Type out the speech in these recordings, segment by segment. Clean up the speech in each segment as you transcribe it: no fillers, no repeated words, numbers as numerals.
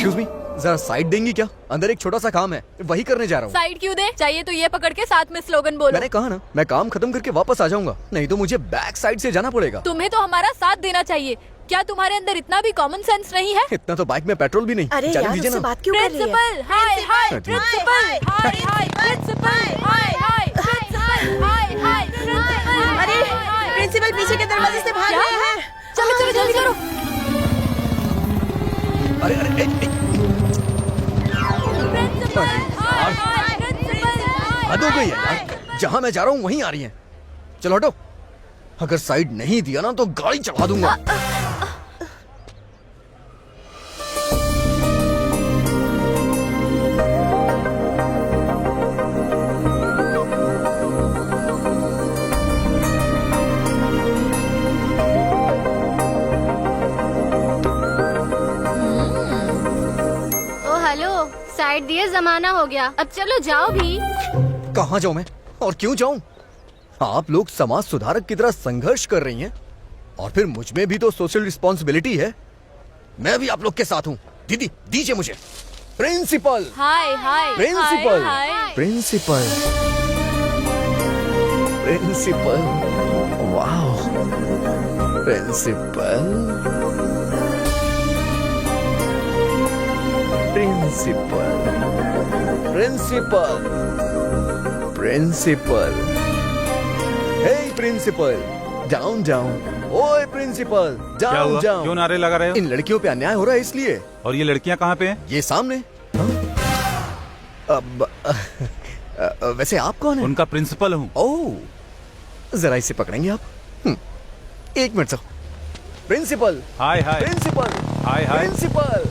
Excuse me, जरा side देंगी क्या? अंदर एक छोटा सा काम है, वही करने जा रहा हूँ। साइड क्यों दे? चाहिए तो ये पकड़ के साथ में स्लोगन बोलो। मैंने कहा ना, मैं काम खत्म करके वापस आ जाऊंगा, नहीं तो मुझे बैक साइड से जाना पड़ेगा। तुम्हें तो हमारा साथ देना चाहिए। क्या तुम्हारे अंदर इतना भी कॉमन सेंस नहीं है? इतना तो बाइक में पेट्रोल भी नहीं। अरे जाने यार, दीजिए उससे ना। बात क्यों कर रही है? प्रिंसिपल, हाय हाय हाँ, ठीक। प्रिंसिपल, हाय हाय प्रिंसिपल, हाय हाय प्रिंसिपल, हाय हाय प्रिंसिपल। अरे प्रिंसिपल पीछे के दरवाजे से भाग क्या? रहे हैं। चलो चलो जल्दी करो। अरे अरे प्रिंसिपल, हाय हाय प्रिंसिपल, हद हो गई है यार, जहाँ मैं जा रहा हूँ वहीं आ रही हैं। चलो हटो, अगर साइड नहीं दिया ना तो गाड़ी चढ़ा दूंगा। ओ हेलो, साइड दिए जमाना हो गया, अब चलो जाओ भी। कहाँ जाऊँ मैं और क्यों जाऊँ? आप लोग समाज सुधारक की तरह संघर्ष कर रही हैं और फिर मुझ में भी तो सोशल रिस्पॉन्सिबिलिटी है। मैं भी आप लोग के साथ हूँ। दीदी दीजिए मुझे। प्रिंसिपल, हाय हाय प्रिंसिपल, हाय, हाय। प्रिंसिपल, प्रिंसिपल, वाह, प्रिंसिपल, प्रिंसिपल, प्रिंसिपल, प्रिंसिपल, हे प्रिंसिपल, डाउन डाउन, ओए प्रिंसिपल, क्या डाउन हुआ? डाउन। क्यों नारे लगा रहे हो? इन लड़कियों पे अन्याय हो रहा है इसलिए। और ये लड़कियां कहाँ पे हैं? ये सामने। हाँ? अब वैसे आप कौन हैं? उनका प्रिंसिपल हूँ। ओह, जरा इसे पकड़ेंगे आप? एक मिनट सर। प्रिंसिपल, हाय हाय प्रिंसिपल, हाय हाय। प्रिंसिपल।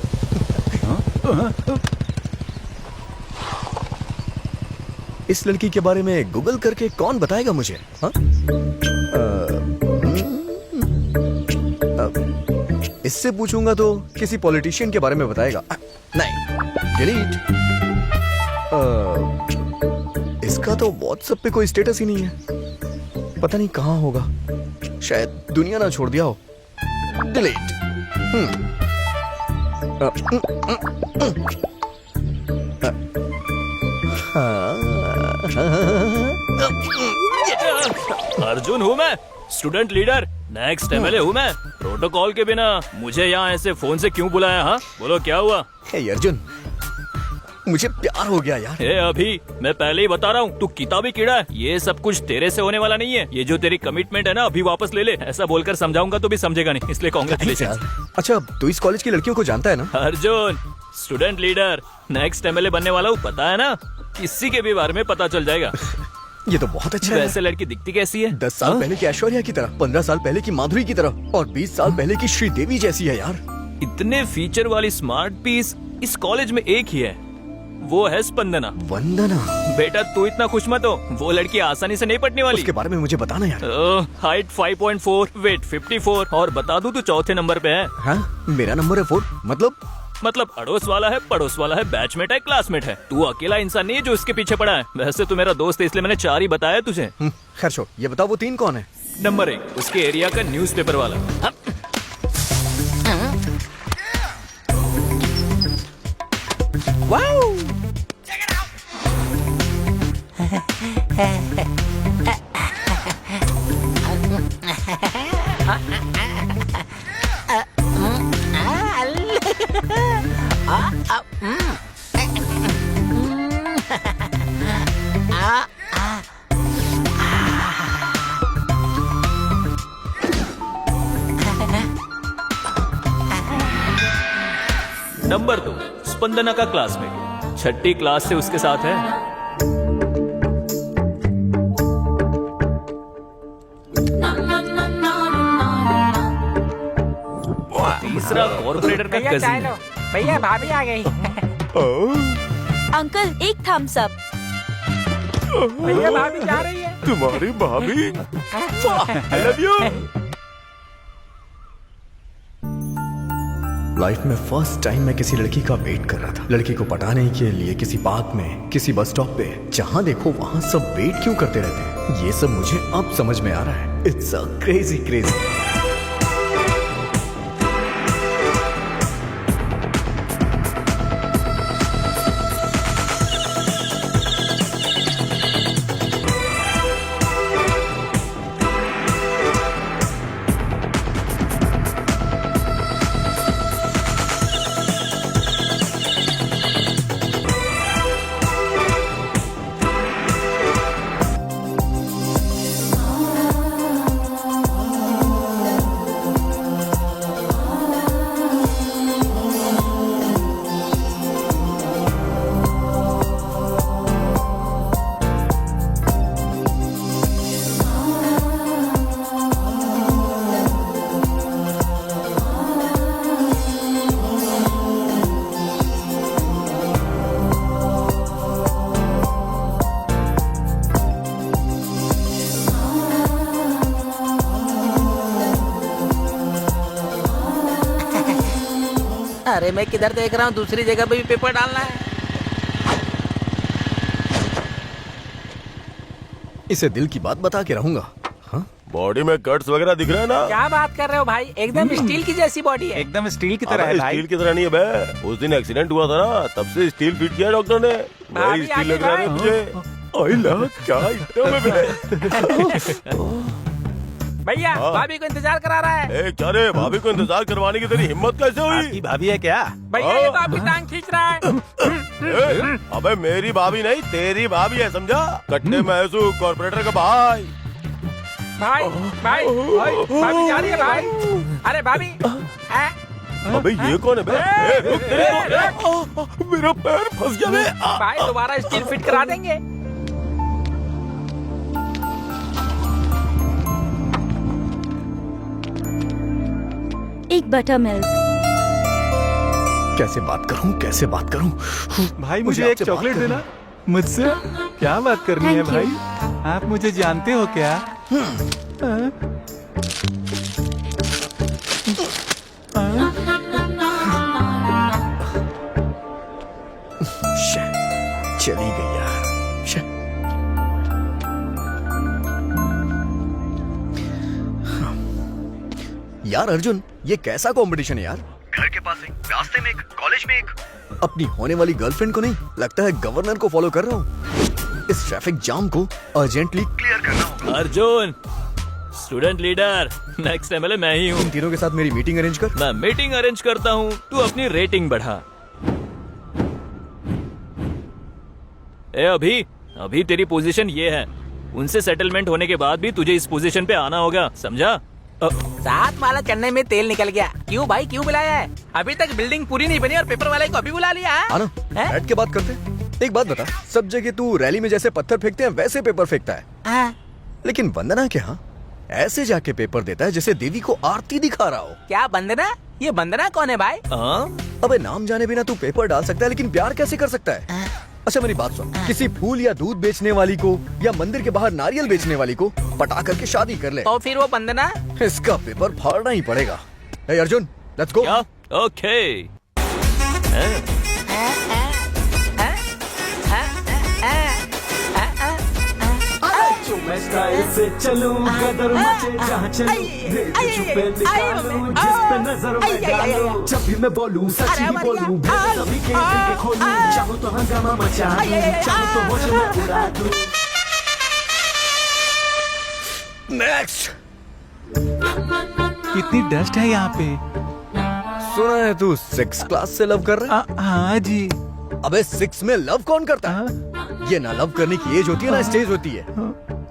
इस लड़की के बारे में गूगल करके कौन बताएगा मुझे? हाँ? इससे पूछूंगा तो किसी पॉलिटिशियन के बारे में बताएगा। नहीं, डिलीट। इसका तो व्हाट्सएप पे कोई स्टेटस ही नहीं है। पता नहीं कहाँ होगा, शायद दुनिया ना छोड़ दिया हो। डिलीट। अर्जुन हूँ मैं, स्टूडेंट लीडर, नेक्स्ट एमएलए हूँ मैं। प्रोटोकॉल के बिना मुझे यहाँ ऐसे फोन से क्यों बुलाया? हाँ बोलो क्या हुआ? हे अर्जुन, मुझे प्यार हो गया यार। हे अभी मैं पहले ही बता रहा हूँ, तू किताबी कीड़ा है। ये सब कुछ तेरे से होने वाला नहीं है। ये जो तेरी कमिटमेंट है ना, अभी वापस ले ले। ऐसा बोलकर समझाऊंगा तो भी समझेगा नहीं, इसलिए कांग्रेचुलेशन। अच्छा, तू इस कॉलेज की लड़कियों को जानता है ना? Arjun, student leader, next MLA बनने वाला हूँ, पता है ना? किसी के भी बारे में पता चल जाएगा। ये तो बहुत अच्छा है। वैसे लड़की दिखती कैसी है? 10 साल पहले की ऐश्वर्या की तरह, 15 साल पहले की माधुरी की तरह और 20 साल पहले की श्रीदेवी जैसी है यार। इतने फीचर वाली स्मार्ट पीस इस कॉलेज में एक ही है, वो है स्पंदना। वंदना? बेटा तू इतना खुश मत हो, वो लड़की आसानी से नहीं पटने वाली। उसके बारे में मुझे बताना यार। हाइट 5.4, वेट 54 और बता दूं तू चौथे नंबर पे है। हाँ, मेरा नंबर है 4। मतलब अड़ोस वाला है, पड़ोस वाला है, बैचमेट है, क्लासमेट है। तू अकेला इंसान नहीं है जो इसके पीछे पड़ा है। वैसे तू मेरा दोस्त है इसलिए मैंने 4 ही बताया तुझे। खैर छोड़, ये बताओ वो 3 कौन है? नंबर 1 उसके एरिया का न्यूज़पेपर वाला। नंबर 2 स्पंदना का क्लासमेट, 6ठी क्लास से उसके साथ है। तीसरा कॉर्पोरेटर का कजिन। भैया भाभी आ गई। अंकल एक थम्स अप। भैया भाभी जा रही है। तुम्हारी भाभी? आई लव यू। लाइफ में फर्स्ट टाइम मैं किसी लड़की का वेट कर रहा था। लड़की को पटाने के लिए किसी पार्क में, किसी बस स्टॉप पे, जहां देखो वहां सब वेट क्यों करते रहते हैं, ये सब मुझे अब समझ में आ रहा है। It's a crazy crazy. अरे मैं किधर देख रहा हूँ, दूसरी जगह पे भी पेपर डालना है। इसे दिल की बात बता के रहूंगा। हाँ? बॉडी में कट्स वगैरह दिख रहे हैं ना? क्या बात कर रहे हो भाई, एकदम स्टील की जैसी बॉडी है। एकदम स्टील की तरह है अबे भाई। स्टील की तरह नहीं है बे। उस दिन एक्सीडेंट हुआ था ना, तब से स्टील फिट किया डॉक्टर ने। भाभी वही स्टील आगे लग रहा है भाई। मुझे। आई ला क्या आइटम है बे। भैया हाँ। भाभी को इंतजार करा रहा है। ए क्या रे, भाभी को इंतजार करवाने की तेरी हिम्मत कैसे आपकी हुई? भाभी है क्या? भैया ये तो आपकी टांग खींच रहा है। ए, अबे मेरी भाभी नहीं, तेरी भाभी है, समझा? कट्टे महसू कॉर्पोरेटर का भाई। भाई भाई भाभी जा रही है भाई। अरे भाभी अबे ये कौन है बे? ए, रुक, तेरी तो- मेरा पैर फंस गया बे। भाई दोबारा स्टील फिट करा देंगे। एक बटर मिल्क। कैसे बात करूं, कैसे बात करूं? भाई मुझे मुझे एक आपसे बात चॉकलेट करनी देना। मुझसे क्या बात करनी है Thank you. भाई? आप मुझे जानते हो क्या? हाँ? शे, चली गई यार। शे। यार अर्जुन, ये कैसा कंपटीशन है यार? घर के पास एक, रास्ते में एक, कॉलेज में एक। अपनी होने वाली गर्लफ्रेंड को नहीं, लगता है गवर्नर को फॉलो कर रहा हूँ। इस ट्रैफिक जाम को अर्जेंटली क्लियर करना होगा। Arjun, student leader, next MLA मैं ही हूँ। इन तीनों के साथ मेरी मीटिंग अरेंज कर। मैं मीटिंग अरेंज करता हूँ, तू अपनी रेटिंग बढ़ा। ए अभी तेरी पोजीशन ये है। उनसे सेटलमेंट होने के बाद भी तुझे इस पोजीशन पे आना होगा, समझा? 7 माला चढ़ने में तेल निकल गया। क्यों भाई क्यों बुलाया है? अभी तक बिल्डिंग पूरी नहीं बनी और पेपर वाले को अभी बुला लिया है? आना, हैं? बैठ के बात करते हैं। एक बात बता, सब जगह तू रैली में जैसे पत्थर फेंकते हैं वैसे पेपर फेंकता है, हाँ। लेकिन वंदना के यहाँ ऐसे जाके पेपर देता है जैसे देवी को आरती दिखा रहा हो। क्या बंदना? ये बंदना कौन है भाई? हाँ? अबे नाम जाने बिना तू पेपर डाल सकता है, लेकिन प्यार कैसे कर सकता है? अच्छा मेरी बात सुन, किसी फूल या दूध बेचने वाली को या मंदिर के बाहर नारियल बेचने वाली को पटा करके शादी कर ले, तो फिर वो बंदना? इसका पेपर फाड़ना ही पड़ेगा। हे अर्जुन, लेट्स गो। क्या? ओके। मैं स्टाइल से चलूं, कदर मचे जहाँ चलूं, भेद छुपे निकालूं, जिस पे नजर मैं डालूं। जब भी मैं बोलूं सच ही बोलूं, भेद सभी के दिल के खोलूं। चाहो तो हंगामा मचा दूं, चाहो तो होश में उड़ा दूं। नेक्स्ट। कितनी डस्ट है यहाँ पे। सुना है तू 6 क्लास से लव कर रहा है? हाँ जी। अबे 6 में लव कौन करता है? ये ना लव करने की एज होती है ना स्टेज होती है।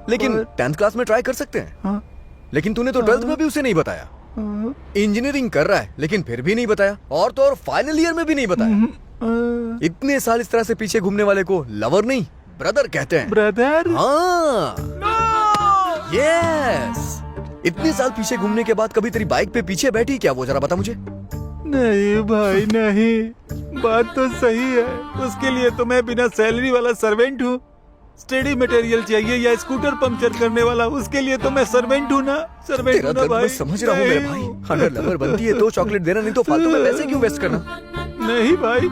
लेकिन 10th क्लास में ट्राई कर सकते हैं। लेकिन तूने तो 12th में भी उसे नहीं बताया। इंजीनियरिंग कर रहा है लेकिन फिर भी नहीं बताया, और तो और फाइनल ईयर में भी नहीं बताया। इतने साल इस तरह से पीछे घूमने वाले को लवर नहीं ब्रदर कहते हैं। ब्रदर? हाँ, यस। इतने साल पीछे घूमने के बाद कभी तेरी बाइक पे पीछे बैठी क्या, वो जरा बता मुझे। नहीं भाई नहीं, बात तो सही है। उसके लिए तो मैं बिना सैलरी वाला सर्वेंट हूँ। स्टडी मटेरियल चाहिए या स्कूटर पंक्चर करने वाला, उसके लिए तो मैं सर्वेंट हूँ ना। सर्वेंट तेरा हूँ ना दर्द मैं भाई। समझ रहा हूँ मेरे भाई। अगर लवर बनती है तो चॉकलेट देना, नहीं तो फालतू में वैसे क्यों वेस्ट करना। नहीं भाई,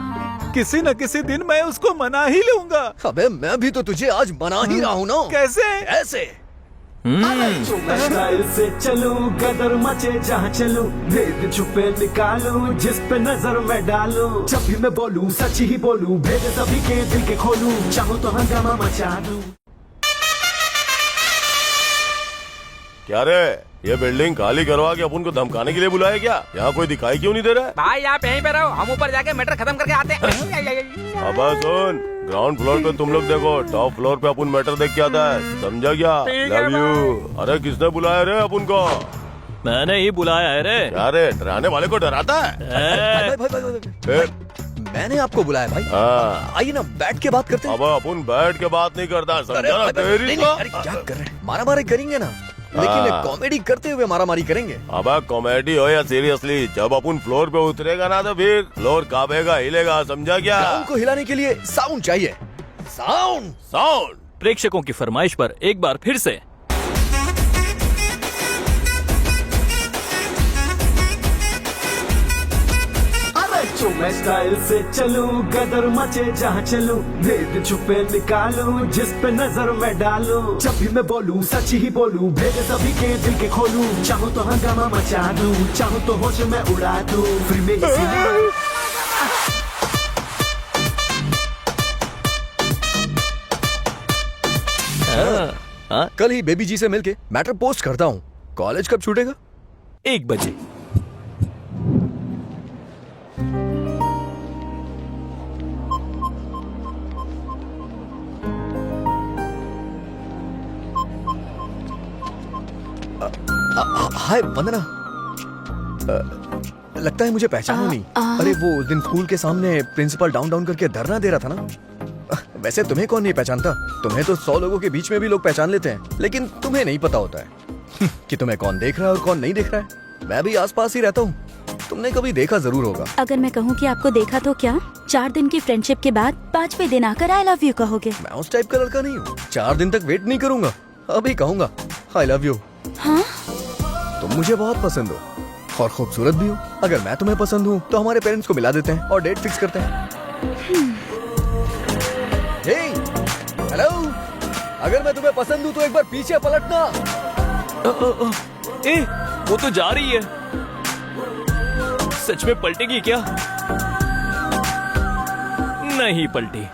किसी न किसी दिन मैं उसको मना ही लूंगा। अबे मैं भी तो तुझे आज मना ही रहा हूँ ना। कैसे? ऐसे। मैं स्टाइल से चलूं, कदर मचे जहाँ चलूं, भेद छुपे निकालूं, जिस पे नजर मैं डालूं। जब भी मैं बोलूं सच ही बोलूं, भेद सभी के दिल के खोलूं। चाहो तो हंगामा मचा दूं। क्या रे, ये बिल्डिंग खाली करवा के अपन को धमकाने के लिए बुलाया क्या? यहाँ कोई दिखाई क्यों नहीं दे रहा है? भाई आप यहीं पे रहो, हम ऊपर जाके मैटर खत्म करके आते हैं। अब सुन, ग्राउंड फ्लोर पे तुम लोग देखो, टॉप फ्लोर पे अपन मैटर देख के आता है, समझा क्या? ठीक है लव यू। अरे किसने बुलाया रे अपन को? मैंने ही बुलाया है रे। क्या रे, डराने वाले को डराता है? ए, भाई, मैंने आपको बुलाया भाई। हाँ। आइए ना बैठ के बात करते हैं। अब अपन बैठ के बात नहीं करता, अरे समझा ना? भाई, तेरी नहीं, तो अरे क्या कर रहे हैं? मारामारी करेंगे ना, लेकिन हाँ। कॉमेडी करते हुए मारामारी करेंगे। अब कॉमेडी हो या सीरियसली, जब अपन फ्लोर पे उतरेगा ना तो फिर फ्लोर कांपेगा, हिलेगा, समझा क्या? ग्राउंड को हिलाने के लिए साउंड चाहिए। साउंड। साउंड। प्रेक्षकों की फरमाइश पर एक बार फिर से जो मैं स्टाइल से चलूं गदर मचे जहाँ चलूं भेद छुपे निकालूं जिस पे नजर मैं डालूं जब भी मैं बोलूं सच ही बोलूं भेद सभी के दिल के खोलूं चाहूं तो हंगामा मचा दूं चाहूं तो होश में उड़ा दूं फ्री में इसीलिए कल ही बेबी जी से मिलके मैटर पोस्ट करता हूँ। कॉलेज कब छूटेगा? 1 बजे। हाय वंदना। लगता है मुझे पहचाना नहीं। अरे वो उस दिन स्कूल के सामने प्रिंसिपल डाउन डाउन करके धरना दे रहा था ना। वैसे तुम्हें कौन नहीं पहचानता? तुम्हें तो 100 लोगों के बीच में भी लोग पहचान लेते हैं, लेकिन तुम्हें नहीं पता होता है कि तुम्हें कौन देख रहा है और कौन नहीं देख रहा है। मैं भी आसपास ही रहता हूँ, तुमने कभी देखा जरूर होगा। अगर मैं कहूँ कि आपको देखा तो क्या 4 दिन की फ्रेंडशिप के बाद 5वें दिन आकर आई लव यू कहोगे? मैं उस टाइप का लड़का नहीं हूँ। 4 दिन तक वेट नहीं करूंगा, अभी कहूंगा आई लव यू। हाँ? तुम मुझे बहुत पसंद हो और खूबसूरत भी हो। अगर मैं तुम्हें पसंद हूँ तो हमारे पेरेंट्स को मिला देते हैं और डेट फिक्स करते हैं। हेलो, अगर मैं तुम्हें पसंद हूँ तो एक बार पीछे पलटना। ए, वो तो जा रही है। सच में पलटेगी क्या? नहीं पलटी।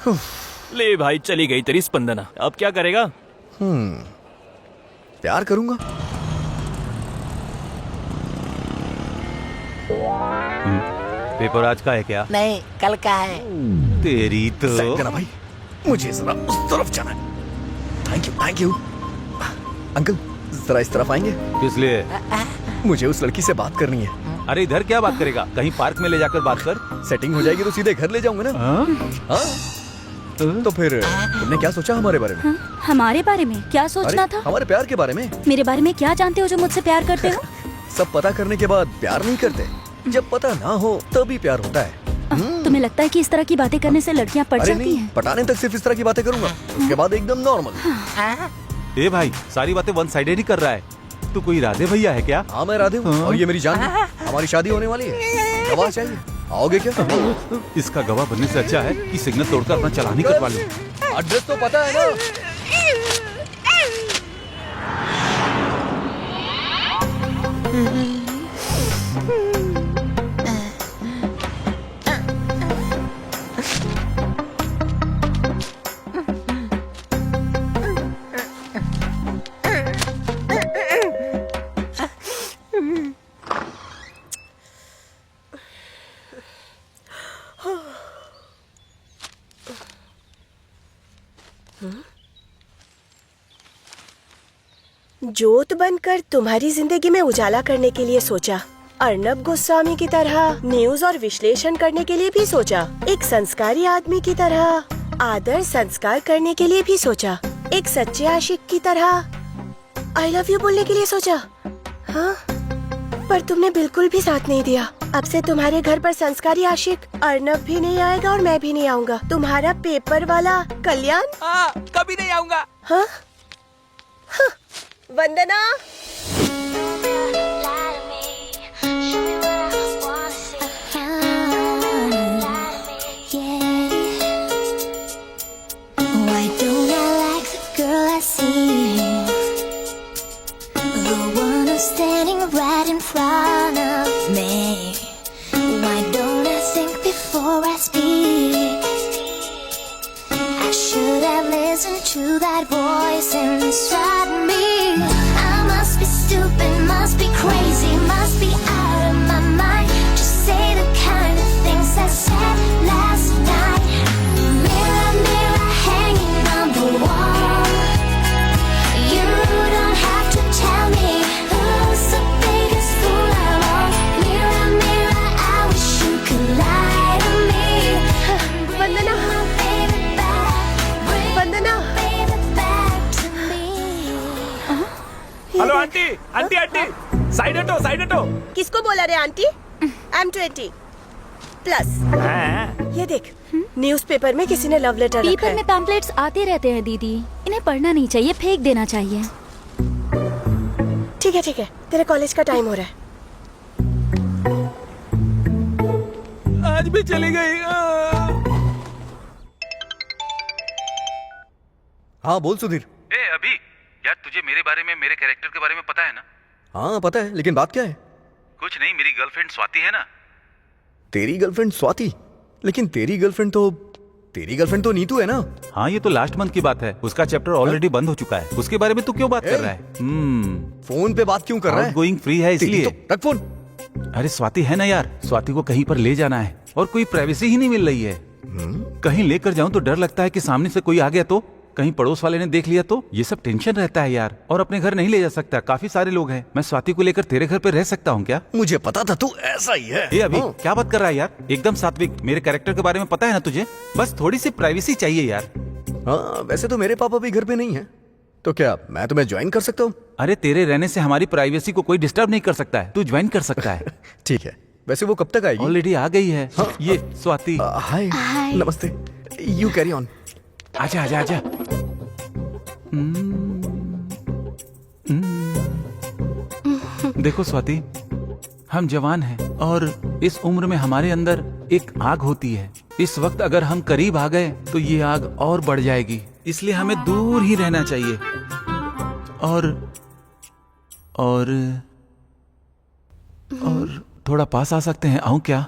ले भाई, चली गई तेरी स्पंदना। अब क्या करेगा? प्यार करूंगा। पेपर आज का है क्या? नहीं, कल का है। तेरी तो देना भाई, मुझे जरा उस तरफ जाना है। थैंक यू अंकल, जरा इस तरफ आएंगे? इसलिए मुझे उस लड़की से बात करनी है। अरे इधर क्या बात करेगा? कहीं पार्क में ले जाकर बात कर। सेटिंग हो जाएगी तो सीधे घर ले जाऊंगा ना। हाँ? तो फिर तुमने क्या सोचा हमारे बारे में? हमारे बारे में क्या सोचना अरे, था? हमारे प्यार के बारे में। मेरे बारे में क्या जानते हो जो मुझसे प्यार करते हो? सब पता करने के बाद प्यार नहीं करते, जब पता ना हो तभी प्यार होता है। तुम्हें लगता है कि इस तरह की बातें करने से लड़कियां पट अरे जाती नहीं, हैं? पटाने तक सिर्फ इस तरह की बातें करूंगा, उसके बाद एकदम नॉर्मल। ए भाई, सारी बातें वन साइडेड ही कर रहा है। तू कोई राधे भैया है क्या? हाँ, मैं राधे हूँ और ये मेरी जान है। हमारी शादी होने वाली है। गवाह चाहिए, आओगे क्या? इसका गवाह बनने से अच्छा है कि सिग्नल तोड़कर अपना चालान ही कटवा लूं। एड्रेस तो पता है ना? जोत बनकर तुम्हारी जिंदगी में उजाला करने के लिए सोचा, अर्नब गोस्वामी की तरह न्यूज और विश्लेषण करने के लिए भी सोचा, एक संस्कारी आदमी की तरह आदर संस्कार करने के लिए भी सोचा, एक सच्चे आशिक की तरह आई लव यू बोलने के लिए सोचा। हाँ, पर तुमने बिल्कुल भी साथ नहीं दिया। अब से तुम्हारे घर पर संस्कारी आशिक अर्नब भी नहीं आएगा और मैं भी नहीं आऊंगा। तुम्हारा पेपर वाला कल्याण कभी नहीं आऊंगा। हाँ? हाँ, वंदना। Standing right in front of me. Why don't I think before I speak? I should have listened to that voice inside me. I must be stupid, must be crazy, must be out of my mind. Just say the kind of things I said last night. Mirror, mirror, hanging on the wall. You don't have to tell me. Hello aunty, aunty aunty, side हटो, side हटो। किसको बोला रे aunty? I'm 20 plus. ये देख, newspaper में किसी ने लव लेटर रखा पेपर है। में पैम्पलेट्स आते रहते हैं दीदी, इन्हें पढ़ना नहीं चाहिए, फेंक देना चाहिए। ठीक है, तेरे कॉलेज का टाइम हो रहा है। आज भी चली गई। हाँ बोल सुधीर। ए अभी यार, तुझे मेरे बारे में, मेरे कैरेक्टर के बारे में पता है ना? हाँ पता है, लेकिन बात क्या है? कुछ नहीं, मेरी गर्लफ्रेंड स्वाति है ना। तेरी गर्लफ्रेंड स्वाति? लेकिन तेरी गर्लफ्रेंड तो नीतू है ना? हाँ, ये तो लास्ट मंथ की बात है। उसका चैप्टर ऑलरेडी बंद हो चुका है। उसके बारे में तू क्यों बात कर रहा है? फोन पे बात क्यों कर रहा है? गोइंग फ्री है इसलिए। तो रख फोन। अरे स्वाति है ना यार, स्वाति को कहीं पर ले जाना है और कोई प्राइवेसी ही नहीं मिल रही है। कहीं लेकर जाऊं तो डर लगता है कि सामने से कोई आ गया तो, कहीं पड़ोस वाले ने देख लिया तो, ये सब टेंशन रहता है यार। और अपने घर नहीं ले जा सकता, काफी सारे लोग हैं। मैं स्वाति को लेकर तेरे घर पे रह सकता हूँ क्या? मुझे पता था तू ऐसा ही है। ये अभी क्या बात कर रहा है यार? एकदम सात्विक। मेरे कैरेक्टर के बारे में पता है ना तुझे? बस थोड़ी सी प्राइवेसी चाहिए यार। हाँ वैसे तो मेरे पापा भी घर पे नहीं है, तो क्या मैं तुम्हें ज्वाइन कर सकता हूँ? अरे तेरे रहने से हमारी प्राइवेसी को कोई डिस्टर्ब नहीं कर सकता है, तू ज्वाइन कर सकता है। ठीक है। वैसे वो कब तक आएगी? ऑलरेडी आ गई है। हाँ, ये स्वाति। हाय नमस्ते। You carry on. आजा आजा आजा। देखो स्वाति, हम जवान हैं और इस उम्र में हमारे अंदर एक आग होती है। इस वक्त अगर हम करीब आ गए तो ये आग और बढ़ जाएगी, इसलिए हमें दूर ही रहना चाहिए। और थोड़ा पास आ सकते हैं? आऊं क्या?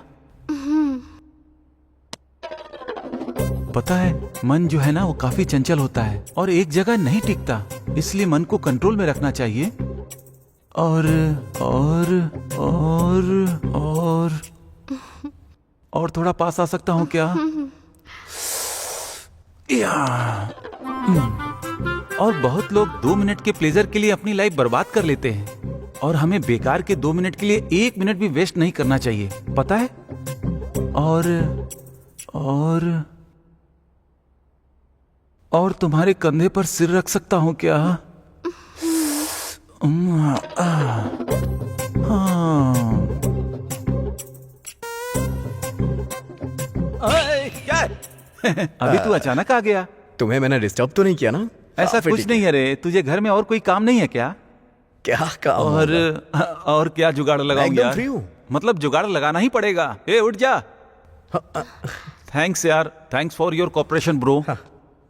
पता है मन जो है ना वो काफी चंचल होता है और एक जगह नहीं टिकता, इसलिए मन को कंट्रोल में रखना चाहिए। और थोड़ा पास आ सकता हूँ क्या? और बहुत लोग 2 मिनट के प्लेजर के लिए अपनी लाइफ बर्बाद कर लेते हैं और हमें बेकार के 2 मिनट के लिए 1 मिनट भी वेस्ट नहीं करना चाहिए, पता है? और तुम्हारे कंधे पर सिर रख सकता हूँ क्या? क्या? अभी तू अचानक आ गया। तुम्हें मैंने डिस्टर्ब तो नहीं किया ना? ऐसा कुछ नहीं है रे। तुझे घर में और कोई काम नहीं है क्या? क्या काम? और क्या जुगाड़ लगाऊं यार? फ्री हूँ। मतलब जुगाड़ लगाना ही पड़ेगा। ए उठ जा। थैंक्स यार, thanks for your cooperation bro.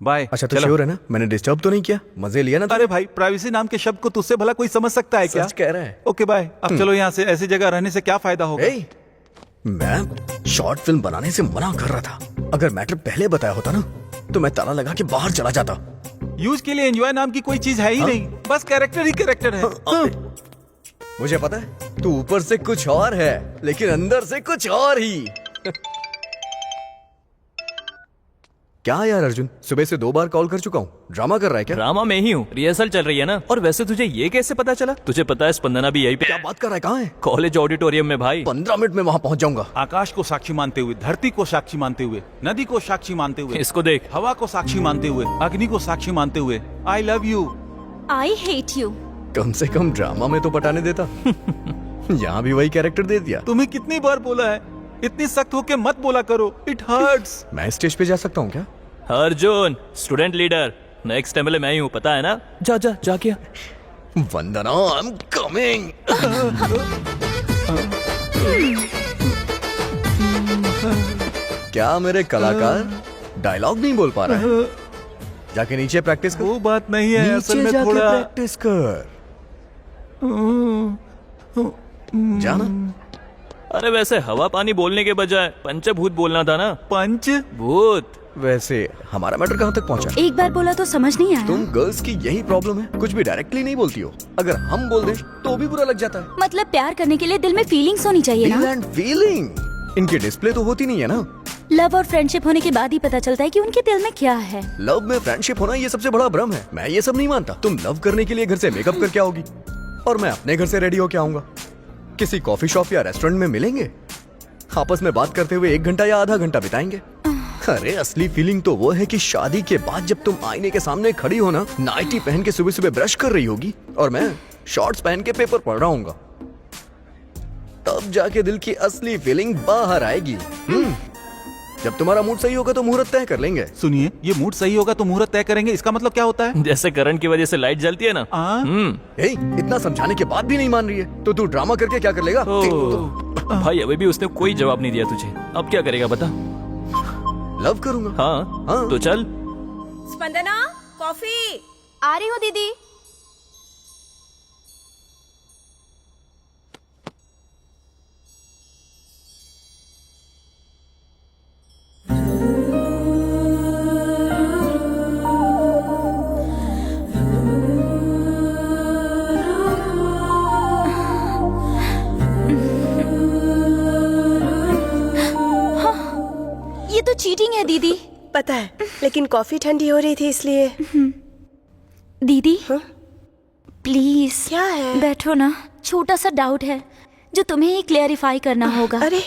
Bye. अच्छा तो श्योर है ना? मैंने डिस्टर्ब तो नहीं किया? मजे लिया ना? अरे भाई, प्राइवेसी नाम के शब्द को तुझसे भला कोई समझ सकता है क्या? सच कह रहा है। Okay bye. अब चलो यहाँ से। ऐसी जगह रहने से क्या फायदा होगा? मैं शॉर्ट फिल्म बनाने से मना कर रहा था। अगर मैटर पहले बताया होता ना तो मैं ताला लगा के बाहर चला जाता। यूज के लिए एंजॉय नाम की कोई चीज है ही नहीं, बस कैरेक्टर ही कैरेक्टर है। मुझे पता है तू ऊपर से कुछ और है लेकिन अंदर से कुछ और ही। क्या यार अर्जुन, सुबह से 2 बार कॉल कर चुका हूँ। ड्रामा कर रहा है क्या? ड्रामा में ही हूँ, रिहर्सल चल रही है ना। और वैसे तुझे ये कैसे पता चला? तुझे पता है स्पंदना भी यही पे। क्या बात कर रहा है? कहाँ है? कॉलेज ऑडिटोरियम में भाई। 15 मिनट में वहाँ पहुँच जाऊंगा। आकाश को साक्षी मानते हुए, धरती को साक्षी मानते हुए, नदी को साक्षी मानते हुए, इसको देख, हवा को साक्षी मानते हुए, अग्नि को साक्षी मानते हुए, I love you. I hate you. कम से कम ड्रामा में तो पटाने देता। यहाँ भी वही कैरेक्टर दे दिया। तुम्हें कितनी बार बोला है इतनी सख्त होके मत बोला करो, इट हर्ट्स। मैं स्टेज पे जा सकता हूँ क्या? Arjun student leader, next MLA मैं ही हूँ, पता है ना? जा क्या? वंदना, आई एम कमिंग। क्या मेरे कलाकार डायलॉग नहीं बोल पा रहा है? जाके नीचे प्रैक्टिस कर। वो बात नहीं है, असल में जाके थोड़ा प्रैक्टिस कर। जाना। अरे वैसे हवा पानी बोलने के बजाय पंचभूत बोलना था ना। पंचभूत। वैसे हमारा मैटर कहाँ तक पहुँचा? एक बार बोला तो समझ नहीं आया। तुम गर्ल्स की यही प्रॉब्लम है, कुछ भी डायरेक्टली नहीं बोलती हो। अगर हम बोल दें तो भी बुरा लग जाता है। मतलब प्यार करने के लिए दिल में फीलिंग्स होनी चाहिए ना? फीलिंग इनकी डिस्प्ले तो होती नहीं है ना। लव और फ्रेंडशिप होने के बाद ही पता चलता है कि उनके दिल में क्या है। लव में फ्रेंडशिप होना ये सबसे बड़ा भ्रम है। मैं ये सब नहीं मानता। तुम लव करने के लिए घर से मेकअप करके आओगी और मैं अपने घर से रेडी होके आऊंगा। किसी कॉफी शॉप या रेस्टोरेंट में मिलेंगे, आपस में बात करते हुए 1 घंटा या आधा घंटा बिताएंगे। अरे असली फीलिंग तो वो है कि शादी के बाद जब तुम आईने के सामने खड़ी हो ना, नाइटी पहन के सुबह सुबह ब्रश कर रही होगी और मैं शॉर्ट्स पहन के पेपर पढ़ रहा हूँगा, तब जाके दिल की असली फीलिंग बाहर आएगी। जब तुम्हारा मूड सही होगा तो मुहूर्त तय कर लेंगे। सुनिए, ये मूड सही होगा तो मुहूर्त तय करेंगे, इसका मतलब क्या होता है? जैसे करंट की वजह से लाइट जलती है ना। इतना समझाने के बाद भी नहीं मान रही है तो तू ड्रामा करके क्या कर लेगा? भाई अभी भी उसने कोई जवाब नहीं दिया तुझे, अब क्या करेगा बता? लव करूंगा। हाँ तो चल। स्पंदना, कॉफी। आ रही हूँ दीदी। ये तो चीटिंग है दीदी। पता है, लेकिन कॉफी ठंडी हो रही थी इसलिए। दीदी प्लीज क्या है? बैठो ना, छोटा सा डाउट है जो तुम्हें ही क्लेरिफाई करना होगा। अरे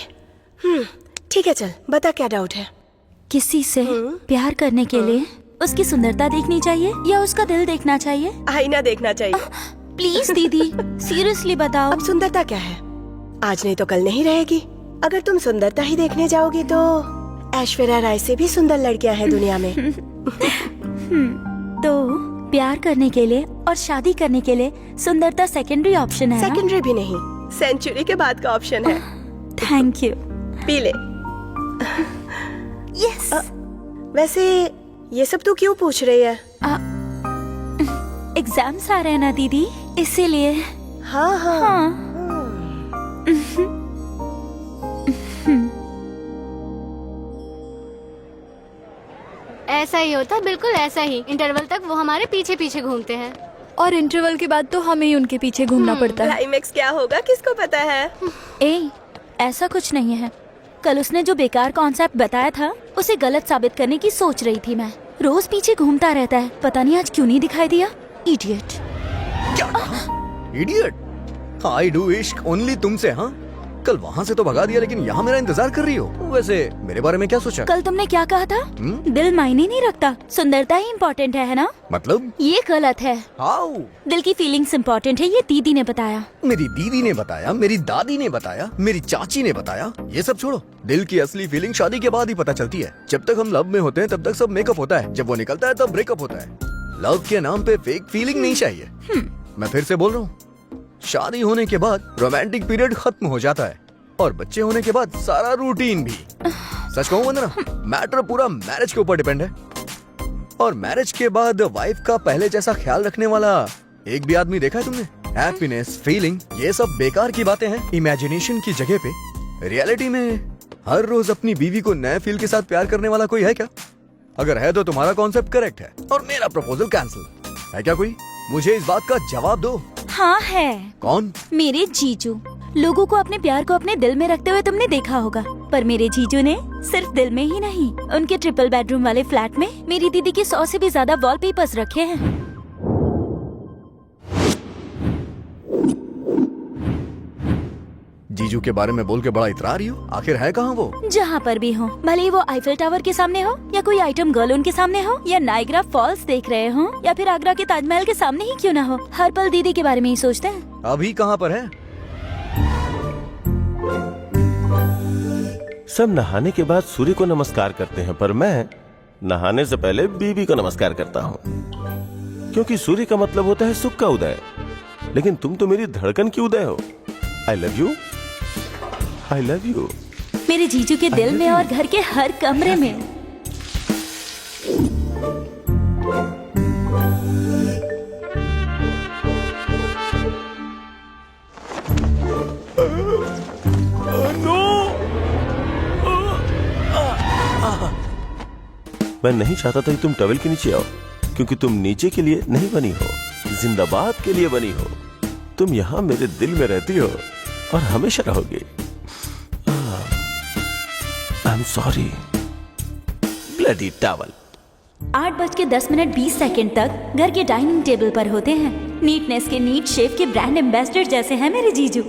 ठीक है, चल बता क्या डाउट है। किसी से प्यार करने के लिए उसकी सुंदरता देखनी चाहिए या उसका दिल देखना चाहिए? आईना देखना चाहिए। प्लीज दीदी सीरियसली बताओ। अब सुंदरता क्या है, आज नहीं तो कल नहीं रहेगी। अगर तुम सुंदरता ही देखने जाओगी तो ऐश्वर्या राय से भी सुंदर लड़कियां हैं दुनिया में। तो प्यार करने के लिए और शादी करने के लिए सुंदरता सेकेंडरी ऑप्शन है। सेकेंडरी भी नहीं, सेंचुरी के बाद का ऑप्शन है। Thank you. पी ले। यस। वैसे ये सब तू क्यों पूछ रही है? एग्जाम्स आ रहे हैं ना दीदी, इसीलिए। हाँ। ऐसा ही होता, बिल्कुल ऐसा ही। इंटरवल तक वो हमारे पीछे पीछे घूमते हैं और इंटरवल के बाद तो हमें ही उनके पीछे घूमना पड़ता है। क्लाइमेक्स क्या होगा किसको पता है? ऐसा कुछ नहीं है। कल उसने जो बेकार कॉन्सेप्ट बताया था उसे गलत साबित करने की सोच रही थी मैं। रोज पीछे घूमता रहता है, पता नहीं आज क्यों नहीं दिखाई दिया। इडियट। क्या इडियट? आई डू इश्क ओनली तुमसे। हाँ, कल वहाँ से तो भगा दिया, लेकिन यहाँ मेरा इंतजार कर रही हो। वैसे मेरे बारे में क्या सोचा? कल तुमने क्या कहा था? दिल मायने नहीं रखता, सुंदरता ही इम्पोर्टेंट है ना? मतलब ये गलत है। हाउ? दिल की फीलिंग्स इम्पोर्टेंट है, ये दीदी ने बताया। मेरी दीदी ने बताया, मेरी दादी ने बताया, मेरी चाची ने बताया। ये सब छोड़ो, दिल की असली फीलिंग शादी के बाद ही पता चलती है। जब तक हम लव में होते हैं तब तक सब मेकअप होता है, जब वो निकलता है तब ब्रेकअप होता है। लव के नाम पे फेक फीलिंग नहीं चाहिए। मैं फिर से बोल रहा हूँ, शादी होने के बाद रोमांटिक पीरियड खत्म हो जाता है और बच्चे होने के बाद सारा रूटीन भी। सच कहूँ वंदना, मैटर पूरा मैरिज के ऊपर डिपेंड है। और मैरिज के बाद वाइफ का पहले जैसा ख्याल रखने वाला एक भी आदमी देखा है तुमने? हैप्पीनेस, फीलिंग, ये सब बेकार की बातें हैं इमेजिनेशन की जगह पे। रियलिटी में हर रोज अपनी बीवी को नए फील के साथ प्यार करने वाला कोई है क्या? अगर है तो तुम्हारा कॉन्सेप्ट करेक्ट है और मेरा प्रपोजल कैंसिल है क्या कोई? मुझे इस बात का जवाब दो। हाँ है। कौन? मेरे जीजू। लोगों को अपने प्यार को अपने दिल में रखते हुए तुमने देखा होगा, पर मेरे जीजू ने सिर्फ दिल में ही नहीं, उनके ट्रिपल बेडरूम वाले फ्लैट में मेरी दीदी के 100 से भी ज्यादा वॉलपेपर्स रखे हैं। जीजू के बारे में बोल के बड़ा इतरा रही हो, आखिर है कहाँ वो? जहाँ पर भी हो, भले ही वो आईफिल टावर के सामने हो या कोई आइटम गर्ल उनके सामने हो या नायग्रा फॉल्स देख रहे हो या फिर आगरा के ताजमहल के सामने ही क्यों ना हो, हर पल दीदी के बारे में ही सोचते हैं। अभी कहाँ पर है? सब नहाने के बाद सूर्य को नमस्कार करते हैं, पर मैं नहाने से पहले बीवी को नमस्कार करता हूँ, क्योंकि सूर्य का मतलब होता है सुख का उदय। लेकिन तुम तो मेरी धड़कन की उदय हो। आई love you, I love you. मेरे जीजू के दिल में और घर के हर कमरे में। मैं नहीं चाहता था कि तुम टॉवेल के नीचे आओ, क्योंकि तुम नीचे के लिए नहीं बनी हो, जिंदाबाद के लिए बनी हो। तुम यहाँ मेरे दिल में रहती हो और हमेशा रहोगी। I am sorry bloody towel. 8:10 तक घर के डाइनिंग टेबल पर होते हैं। नीटनेस के नीट शेफ के ब्रांड एम्बेसडर जैसे हैं मेरे जीजू।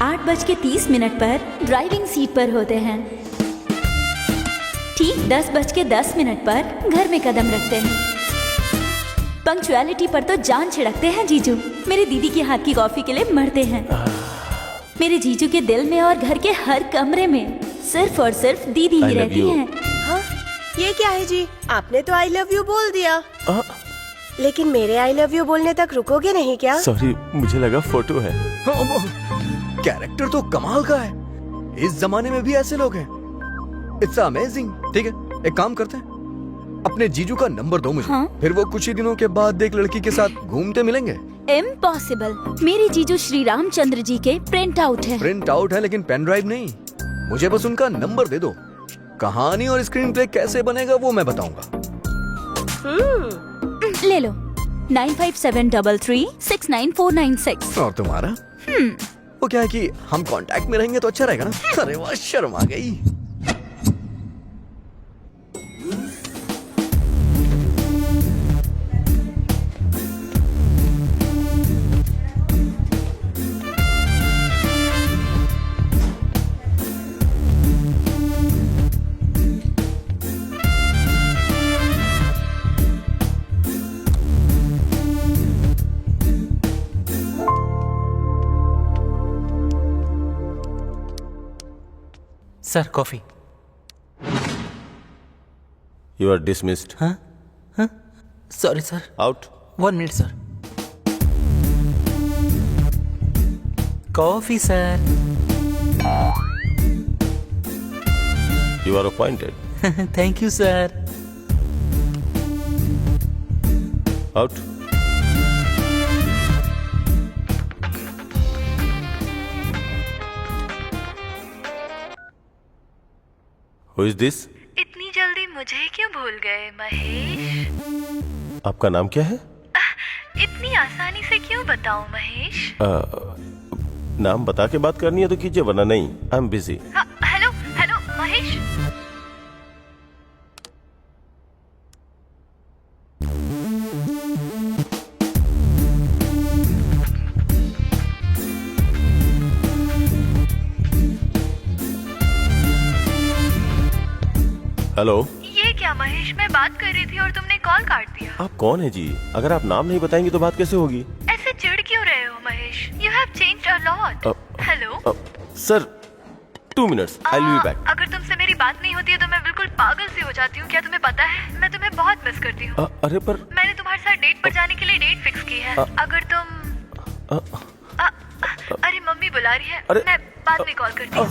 8:30 पर ड्राइविंग सीट पर होते हैं। ठीक 10:10 पर घर में कदम रखते हैं। पंक्चुअलिटी पर तो जान छिड़कते हैं जीजू। मेरी दीदी के हाथ की कॉफी के लिए मरते हैं। मेरे जीजू के दिल में और घर के हर कमरे में सिर्फ और सिर्फ दीदी ही रहती हैं। हाँ, ये क्या है जी? आपने तो आई लव यू बोल दिया, लेकिन मेरे आई लव यू बोलने तक रुकोगे नहीं क्या? सॉरी, मुझे लगा फोटो है। कैरेक्टर तो कमाल का है। इस जमाने में भी ऐसे लोग हैं। It's amazing. ठीक है, एक काम करते हैं, अपने जीजू का नंबर दो मुझे। हाँ? फिर वो कुछ ही दिनों के बाद एक लड़की के साथ घूमते मिलेंगे। इम्पॉसिबल। मेरे जीजू श्री रामचंद्र जी के प्रिंट आउट है। प्रिंट आउट है लेकिन पेन ड्राइव नहीं। मुझे बस उनका नंबर दे दो। कहानी और स्क्रीन प्ले कैसे बनेगा वो मैं बताऊंगा। ले लो 9573369496। और तुम्हारा? वो क्या है कि हम कांटेक्ट में रहेंगे तो अच्छा रहेगा ना। अरे वाह, शर्म आ गई। Sir coffee. You are dismissed. हाँ हाँ sorry sir. Out. 1 minute sir. Coffee sir. You are appointed. Thank you sir. Out. Who is this? इतनी जल्दी मुझे क्यों भूल गए महेश? आपका नाम क्या है? इतनी आसानी से क्यों बताऊं महेश? नाम बता के बात करनी है तो कीजिए, वरना नहीं। I am busy. Hello hello Mahesh. Hello. ये क्या महेश, मैं बात कर रही थी और तुमने कॉल काट दिया। आप कौन है जी? अगर आप नाम नहीं बताएंगे तो बात कैसे होगी? ऐसे चिढ़ क्यों रहे हो Mahesh? You have changed a lot. Hello sir, 2 minutes, I will be back. अगर तुमसे मेरी बात नहीं होती है तो मैं बिल्कुल पागल सी हो जाती हूँ। क्या तुम्हें पता है, मैं तुम्हें बहुत मिस करती हूँ। अरे पर मैंने तुम्हारे साथ डेट पर जाने के लिए डेट फिक्स की है। अगर तुम अरे मम्मी बुला रही है, मैं बाद में कॉल करती हूँ।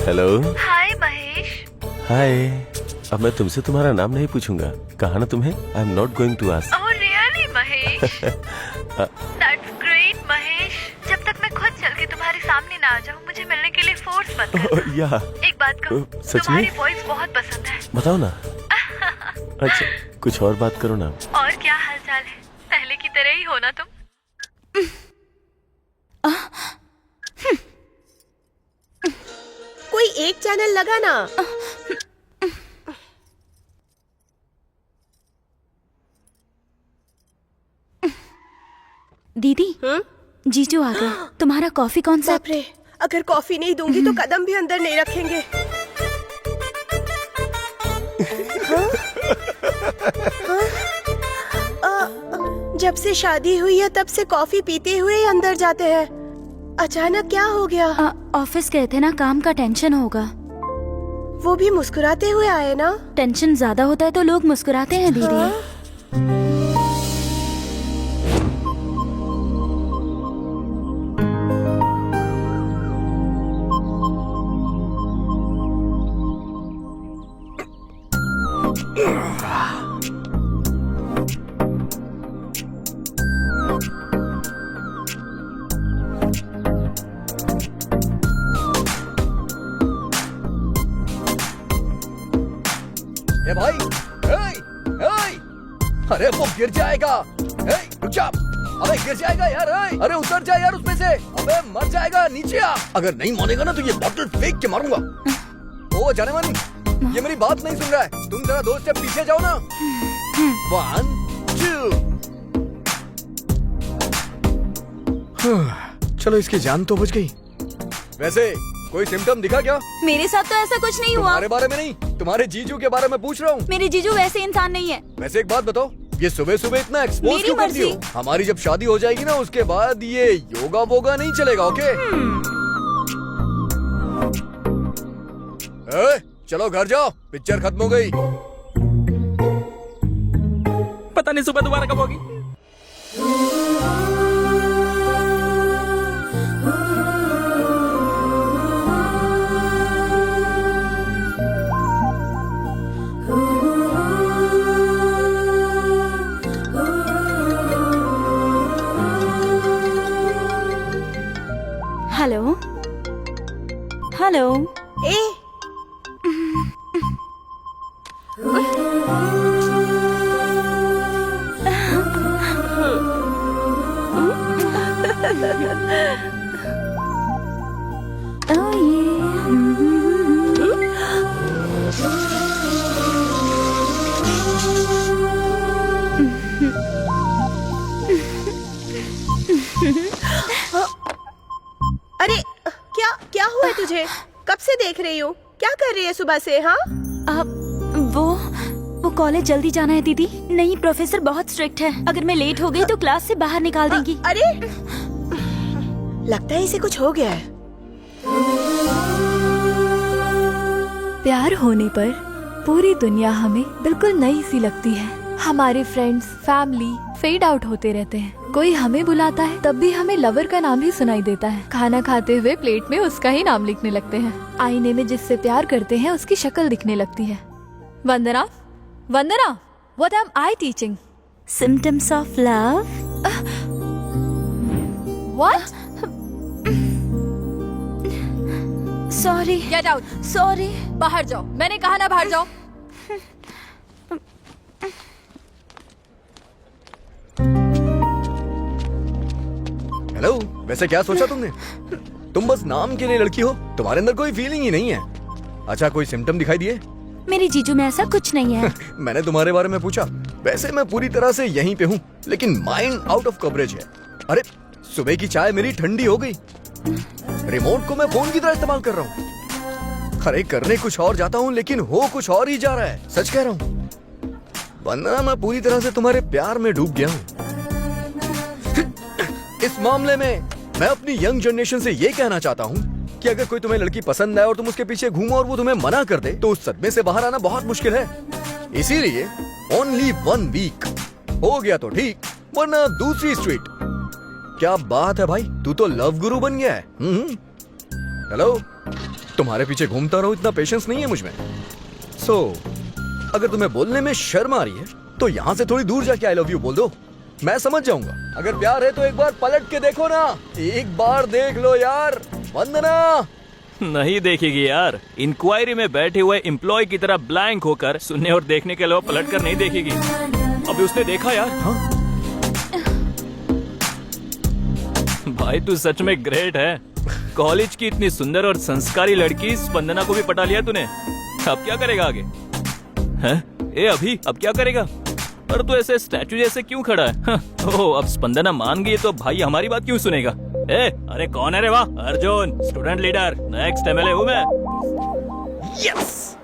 हेलो। हाय महेश। हाय। अब मैं तुमसे तुम्हारा नाम नहीं पूछूंगा, कहा ना तुम्हें। I am not going to ask. Oh really Mahesh? That's great Mahesh. जब तक मैं खुद चल के तुम्हारे सामने ना आ जाऊँ, मुझे मिलने के लिए फोर्स मत करना। या एक बात कहूँ, सच में? तुम्हारी वॉइस बहुत पसंद है। बताओ ना। अच्छा, कुछ और बात करो ना। और क्या हाल चाल है? पहले की तरह ही हो ना तुम? कोई एक चैनल लगा ना। दीदी, जीजू आ गए। तुम्हारा कॉफी कौन सा? बाप रे, अगर कॉफी नहीं दूंगी तो कदम भी अंदर नहीं रखेंगे। जब से शादी हुई है तब से कॉफी पीते हुए ही अंदर जाते हैं। अचानक क्या हो गया? ऑफिस गए थे ना, काम का टेंशन होगा। वो भी मुस्कुराते हुए आए ना। टेंशन ज्यादा होता है तो लोग मुस्कुराते हैं दीदी। ए भाई, अरे वो गिर जाएगा। रुक जा। अबे गिर जाएगा यार। अरे उतर जा यार उसमें से। अबे मर जाएगा, नीचे आ। अगर नहीं मानेगा ना तो ये बॉटल फेंक के मारूंगा। ओ जाने मानी, ये मेरी बात नहीं सुन रहा है। तुम जरा 2 स्टेप पीछे जाओ ना। 1 2। चलो इसकी जान तो बच गई। वैसे कोई सिम्टम दिखा क्या? मेरे साथ तो ऐसा कुछ नहीं हुआ। तुम्हारे बारे में नहीं, तुम्हारे जीजू के बारे में पूछ रहा हूँ। मेरे जीजू वैसे इंसान नहीं है। वैसे एक बात बताओ, ये सुबह सुबह इतना एक्सपोज मेरी क्यों करती हो? मर्जी। हमारी जब शादी हो जाएगी ना, उसके बाद ये योगा वोगा नहीं चलेगा, ओके? चलो घर जाओ, पिक्चर खत्म हो गई। पता नहीं सुबह दोबारा कब होगी। Hello hello. ए Oh अरे क्या क्या हुआ है तुझे? कब से देख रही हूँ? क्या कर रही है सुबह से? हाँ वो कॉलेज जल्दी जाना है दीदी। नहीं, प्रोफेसर बहुत स्ट्रिक्ट है। अगर मैं लेट हो गई तो क्लास से बाहर निकाल देंगी। अरे लगता है इसे कुछ हो गया है। प्यार होने पर पूरी दुनिया हमें बिल्कुल नई सी लगती है। हमारे फ्रेंड्स, फैमिली फेड आउट होते रहते हैं। कोई हमें बुलाता है तब भी हमें लवर का नाम ही सुनाई देता है। खाना खाते हुए प्लेट में उसका ही नाम लिखने लगते हैं। आईने में जिससे प्यार करते हैं उसकी शक्ल दिखने लगती है। Vandana, Vandana, what am I teaching? Symptoms of love. What? Sorry. Get out. Sorry. बाहर जाओ, मैंने कहा ना बाहर जाओ। हेलो, वैसे क्या सोचा तुमने? तुम बस नाम के लिए लड़की हो, तुम्हारे अंदर कोई फीलिंग ही नहीं है। अच्छा, कोई सिम्टम दिखाई दिए? मेरे जीजू में ऐसा कुछ नहीं है। मैंने तुम्हारे बारे में पूछा। वैसे मैं पूरी तरह से यहीं पे हूँ, लेकिन माइंड आउट ऑफ कवरेज है। अरे सुबह की चाय मेरी ठंडी हो गई। रिमोट को मैं फोन की तरह इस्तेमाल कर रहा हूँ। अरे करने कुछ और जाता हूँ, लेकिन हो कुछ और ही जा रहा है। सच कह रहा हूँ, वरना मैं पूरी तरह से तुम्हारे प्यार में डूब गया हूँ। इस मामले में मैं अपनी यंग जनरेशन से ये कहना चाहता हूँ कि अगर कोई तुम्हें लड़की पसंद आए और तुम उसके पीछे घूमो और वो तुम्हें मना कर दे, तो उस सदमे से बाहर आना बहुत मुश्किल है। इसीलिए ओनली 1 वीक हो गया तो ठीक, वरना दूसरी स्ट्रीट। क्या बात है भाई, तू तो लव गुरु बन गया है। हेलो, तुम्हारे पीछे घूमता रहूं, इतना पेशेंस नहीं है मुझ में। सो अगर तुम्हें बोलने में शर्म आ रही है तो यहाँ से थोड़ी दूर जाके आई लव यू बोल दो, मैं समझ जाऊंगा। अगर प्यार है तो एक बार पलट के देखो ना, एक बार देख लो यार। वंदना नहीं देखेगी यार। इंक्वायरी में बैठे हुए एम्प्लॉय की तरह ब्लैंक होकर सुनने और देखने के अलावा पलट कर नहीं देखेगी। अभी उसने देखा यार। हाँ? भाई तू सच में ग्रेट है। कॉलेज की इतनी सुंदर और संस्कारी लड़की स्पंदना को भी पटा लिया तूने। अब क्या करेगा आगे? हैं? ए अभी अब क्या करेगा? पर तू ऐसे स्टैचू जैसे क्यों खड़ा है? ओह, अब स्पंदना मान गई तो भाई हमारी बात क्यों सुनेगा? ए, अरे कौन है रे? वाह, Arjun, student leader, next MLA हूँ मैं। Yes.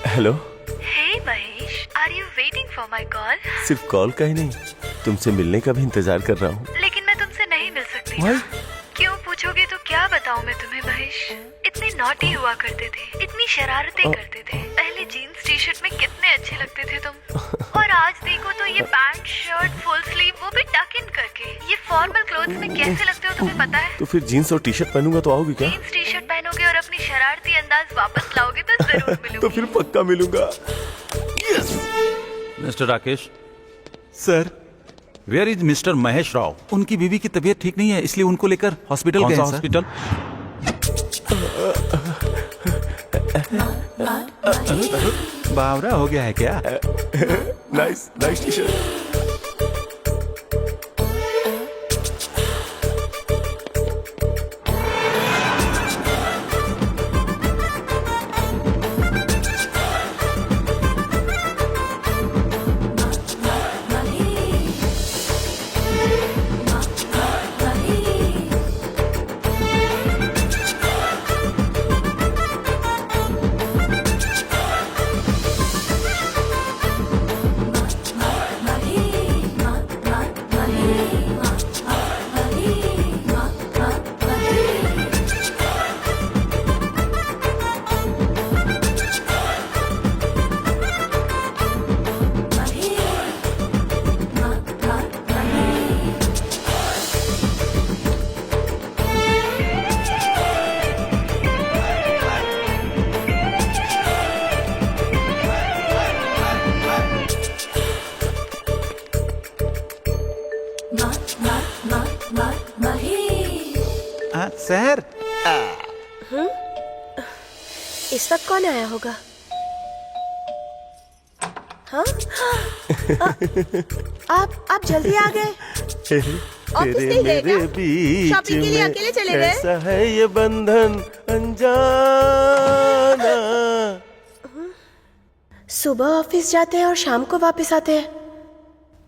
Hello. Hey Mahesh, are you waiting for my call? सिर्फ कॉल का ही नहीं, तुमसे मिलने का भी इंतजार कर रहा हूँ। लेकिन मैं तुमसे नहीं मिल सकती ना। क्यों पूछोगे तो क्या बताऊं मैं तुम्हें महेश। इतने नॉटी हुआ करते थे, इतनी शरारतें करते थे। पहले जीन्स टी शर्ट में कितने अच्छे लगते थे तुम, और आज देखो तो ये पैंट शर्ट फुल स्लीव, वो भी टक इन करके। ये फॉर्मल क्लोथ्स में कैसे लगते हो तुम्हें पता है? तो फिर जीन्स और टी शर्ट पहनूंगा तो आओगी क्या? जीन्स टी शर्ट पहनोगे और अपनी शरारती अंदाज वापस लाओगे तो जरूर मिलूंगी। तो फिर पक्का मिलूंगा। Mister Rakesh sir, where is mister Mahesh Rao? उनकी बीवी की तबीयत ठीक नहीं है, इसलिए उनको लेकर हॉस्पिटल गए हैं। हॉस्पिटल? बावरा हो गया है क्या? Nice nice T shirt. Sir इस वक्त कौन आया होगा? हाँ? आप जल्दी आ गए। ऑफिस नहीं गए क्या? शॉपिंग के लिए अकेले चले गए? ऐसा है ये बंधन अनजाना। सुबह ऑफिस जाते हैं और शाम को वापस आते हैं।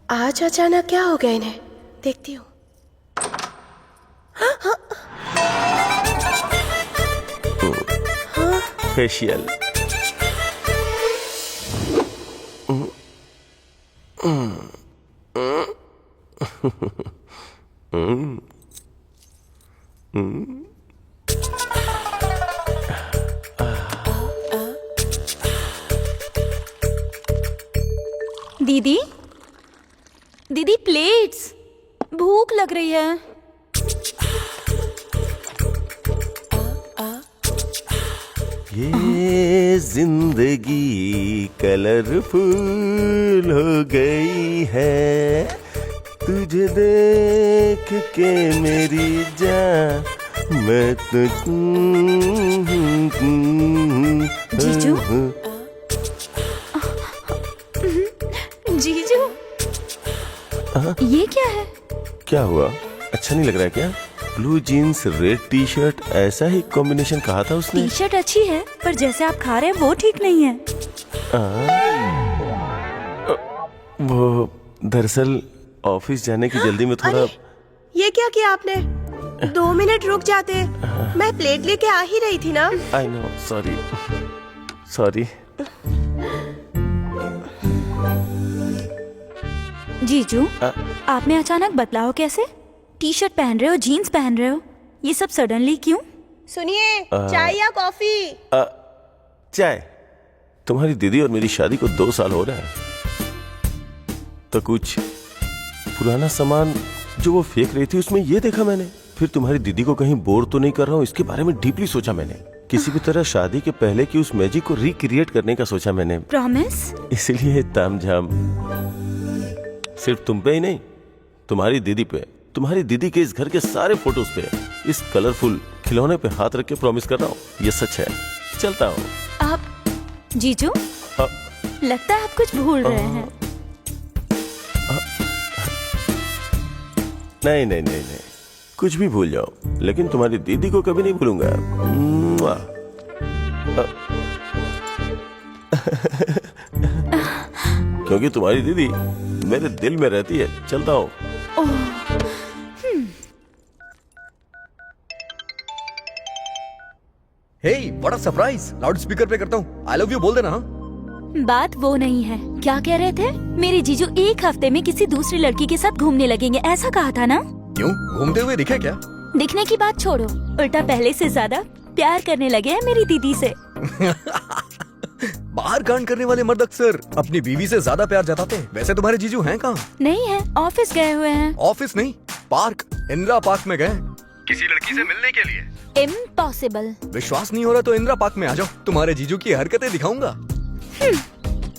आज अचानक क्या हो गया इन्हें? देखती हूँ। फेशियल। दीदी, दीदी प्लेट्स, भूख लग रही है। ये जिंदगी कलरफुल हो गई है, तुझे देख के मेरी जान मैं तो जीजू? जीजू, ये क्या है? क्या हुआ? अच्छा नहीं लग रहा है क्या? Blue jeans red T shirt, ऐसा ही कॉम्बिनेशन कहा था उसने। टी शर्ट अच्छी है पर जैसे आप खा रहे हैं वो ठीक नहीं है। वो दरअसल ऑफिस जाने की जल्दी में थोड़ा। ये क्या किया आपने? 2 मिनट रुक जाते, मैं प्लेट लेके आ ही रही थी ना। I know, sorry sorry. जीजू, आप में अचानक बदलाव कैसे? टी शर्ट पहन रहे हो, जीन्स पहन रहे हो, ये सब सडनली क्यों? सुनिए, चाय या कॉफी? चाय। तुम्हारी दीदी और मेरी शादी को 2 साल हो रहा है, तो कुछ पुराना सामान जो वो फेंक रही थी उसमें ये देखा मैंने। फिर तुम्हारी दीदी को कहीं बोर तो नहीं कर रहा हूँ, इसके बारे में डीपली सोचा मैंने। किसी भी तरह शादी के पहले की उस मैजिक को रिक्रिएट करने का सोचा मैंने। प्रॉमिस? इसलिए तामझाम सिर्फ तुम पे ही नहीं, तुम्हारी दीदी पे, तुम्हारी दीदी के इस घर के सारे फोटोज पे, इस कलरफुल खिलौने पे हाथ रख के प्रॉमिस कर रहा हूँ। ये सच है। चलता हूँ। आप जीजू, लगता है आप कुछ भूल रहे हैं। नहीं नहीं नहीं नहीं, कुछ भी भूल जाओ, लेकिन तुम्हारी दीदी को कभी नहीं भूलूंगा। क्योंकि तुम्हारी दीदी मेरे दिल में रहती है। चलता हूँ। हे, बड़ा सरप्राइज। लाउड स्पीकर पे करता हूँ। आई लव यू बोल देना। हाँ? बात वो नहीं है। क्या कह रहे थे? मेरे जीजू 1 हफ्ते में किसी दूसरी लड़की के साथ घूमने लगेंगे, ऐसा कहा था ना? क्यों? घूमते हुए दिखे क्या? दिखने की बात छोड़ो, उल्टा पहले से ज्यादा प्यार करने लगे हैं मेरी दीदी से। बाहर कांड करने वाले मर्द अक्सर अपनी बीवी से ज्यादा प्यार जताते हैं। वैसे तुम्हारे जीजू हैं कहाँ? नहीं है, ऑफिस गए हुए हैं। ऑफिस नहीं, पार्क, इंदिरा पार्क में गए किसी लड़की से मिलने के लिए। इम्पॉसिबल। विश्वास नहीं हो रहा तो इंदिरा पार्क में आ जाओ, तुम्हारे जीजू की हरकतें दिखाऊंगा।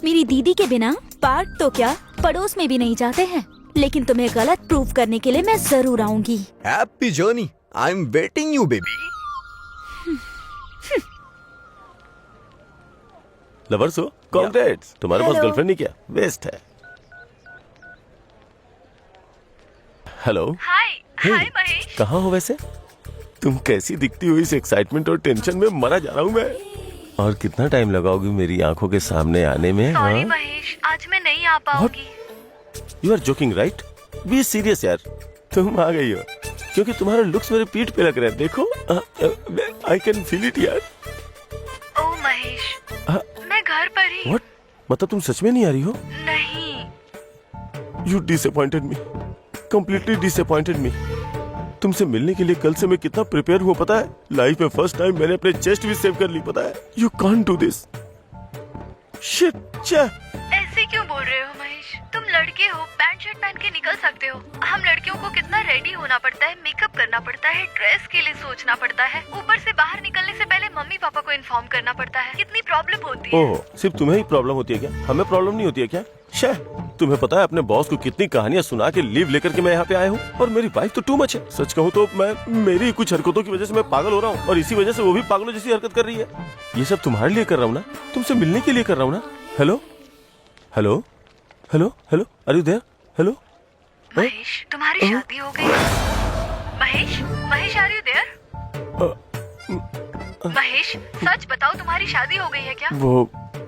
मेरी दीदी के बिना पार्क तो क्या, पड़ोस में भी नहीं जाते हैं। लेकिन तुम्हें गलत प्रूव करने के लिए मैं जरूर आऊंगी। Happy journey. I am waiting you baby. Lovers हो? कॉन्ग्रेट्स। तुम्हारे पास गर्लफ्रेंड नहीं क्या? वेस्ट है। हेलो। हाय महेश। कहाँ हो वैसे? तुम कैसी दिखती हो? इस एक्साइटमेंट और टेंशन में मरा जा रहा हूँ मैं। और कितना टाइम लगाओगी मेरी आंखों के सामने आने में? सॉरी महेश, आज मैं नहीं आ पाऊंगी। You are joking right? Be serious यार। तुम आ गई हो क्योंकि तुम्हारे लुक्स मेरे पीठ पे लग रहे हैं। देखो, आई कैन फील इट यार। ओ महेश, मैं घर पर ही। व्हाट? मतलब तुम सच में नहीं आ रही हो? नहीं। You disappointed me, completely disappointed मी। तुमसे मिलने के लिए कल से मैं कितना प्रिपेयर हुआ पता है? लाइफ में फर्स्ट टाइम मैंने अपने चेस्ट भी सेव कर ली, पता है? You can't do this shit. ऐसे क्यों बोल रहे हो महेश? तुम लड़के हो, पैंट शर्ट पहन के निकल सकते हो। हम लड़कियों को कितना रेडी होना पड़ता है, मेकअप करना पड़ता है, ड्रेस के लिए सोचना पड़ता है, ऊपर से बाहर निकलने से पहले मम्मी पापा को इन्फॉर्म करना पड़ता है। कितनी प्रॉब्लम होती है। ओह, सिर्फ तुम्हें ही प्रॉब्लम होती है क्या? हमें प्रॉब्लम नहीं होती है क्या? तुम्हें पता है अपने बॉस को कितनी कहानियां सुना के लीव लेकर के मैं यहाँ पे आया हूँ, और मेरी वाइफ तो टू मच है। सच कहूँ तो मेरी कुछ हरकतों की वजह से मैं पागल हो रहा हूँ, और इसी वजह से वो भी पागलों जैसी हरकत कर रही है। ये सब तुम्हारे लिए कर रहा हूँ ना, तुमसे मिलने के लिए कर रहा हूँ ना। Hello hello hello hello, are you there? Hello Mahesh, तुम्हारी शादी हो गई। Mahesh, Mahesh are you there? Mahesh, सच बताओ तुम्हारी शादी हो गई है क्या?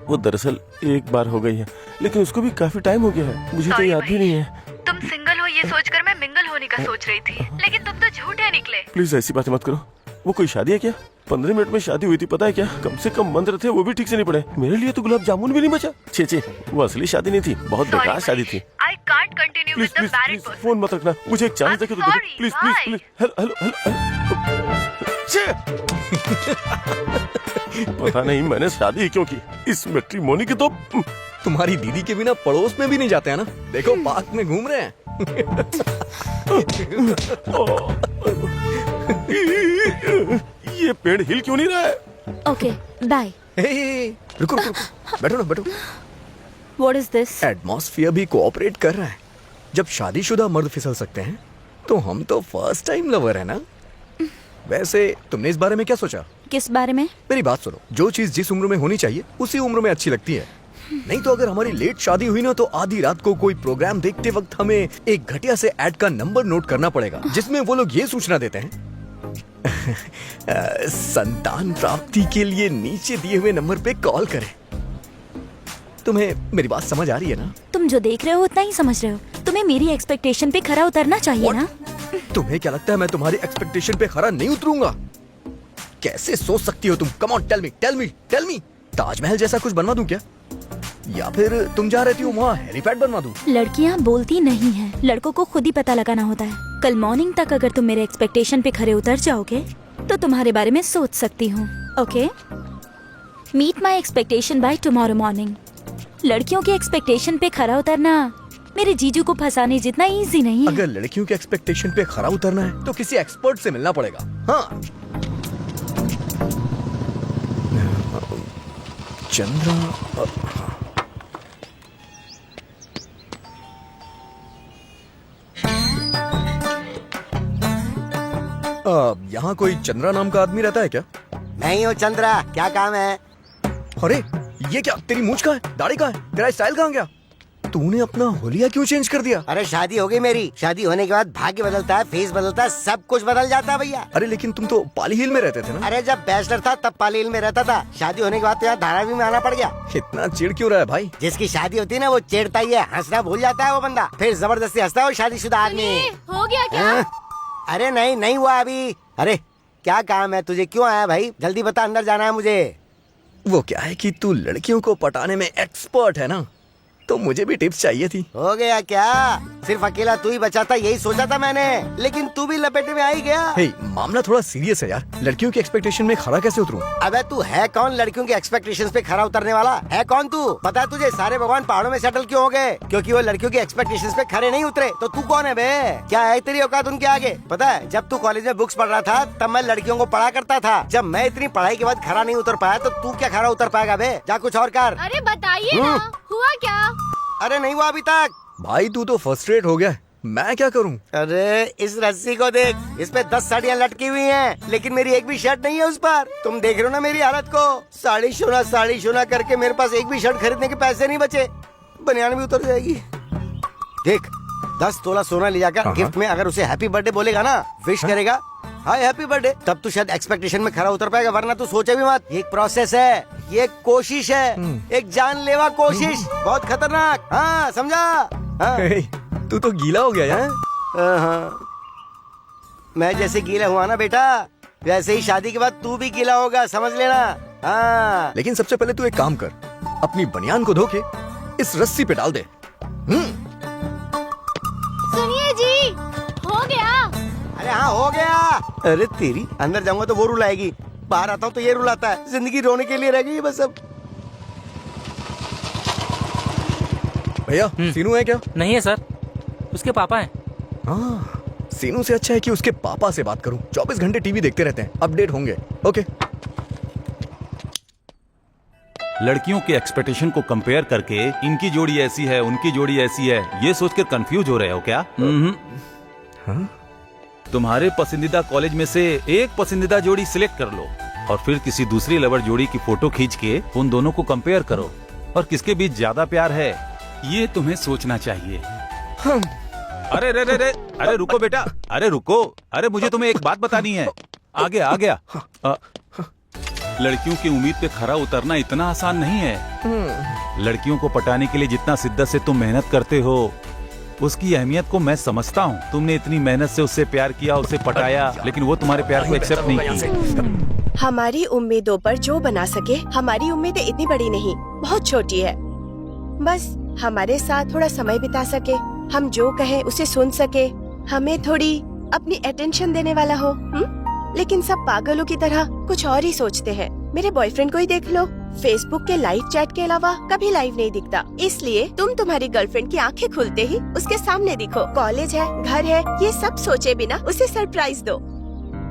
वो दरअसल एक बार हो गई है, लेकिन उसको भी काफी टाइम हो गया है, मुझे तो याद भी नहीं है। तुम सिंगल हो ये सोचकर मैं मिंगल होने का सोच रही थी, लेकिन तुम तो झूठे निकले। प्लीज ऐसी बातें मत करो। वो कोई शादी है क्या? 15 मिनट में शादी हुई थी, पता है क्या? कम से कम मंत्र थे, वो भी ठीक से नहीं पड़े। मेरे लिए तो गुलाब जामुन भी नहीं बचा। छे, वो असली शादी नहीं थी, बहुत बेकार शादी थी। I can't continue with the married person. Phone मत रखना, मुझे एक चांस देके तो दो, प्लीज प्लीज प्लीज। हेलो पता नहीं मैंने शादी क्यों की, इस मैट्रिमोनी की तो। तुम्हारी दीदी के बिना पड़ोस में भी नहीं जाते हैं ना, देखो पार्क में घूम रहे हैं। ये पेड़ हिल क्यों नहीं रहा है? Okay bye. रुको, बैठो ना, बैठो। What is this? एटमॉस्फेयर भी कोऑपरेट कर रहा है। जब शादीशुदा मर्द फिसल सकते हैं, तो हम तो फर्स्ट टाइम लवर है ना। वैसे तुमने इस बारे में क्या सोचा? किस बारे में? मेरी बात सुनो, जो चीज जिस उम्र में होनी चाहिए उसी उम्र में अच्छी लगती है। नहीं तो अगर हमारी लेट शादी हुई ना, तो आधी रात को कोई प्रोग्राम देखते वक्त हमें एक घटिया से ऐड का नंबर नोट करना पड़ेगा, जिसमें वो लोग ये सूचना देते हैं संतान प्राप्ति के लिए नीचे दिए हुए नंबर पे कॉल करें। तुम्हें मेरी बात समझ आ रही है ना? तुम जो देख रहे हो उतना ही समझ रहे हो। तुम्हें मेरी एक्सपेक्टेशन पे खरा उतरना चाहिए ना। तुम्हें क्या लगता है मैं तुम्हारी एक्सपेक्टेशन पे खरा नहीं उतरूंगा? कैसे सोच सकती हो तुम? Come on, tell me. Taj Mahal जैसा कुछ बनवा दूं क्या? या फिर तुम जा रही हो वहाँ हेलीपैड बनवा दूं? लड़कियाँ बोलती नहीं हैं, लड़कों को खुद ही पता लगाना होता है। कल मॉर्निंग तक अगर तुम मेरे एक्सपेक्टेशन पे खरे उतर जाओगे तो तुम्हारे बारे में सोच सकती हूँ। Okay, meet my expectation by tomorrow morning. लड़कियों के एक्सपेक्टेशन पे खरा उतरना मेरे जीजू को फंसाने जितना इजी नहीं है। अगर लड़कियों के एक्सपेक्टेशन पे खरा उतरना है तो किसी एक्सपर्ट से मिलना पड़ेगा। हाँ, चंद्रा। यहाँ कोई चंद्रा नाम का आदमी रहता है क्या? नहीं हो चंद्रा, क्या काम है? अरे ये क्या, तेरी मूंछ कहाँ है, दाढ़ी कहाँ है, तेरा स्टाइल कहाँ गया? तूने अपना होलिया क्यों चेंज कर दिया? अरे शादी हो गई मेरी। शादी होने के बाद भाग्य बदलता है, फेस बदलता है, सब कुछ बदल जाता है भैया। अरे लेकिन तुम तो पाली हिल में रहते थे ना? अरे जब बैचलर था तब पाली हिल में रहता था। शादी होने के बाद तो यहाँ धारावी में आना पड़ गया। इतना चिढ़ क्यों रहा है भाई? जिसकी शादी होती है ना वो चिढ़ता ही है, हंसना भूल जाता है वो बंदा, फिर जबरदस्ती हंसता है वो शादीशुदा आदमी। हो गया क्या? अरे नहीं हुआ अभी। अरे क्या काम है तुझे, क्यों आया भाई? जल्दी बता, अंदर जाना है मुझे। वो क्या है कि तू लड़कियों को पटाने में एक्सपर्ट है ना, तो मुझे भी टिप्स चाहिए थी। हो गया क्या? सिर्फ अकेला तू ही बचा था यही सोचा था मैंने, लेकिन तू भी लपेटे में आ ही गया। हे, मामला थोड़ा सीरियस है यार। लड़कियों की एक्सपेक्टेशन में खरा कैसे उतरूं? अबे तू है कौन लड़कियों के एक्सपेक्टेशंस पे खरा उतरने वाला? है कौन तू? पता है तुझे सारे भगवान पहाड़ों में सेटल क्यों हो गए? क्योंकि वो लड़कियों की एक्सपेक्टेशंस पे खरे नहीं उतरे। तो तू कौन है बे? क्या है तेरी औकात उनके आगे? पता है जब तू कॉलेज में बुक्स पढ़ रहा था तब मैं लड़कियों को पढ़ा करता था। जब मैं इतनी पढ़ाई के बाद खरा नहीं उतर पाया तो तू क्या खरा उतर पाएगा बे? जा कुछ और कर। अरे बताइए ना, हुआ क्या? अरे नहीं हुआ अभी तक। भाई तू तो फ्रस्ट्रेट हो गया, मैं क्या करूं? अरे इस रस्सी को देख, इस पे 10 साड़ियाँ लटकी हुई हैं, लेकिन मेरी एक भी शर्ट नहीं है उस पर। तुम देख रहे हो ना मेरी हालत को? साड़ी शोना करके मेरे पास एक भी शर्ट खरीदने के पैसे नहीं बचे। बनियान भी उतर जाएगी। देख 10 तोला सोना ले जाकर गिफ्ट में अगर उसे हैप्पी बर्थडे बोलेगा ना, विश करेगा हाय हैप्पी बर्थडे, तब तू शायद एक्सपेक्टेशन में खरा उतर पाएगा, वरना तू सोचे भी मत। ये एक प्रोसेस है, ये एक कोशिश है, एक जानलेवा कोशिश, बहुत खतरनाक। हाँ समझा? हाँ। तू तो गीला हो गया यार। हाँ। मैं जैसे गीला हुआ ना बेटा, वैसे ही शादी के बाद तू भी गीला होगा, समझ लेना। हाँ। लेकिन सबसे पहले तू एक काम कर, अपनी बनियान को धो के इस रस्सी पे डाल दे। सुनिए जी, हो गया। अरे हाँ हो गया। अरे तेरी, अंदर जाऊंगा तो वो रुलाएगी, बाहर आता हूँ तो ये रुलाता है। जिंदगी रोने के लिए रह गई बस अब। भैया सीनू है क्या? नहीं है सर, उसके पापा हैं। हाँ, सीनू से अच्छा है कि उसके पापा से बात करूं। 24 घंटे टीवी देखते रहते हैं, अपडेट होंगे। ओके। लड़कियों के एक्सपेक्टेशन को कंपेयर करके इनकी जोड़ी ऐसी है, उनकी जोड़ी ऐसी है, ये सोचकर कंफ्यूज हो रहे हो क्या? हाँ? तुम्हारे पसंदीदा कॉलेज में से एक पसंदीदा जोड़ी सिलेक्ट कर लो और फिर किसी दूसरी लवर जोड़ी की फोटो खींच के उन दोनों को कंपेयर करो और किसके बीच ज्यादा प्यार है ये तुम्हें सोचना चाहिए। अरे रे रे रे, अरे रुको बेटा, अरे रुको, अरे मुझे तुम्हें एक बात बतानी है। आ गया। लड़कियों की उम्मीद पे खरा उतरना इतना आसान नहीं है। लड़कियों को पटाने के लिए जितना शिद्दत से तुम मेहनत करते हो उसकी अहमियत को मैं समझता हूँ। तुमने इतनी मेहनत से उससे प्यार किया, उसे पटाया, लेकिन वो तुम्हारे प्यार को एक्सेप्ट नहीं की। हमारी उम्मीदों पर जो बना सके, हमारी उम्मीदें इतनी बड़ी नहीं, बहुत छोटी है। बस हमारे साथ थोड़ा समय बिता सके, हम जो कहें उसे सुन सके, हमें थोड़ी अपनी अटेंशन देने वाला हो। लेकिन सब पागलों की तरह कुछ और ही सोचते हैं। मेरे बॉयफ्रेंड को ही देख लो, फेसबुक के लाइव चैट के अलावा कभी लाइव नहीं दिखता। इसलिए तुम तुम्हारी गर्लफ्रेंड की आंखें खुलते ही उसके सामने दिखो। कॉलेज है, घर है, ये सब सोचे बिना उसे सरप्राइज दो।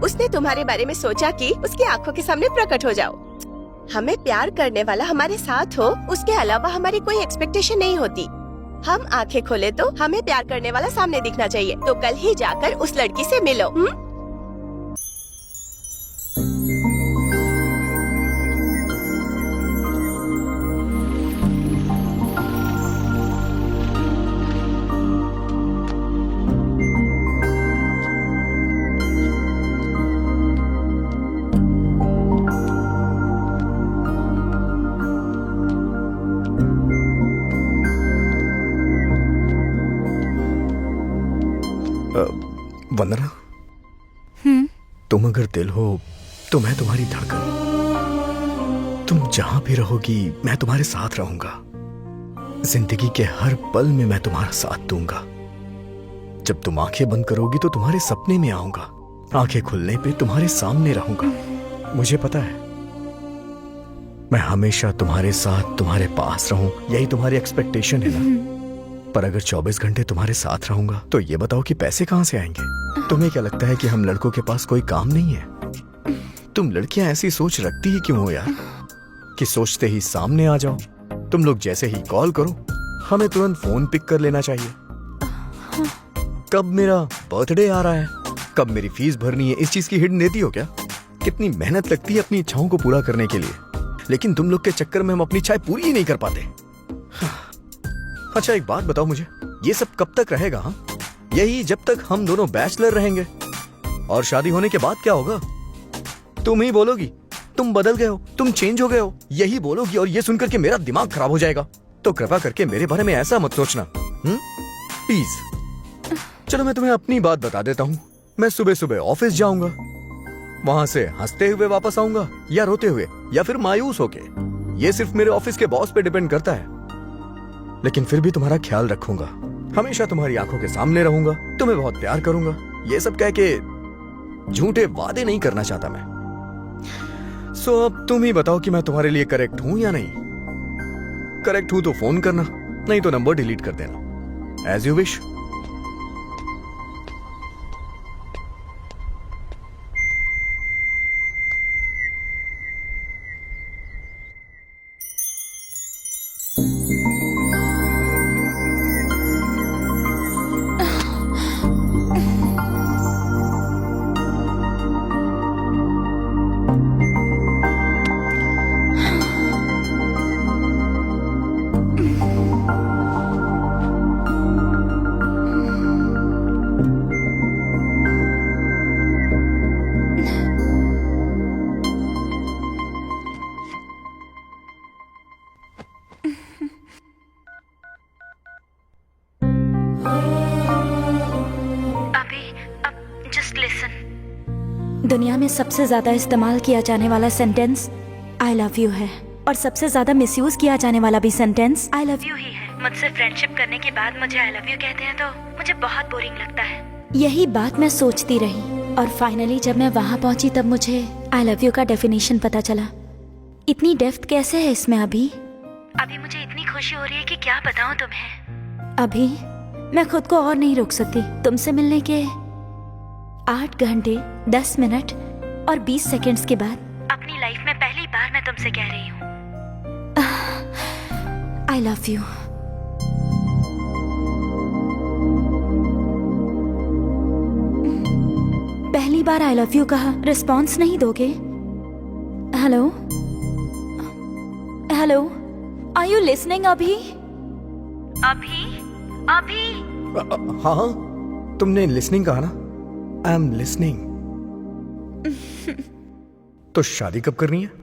उसने तुम्हारे बारे में सोचा कि उसकी आंखों के सामने प्रकट हो जाओ। हमें प्यार करने वाला हमारे साथ हो, उसके अलावा हमारी कोई एक्सपेक्टेशन नहीं होती। हम आंखें खोले तो हमें प्यार करने वाला सामने दिखना चाहिए। तो कल ही जाकर उस लड़की से मिलो। वंदना, तुम अगर दिल हो तो मैं तुम्हारी धड़कन। तुम जहां भी रहोगी मैं तुम्हारे साथ रहूंगा। जिंदगी के हर पल में मैं तुम्हारा साथ दूंगा। जब तुम आंखें बंद करोगी तो तुम्हारे सपने में आऊंगा, आंखें खुलने पे तुम्हारे सामने रहूंगा। मुझे पता है मैं हमेशा तुम्हारे साथ, तुम्हारे पास रहूं, यही तुम्हारी एक्सपेक्टेशन है ना। पर अगर 24 घंटे तुम्हारे साथ रहूंगा तो ये बताओ कि पैसे कहां से आएंगे? तुम्हें क्या लगता है कि हम लड़कों के पास कोई काम नहीं है? तुम लड़कियां ऐसी सोच रखती ही क्यों हो यार कि सोचते ही सामने आ जाओ? तुम लोग जैसे ही कॉल करो हमें तुरंत फोन पिक कर लेना चाहिए। कब मेरा बर्थडे आ रहा है, कब मेरी फीस भरनी है, इस चीज की हिंट देती हो क्या? कितनी मेहनत लगती है अपनी इच्छाओं को पूरा करने के लिए, लेकिन तुम लोग के चक्कर में हम अपनी इच्छाएं पूरी ही नहीं कर पाते। अच्छा एक बात बताओ मुझे, ये सब कब तक रहेगा? हाँ, यही जब तक हम दोनों बैचलर रहेंगे। और शादी होने के बाद क्या होगा? तुम ही बोलोगी तुम बदल गए हो, तुम चेंज हो गए हो, यही बोलोगी और ये सुनकर के मेरा दिमाग खराब हो जाएगा। तो कृपा करके मेरे बारे में ऐसा मत सोचना, प्लीज। चलो मैं तुम्हें अपनी बात बता देता हूँ। मैं सुबह सुबह ऑफिस जाऊंगा, वहां से हंसते हुए वापस आऊंगा या रोते हुए या फिर मायूस होके, ये सिर्फ मेरे ऑफिस के बॉस पे डिपेंड करता है। लेकिन फिर भी तुम्हारा ख्याल रखूंगा, हमेशा तुम्हारी आंखों के सामने रहूंगा, तुम्हें बहुत प्यार करूंगा। ये सब कह के झूठे वादे नहीं करना चाहता मैं। सो अब तुम ही बताओ कि मैं तुम्हारे लिए करेक्ट हूं या नहीं। करेक्ट हूं तो फोन करना, नहीं तो नंबर डिलीट कर देना। As you wish. दुनिया में सबसे ज्यादा इस्तेमाल किया जाने वाला सेंटेंस आई लव यू है, और सबसे ज्यादा मिसयूज किया जाने वाला भी सेंटेंस आई लव यू ही है। मुझसे फ्रेंडशिप करने के बाद मुझे आई लव यू कहते हैं तो मुझे बहुत बोरिंग लगता है। यही बात मैं सोचती रही और फाइनली जब मैं वहाँ पहुँची तब मुझे आई लव यू का डेफिनेशन पता चला। इतनी डेप्थ कैसे है इसमें? अभी मुझे इतनी खुशी हो रही है कि क्या बताऊँ तुम्हें। अभी मैं खुद को और नहीं रोक सकती। तुमसे मिलने के 8 घंटे 10 मिनट और 20 सेकंड्स के बाद अपनी लाइफ में पहली बार मैं तुमसे कह रही हूँ आई लव यू। पहली बार आई लव यू कहा, रिस्पॉन्स नहीं दोगे? Hello hello, are you listening? अभी अभी अभी हाँ हाँ, तुमने लिसनिंग कहा ना? I am listening. तो शादी कब करनी है?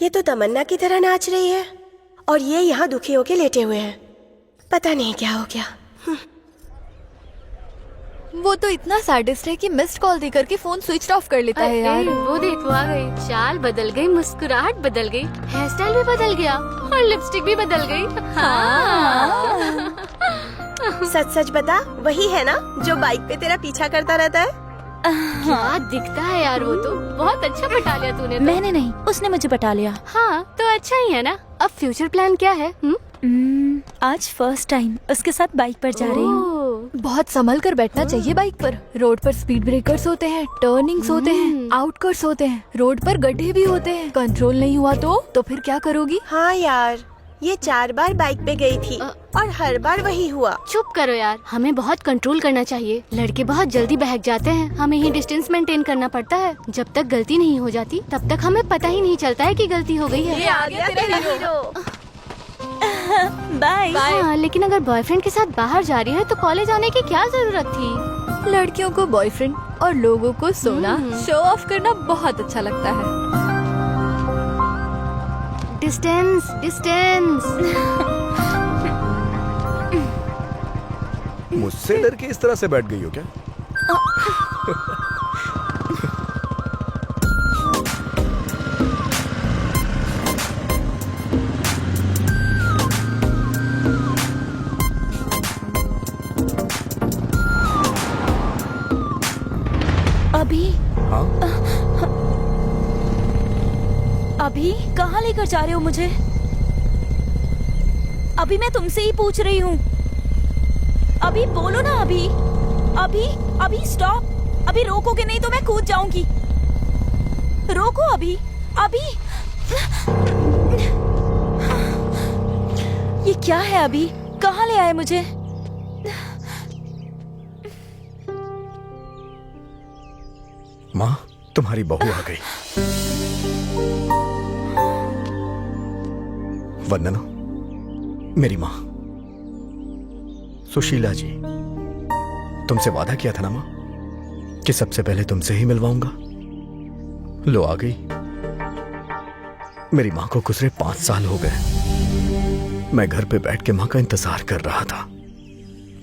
ये तो तमन्ना की तरह नाच रही है और ये यहाँ दुखी होके लेटे हुए हैं। पता नहीं क्या हो गया। वो तो इतना सैडिस्ट है कि मिस्ड कॉल देकर के फोन स्विच ऑफ कर लेता है यार। वो देख वो आ गई, चाल बदल गई, मुस्कुराहट बदल गई, हेयर स्टाइल भी बदल गया और लिपस्टिक भी बदल गई। हाँ। सच सच बता, वही है ना जो बाइक पे तेरा पीछा करता रहता है? क्या दिखता है यार, वो तो बहुत अच्छा पटा लिया तूने तो। मैंने नहीं, उसने मुझे पटा लिया। हाँ तो अच्छा ही है ना। अब फ्यूचर प्लान क्या है? आज फर्स्ट टाइम उसके साथ बाइक पर जा रही हूँ। बहुत संभल कर बैठना चाहिए बाइक पर। रोड पर स्पीड ब्रेकर्स होते हैं, टर्निंग्स होते हैं, आउटकट्स होते हैं, रोड पर गड्ढे भी होते हैं। कंट्रोल नहीं हुआ तो फिर क्या करोगी? हाँ यार, ये 4 बार बाइक पे गई थी और हर बार वही हुआ। चुप करो यार, हमें बहुत कंट्रोल करना चाहिए। लड़के बहुत जल्दी बहक जाते हैं, हमें ही डिस्टेंस मेंटेन करना पड़ता है। जब तक गलती नहीं हो जाती तब तक हमें पता ही नहीं चलता है कि गलती हो गई है। ये आ गया तेरा हीरो। बाय। हाँ, लेकिन अगर बॉयफ्रेंड के साथ बाहर जा रही है तो कॉलेज आने की क्या जरूरत थी? लड़कियों को बॉयफ्रेंड और लोगों को सोना शो ऑफ करना बहुत अच्छा लगता है। Distance distance. मुझसे डर के इस तरह से बैठ गई हो क्या? अभी कहाँ लेकर जा रहे हो मुझे? अभी मैं तुमसे ही पूछ रही हूँ। अभी बोलो ना। अभी अभी अभी स्टॉप। अभी रोकोगे नहीं तो मैं कूद जाऊंगी। रोको अभी। अभी ये क्या है? अभी कहाँ ले आए मुझे? माँ, तुम्हारी बहू आ गई। वंदना, मेरी माँ। सुशीला जी, तुमसे वादा किया था ना माँ कि सबसे पहले तुमसे ही मिलवाऊंगा। लो आ गई। मेरी माँ को गुजरे 5 साल हो गए। मैं घर पे बैठ के माँ का इंतजार कर रहा था,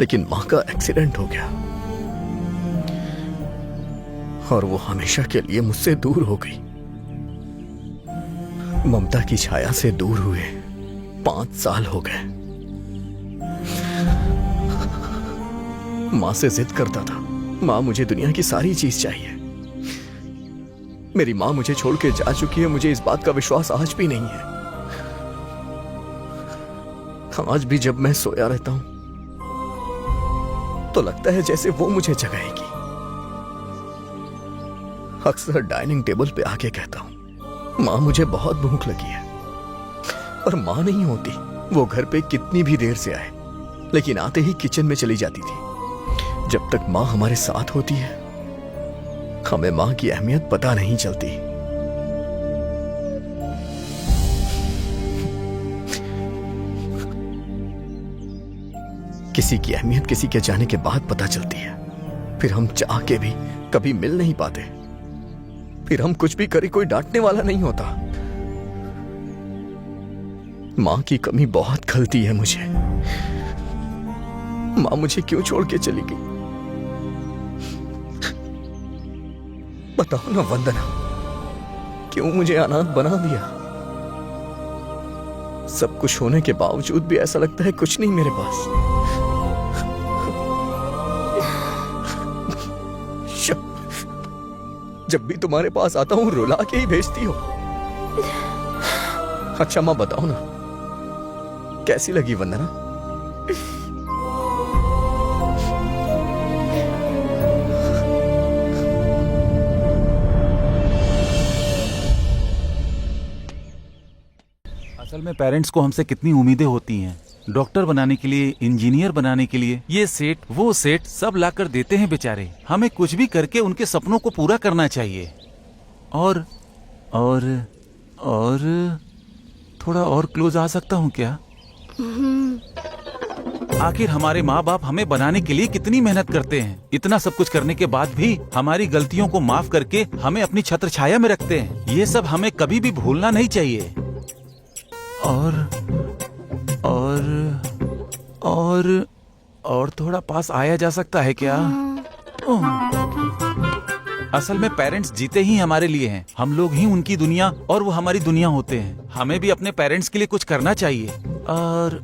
लेकिन माँ का एक्सीडेंट हो गया और वो हमेशा के लिए मुझसे दूर हो गई। ममता की छाया से दूर हुए 5 साल हो गए। माँ से जिद करता था, माँ मुझे दुनिया की सारी चीज चाहिए। मेरी माँ मुझे छोड़ के जा चुकी है, मुझे इस बात का विश्वास आज भी नहीं है। आज भी जब मैं सोया रहता हूं तो लगता है जैसे वो मुझे जगाएगी। अक्सर डाइनिंग टेबल पे आके कहता हूं, माँ मुझे बहुत भूख लगी है। और माँ नहीं होती, वो घर पे कितनी भी देर से आए, लेकिन आते ही किचन में चली जाती थी। जब तक माँ हमारे साथ होती है, हमें माँ की अहमियत पता नहीं चलती। किसी की अहमियत किसी के जाने के बाद पता चलती है। फिर हम चाह के भी कभी मिल नहीं पाते। फिर हम कुछ भी करें, कोई डांटने वाला नहीं होता। माँ की कमी बहुत खलती है मुझे। माँ मुझे क्यों छोड़ के चली गई? बताओ ना वंदना, क्यों मुझे अनाथ बना दिया? सब कुछ होने के बावजूद भी ऐसा लगता है कुछ नहीं मेरे पास। जब भी तुम्हारे पास आता हूं रुला के ही भेजती हो। अच्छा माँ बताओ ना, कैसी लगी वंदना? असल में पेरेंट्स को हमसे कितनी उम्मीदें होती हैं। डॉक्टर बनाने के लिए, इंजीनियर बनाने के लिए, ये सेट वो सेट सब लाकर देते हैं बेचारे। हमें कुछ भी करके उनके सपनों को पूरा करना चाहिए। और थोड़ा और क्लोज आ सकता हूँ क्या? आखिर हमारे माँ बाप हमें बनाने के लिए कितनी मेहनत करते हैं। इतना सब कुछ करने के बाद भी हमारी गलतियों को माफ करके हमें अपनी छत्र छाया में रखते हैं। ये सब हमें कभी भी भूलना नहीं चाहिए। और थोड़ा पास आया जा सकता है क्या? असल में पेरेंट्स जीते ही हमारे लिए हैं। हम लोग ही उनकी दुनिया और वो हमारी दुनिया होते हैं। हमें भी अपने पेरेंट्स के लिए कुछ करना चाहिए। और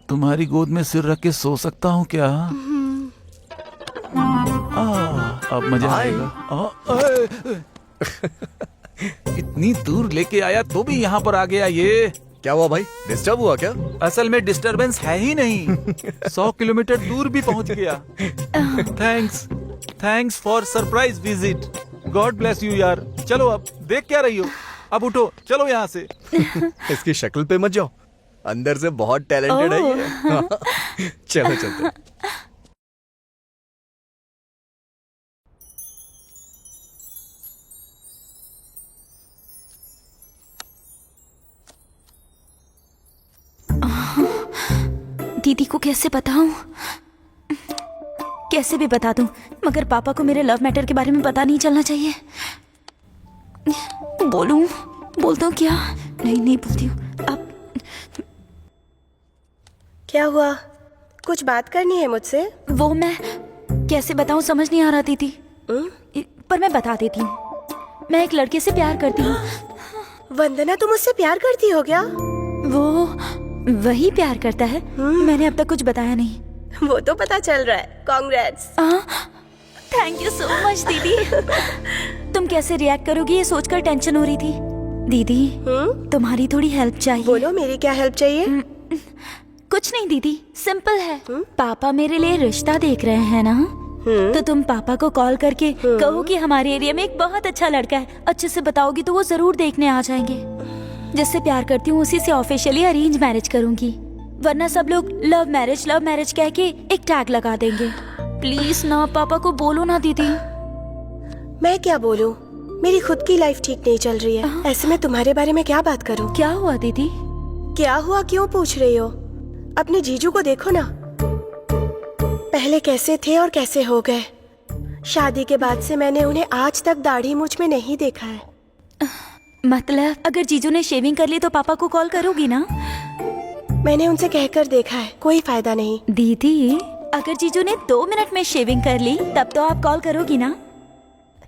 तुम्हारी गोद में सिर रख के सो सकता हूँ क्या? अब मजा आएगा। इतनी दूर लेके आया तो भी यहाँ पर आ गया ये। क्या हुआ भाई, डिस्टर्ब हुआ क्या? असल में डिस्टरबेंस है ही नहीं। 100 किलोमीटर दूर भी पहुँच गया। Thanks for surprise visit. God bless you यार। चलो अब देख क्या रही हो, अब उठो, चलो यहाँ से। इसकी शक्ल पे मत जाओ, अंदर से बहुत टैलेंटेड है ये। चलो चलते। दीदी को कैसे बताऊं? कैसे भी बता दूं, मगर पापा को मेरे लव मैटर के बारे में पता नहीं चलना चाहिए। बोलता हूँ क्या? नहीं बोलती हूँ। अब क्या हुआ? कुछ बात करनी है मुझसे? वो मैं कैसे बताऊं, समझ नहीं आ रहा दीदी। पर मैं बता देती हूँ। मैं एक लड़के से प्यार करती हूँ। वंदना, तुम उससे प्यार करती हो क्या? वो वही प्यार करता है। मैंने अब तक कुछ बताया नहीं। वो तो पता चल रहा है। Congrats. Thank you so much दीदी। तुम कैसे रिएक्ट करोगी ये सोचकर टेंशन हो रही थी। दीदी तुम्हारी थोड़ी हेल्प चाहिए। बोलो, मेरी क्या हेल्प चाहिए? कुछ नहीं दीदी, सिंपल है। पापा मेरे लिए रिश्ता देख रहे हैं ना, तो तुम पापा को कॉल करके कहो कि हमारे एरिया में एक बहुत अच्छा लड़का है। अच्छे से बताओगी तो वो जरूर देखने आ जाएंगे। जिससे प्यार करती हूँ उसी से ऑफिशियली अरेंज मैरिज करूंगी, वरना सब लोग लव मैरिज कह के एक टैग लगा देंगे। प्लीज ना, पापा को बोलो ना दीदी। मैं क्या बोलूं? मेरी खुद की लाइफ ठीक नहीं चल रही है, ऐसे में तुम्हारे बारे में क्या बात करूं? क्या हुआ दीदी? क्या हुआ क्यों पूछ रही हो? अपने जीजू को देखो ना, पहले कैसे थे और कैसे हो गए। शादी के बाद से मैंने उन्हें आज तक दाढ़ी मूंछ में नहीं देखा है। मतलब अगर जीजू ने शेविंग कर ली तो पापा को कॉल करोगी ना? मैंने उनसे कहकर देखा है, कोई फायदा नहीं। दीदी अगर जीजू ने 2 मिनट में शेविंग कर ली तब तो आप कॉल करोगी ना?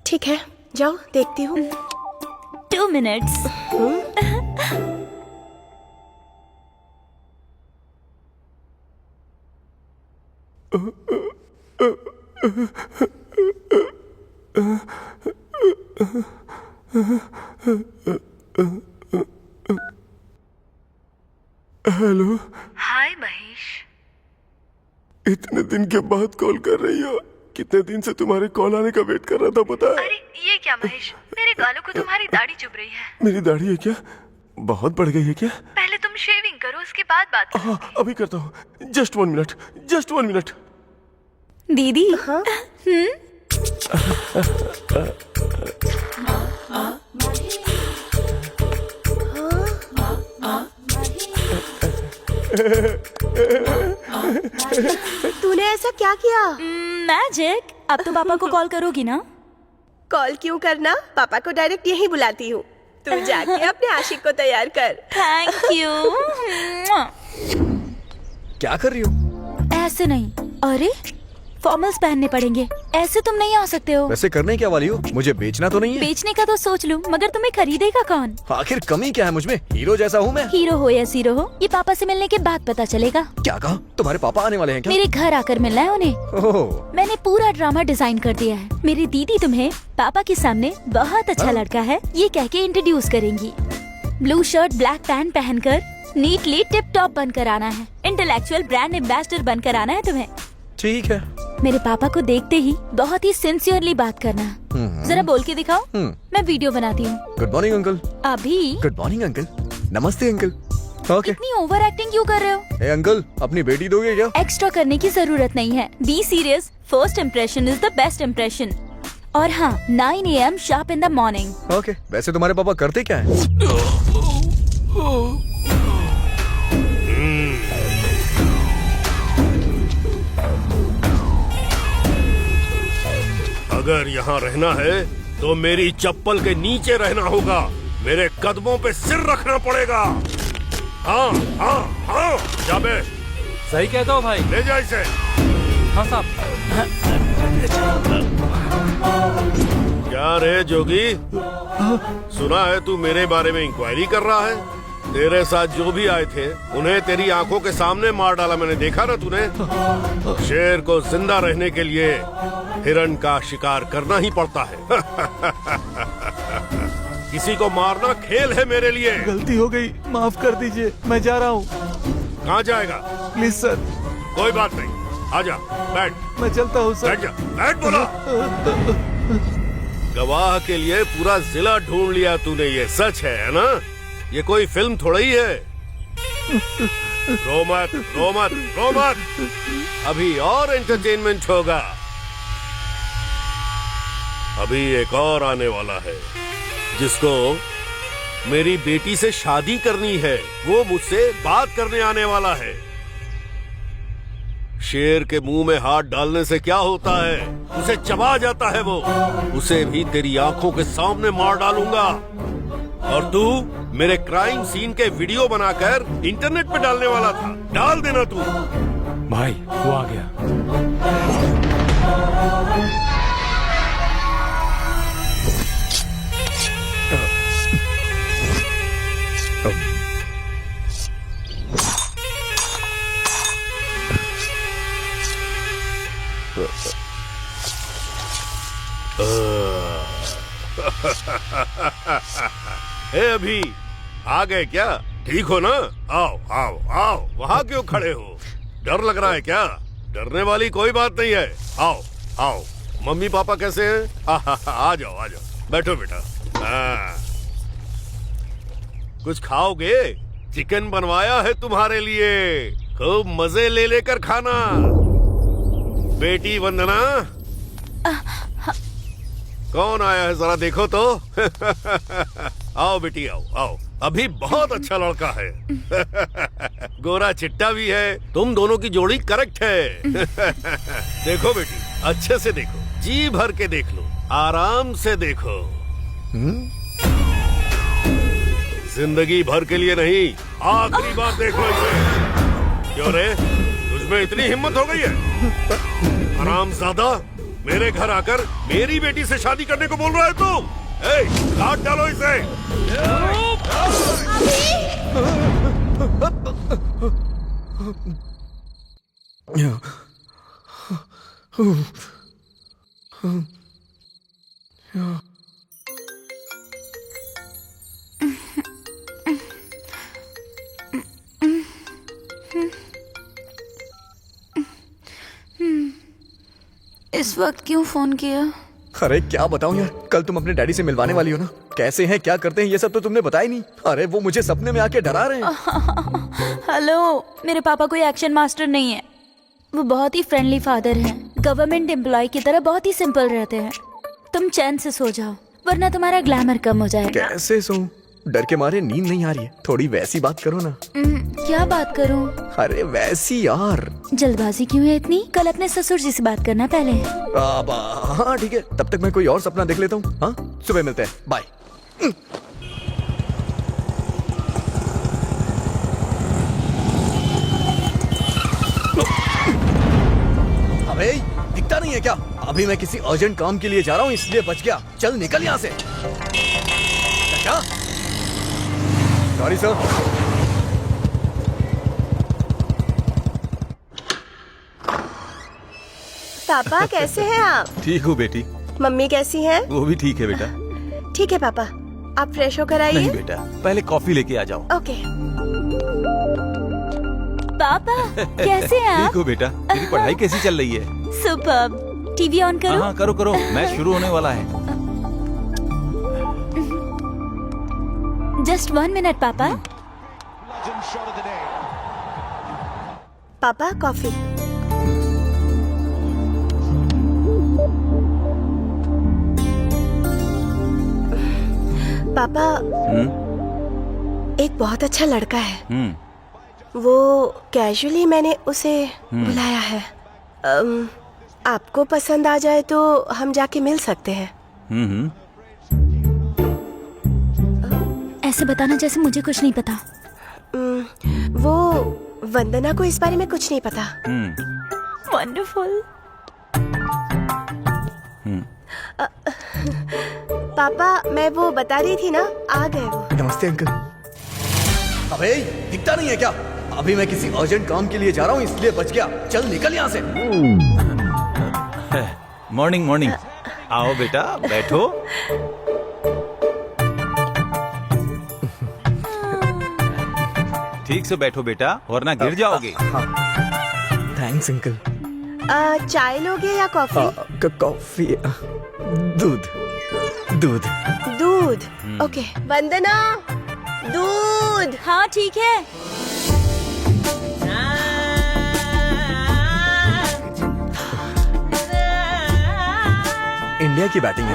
ठीक है, जाओ देखती हूँ। 2 मिनट्स। हेलो। हाय महेश। इतने दिन के बाद कॉल कर रही हो? कितने दिन से तुम्हारे कॉल आने का वेट कर रहा था, पता है? अरे ये क्या महेश, मेरे गालों को तुम्हारी दाढ़ी चुभ रही है। मेरी दाढ़ी है क्या? बहुत बढ़ गई है क्या? पहले तुम शेविंग करो, उसके बाद बात करो। हाँ अभी करता हूँ। Just 1 minute, just 1 minute. दीदी तूने ऐसा क्या किया? मैजिक। अब तो पापा को कॉल करोगी ना? कॉल क्यों करना, पापा को डायरेक्ट यही बुलाती हूँ। तू जाके अपने आशिक को तैयार कर। Thank you. क्या कर रही हो? ऐसे नहीं, अरे फॉर्मल्स पहनने पड़ेंगे, ऐसे तुम नहीं आ सकते हो। वैसे करने क्या वाली हो? मुझे बेचना तो नहीं है? बेचने का तो सोच लूं, मगर तुम्हें खरीदेगा कौन? आखिर कमी क्या है मुझमें? हीरो जैसा हूँ मैं। हीरो हो या जीरो हो, ये पापा से मिलने के बाद पता चलेगा। क्या कहा? तुम्हारे पापा आने वाले हैं क्या? मेरे घर आकर मिलना है उन्हें। ओह, मैंने पूरा ड्रामा डिजाइन कर दिया है। मेरी दीदी तुम्हें पापा के सामने बहुत अच्छा लड़का है ये कह के इंट्रोड्यूस करेंगी। ब्लू शर्ट ब्लैक पैंट पहनकर नीटली टिप टॉप बनकर आना है। इंटेलेक्चुअल ब्रांड एम्बेसडर बनकर आना है तुम्हें। ठीक है। मेरे पापा को देखते ही बहुत ही सिंसियरली बात करना। जरा बोल के दिखाओ। मैं वीडियो बनाती हूँ। Good morning uncle. अभी गुड मॉर्निंग अंकल। नमस्ते अंकल। ओके। इतनी ओवर एक्टिंग क्यों कर रहे हो? ए अंकल, अपनी बेटी दोगे क्या? एक्स्ट्रा करने की जरूरत नहीं है। Be serious, first impression is the best impression. और हाँ, 9 AM sharp in the morning. Okay. वैसे तुम्हारे पापा करते क्या है? अगर यहाँ रहना है तो मेरी चप्पल के नीचे रहना होगा। मेरे कदमों पे सिर रखना पड़ेगा। हाँ हाँ हाँ, जाबे सही कहते हो भाई। ले जा इसे। हाँ साहब। क्या रे जोगी, सुना है तू मेरे बारे में इंक्वायरी कर रहा है? तेरे साथ जो भी आए थे उन्हें तेरी आंखों के सामने मार डाला, मैंने देखा ना तूने। शेर को जिंदा रहने के लिए हिरण का शिकार करना ही पड़ता है। किसी को मारना खेल है मेरे लिए। गलती हो गई, माफ कर दीजिए, मैं जा रहा हूँ। कहाँ जाएगा? Please sir. कोई बात नहीं, आजा बैठ। मैं चलता हूँ सर। बैठ जा, बैठ बोला। गवाह के लिए पूरा जिला ढूंढ लिया तूने, ये सच है ना? ये कोई फिल्म थोड़ा ही है। रो मत, रो मत, रो मत। अभी और एंटरटेनमेंट होगा। अभी एक और आने वाला है जिसको मेरी बेटी से शादी करनी है। वो मुझसे बात करने आने वाला है। शेर के मुंह में हाथ डालने से क्या होता है? उसे चबा जाता है वो। उसे भी तेरी आंखों के सामने मार डालूंगा। और तू मेरे क्राइम सीन के वीडियो बनाकर इंटरनेट पे डालने वाला था। डाल देना तू। भाई वो आ गया। ए अभी आ गए क्या? ठीक हो ना? आओ आओ आओ, वहाँ क्यों खड़े हो? डर लग रहा है क्या? डरने वाली कोई बात नहीं है। आओ आओ, मम्मी पापा कैसे हैं? आ जाओ आ जाओ, बैठो बेटा। कुछ खाओगे? चिकन बनवाया है तुम्हारे लिए, खूब मजे ले लेकर खाना। बेटी वंदना, कौन आया है जरा देखो तो। आओ बेटी आओ आओ, अभी बहुत अच्छा लड़का है। गोरा चिट्टा भी है, तुम दोनों की जोड़ी करेक्ट है। देखो बेटी, अच्छे से देखो, जी भर के देख लो, आराम से देखो। जिंदगी भर के लिए नहीं, आखिरी बार देखो इसे। क्यों रे, तुझमें इतनी हिम्मत हो गई है? हरामजादा, मेरे घर आकर मेरी बेटी से शादी करने को बोल रहा है तुम? काट डालो इसे। इस वक्त क्यों फोन किया? अरे क्या बताऊं यार, कल तुम अपने डैडी से मिलवाने वाली हो ना, कैसे हैं क्या करते हैं ये सब तो तुमने बताया नहीं। अरे वो मुझे सपने में आके डरा रहे हैं। हेलो, मेरे पापा कोई एक्शन मास्टर नहीं है, वो बहुत ही फ्रेंडली फादर हैं। गवर्नमेंट एम्प्लॉय की तरह बहुत ही सिंपल रहते हैं। तुम चैन से सो जाओ, वरना तुम्हारा ग्लैमर कम हो जाएगा। कैसे सोऊं? डर के मारे नींद नहीं आ रही है। थोड़ी वैसी बात करो ना। क्या बात करूं? अरे वैसी यार। जल्दबाजी क्यों है इतनी? कल अपने ससुर जी से बात करना पहले। हाँ ठीक है, तब तक मैं कोई और सपना देख लेता हूँ। हाँ, सुबह मिलते हैं, बाय। अबे दिखता नहीं है क्या? अभी मैं किसी अर्जेंट काम के लिए जा रहा हूँ, इसलिए बच गया। चल निकल यहाँ से। क्या? Sorry sir. पापा कैसे हैं आप? ठीक हूँ बेटी। मम्मी कैसी हैं? वो भी ठीक है बेटा। ठीक है पापा, आप फ्रेश होकर आइए। नहीं बेटा, पहले कॉफी लेके आ जाओ। ओके। पापा कैसे हैं आप? ठीक हूँ बेटा। तेरी पढ़ाई कैसी चल रही है? सुपर्ब। टीवी ऑन करो। हाँ करो करो, मैच शुरू होने वाला है। जस्ट 1 मिनट पापा। पापा कॉफी। पापा, एक बहुत अच्छा लड़का है। वो कैजुअली मैंने उसे बुलाया है। आपको पसंद आ जाए तो हम जाके मिल सकते हैं। ऐसे बताना जैसे मुझे कुछ नहीं पता। वो वंदना को इस बारे में कुछ नहीं पता। वंडरफुल। पापा, मैं वो बता रही थी ना, आ गए वो। नमस्ते अंकल। अबे दिखता नहीं है क्या? अभी मैं किसी अर्जेंट काम के लिए जा रहा हूँ, इसलिए बच गया। चल निकल यहाँ से। Morning morning. आओ बेटा, बैठो। ठीक से बैठो बेटा, वरना गिर जाओगे। Thanks uncle. चाय लोगे या कॉफी? कॉफी। दूध दूध दूध। ओके। वंदना, दूध। हाँ ठीक है। इंडिया की बैटिंग है।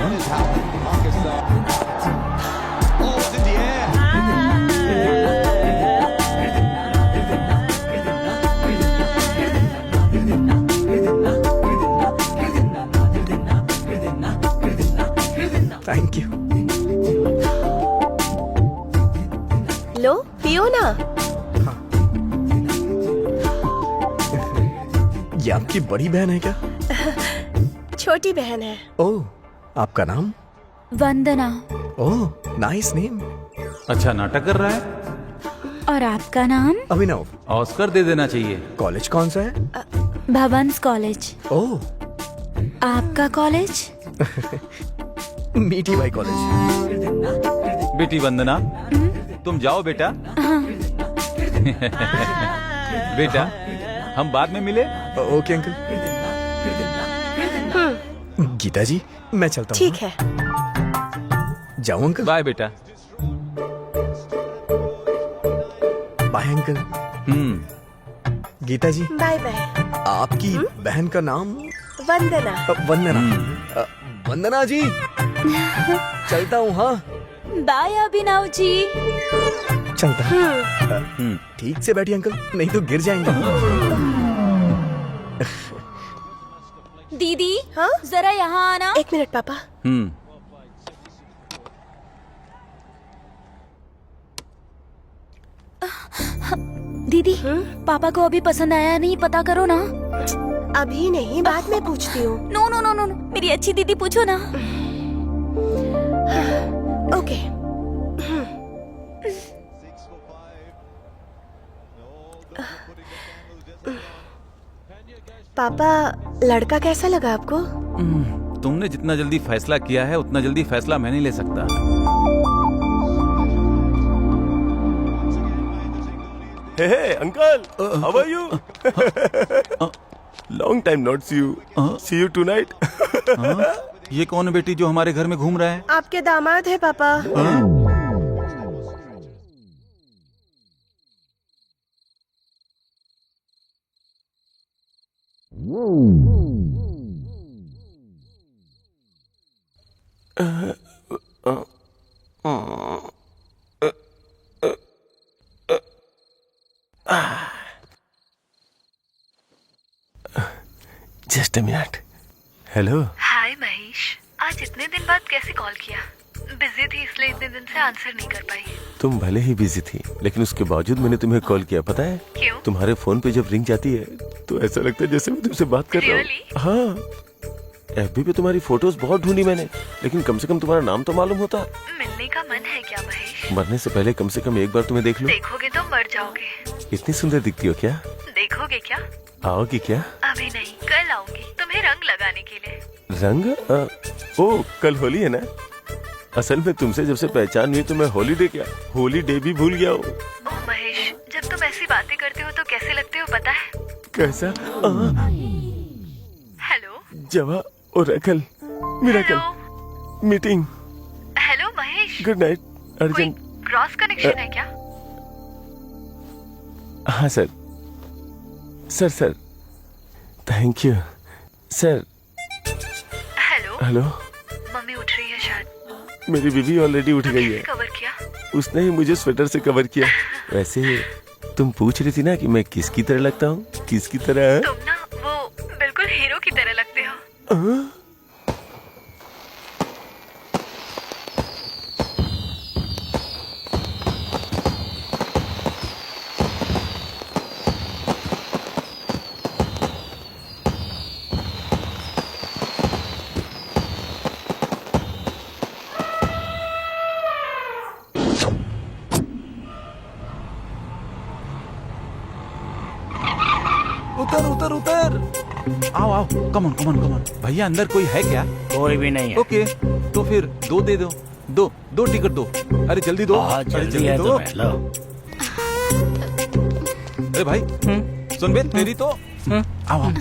Thank you. लो पियो ना। ये आपकी बड़ी बहन है क्या? छोटी बहन है। ओह, आपका नाम? वंदना। ओह, नाइस नेम। अच्छा नाटक कर रहा है। और आपका नाम? अभिनव। ऑस्कर दे देना चाहिए। कॉलेज कौन सा है? भवंस कॉलेज। ओह। आपका कॉलेज? मीठी भाई कॉलेज। बेटी वंदना, तुम जाओ बेटा। बेटा, हम बाद में मिले। Okay uncle. गीता जी, मैं चलता हूँ। ठीक है। जाऊँ अंकल? बाय बेटा। Bye uncle. Geeta ji, bye bye. आपकी बहन का नाम? वंदना। वंदना। वंदना जी, चलता हूँ। हाँ, बाय अभिनव जी। चलता हूँ। ठीक से बैठिए अंकल, नहीं तो गिर जाएंगे। दीदी, हाँ? जरा यहाँ आना। 1 मिनट पापा। दीदी, पापा को अभी पसंद आया नहीं, पता करो ना। अभी नहीं, बाद में पूछती हूँ। No no no no no, मेरी अच्छी दीदी, पूछो ना। ओके। पापा, लड़का कैसा लगा आपको? तुमने जितना जल्दी फैसला किया है उतना जल्दी फैसला मैं नहीं ले सकता। Hey, uncle, how are you? Long time not see you. See you tonight. ये कौन है बेटी जो हमारे घर में घूम रहा है? आपके दामाद है पापा। Just a minute. Hello. Hi Mahesh, आज इतने दिन बाद कैसे कॉल किया? बिजी थी इसलिए इतने दिन से आंसर नहीं कर पाई। तुम भले ही बिजी थी, लेकिन उसके बावजूद मैंने तुम्हें कॉल किया, पता है? क्यों? तुम्हारे फोन पे जब रिंग जाती है तो ऐसा लगता है जैसे मैं तुमसे बात कर रहा हूँ। हाँ, एफबी पे तुम्हारी फोटोज बहुत ढूंढी मैंने, लेकिन कम से कम तुम्हारा नाम तो मालूम होता। मिलने का मन है क्या महेश? मरने से पहले कम से कम एक बार तुम्हें देख लूं। देखोगे तो मर जाओगे। इतनी सुंदर दिखती हो क्या? देखोगे क्या? आओगी क्या? अभी नहीं, कल आऊंगी तुम्हें रंग लगाने के लिए। रंग? ओ, कल होली है ना? असल में तुमसे जब से पहचान हुई तो मैं हॉलीडे क्या, होली डे भी भूल गया हूँ। ओह महेश, जब तुम ऐसी बातें करते हो तो कैसे लगते हो पता है? कैसा? हेलो जवा और अकल, miracle, meeting. Hello Mahesh, good night, urgent. Cross connection है क्या? हाँ sir. Sir thank you sir. Hello hello, mummy उठ रही है शायद। मेरी बीवी ऑलरेडी उठ गई है। कवर किया? उसने ही मुझे स्वेटर से कवर किया। वैसे तुम पूछ रही थी ना कि मैं किसकी तरह लगता हूँ? किसकी तरह? तुम ना वो बिल्कुल हीरो की तरह लगते हो। उतर। आओ, कम ऑन। भैया अंदर कोई है क्या? कोई भी नहीं है। ओके, तो फिर 2 दे दो। दो टिकट दो। अरे जल्दी दो। जल्दी है दो। तो लो। अरे भाई, सुन बे, तेरी तो। आओ।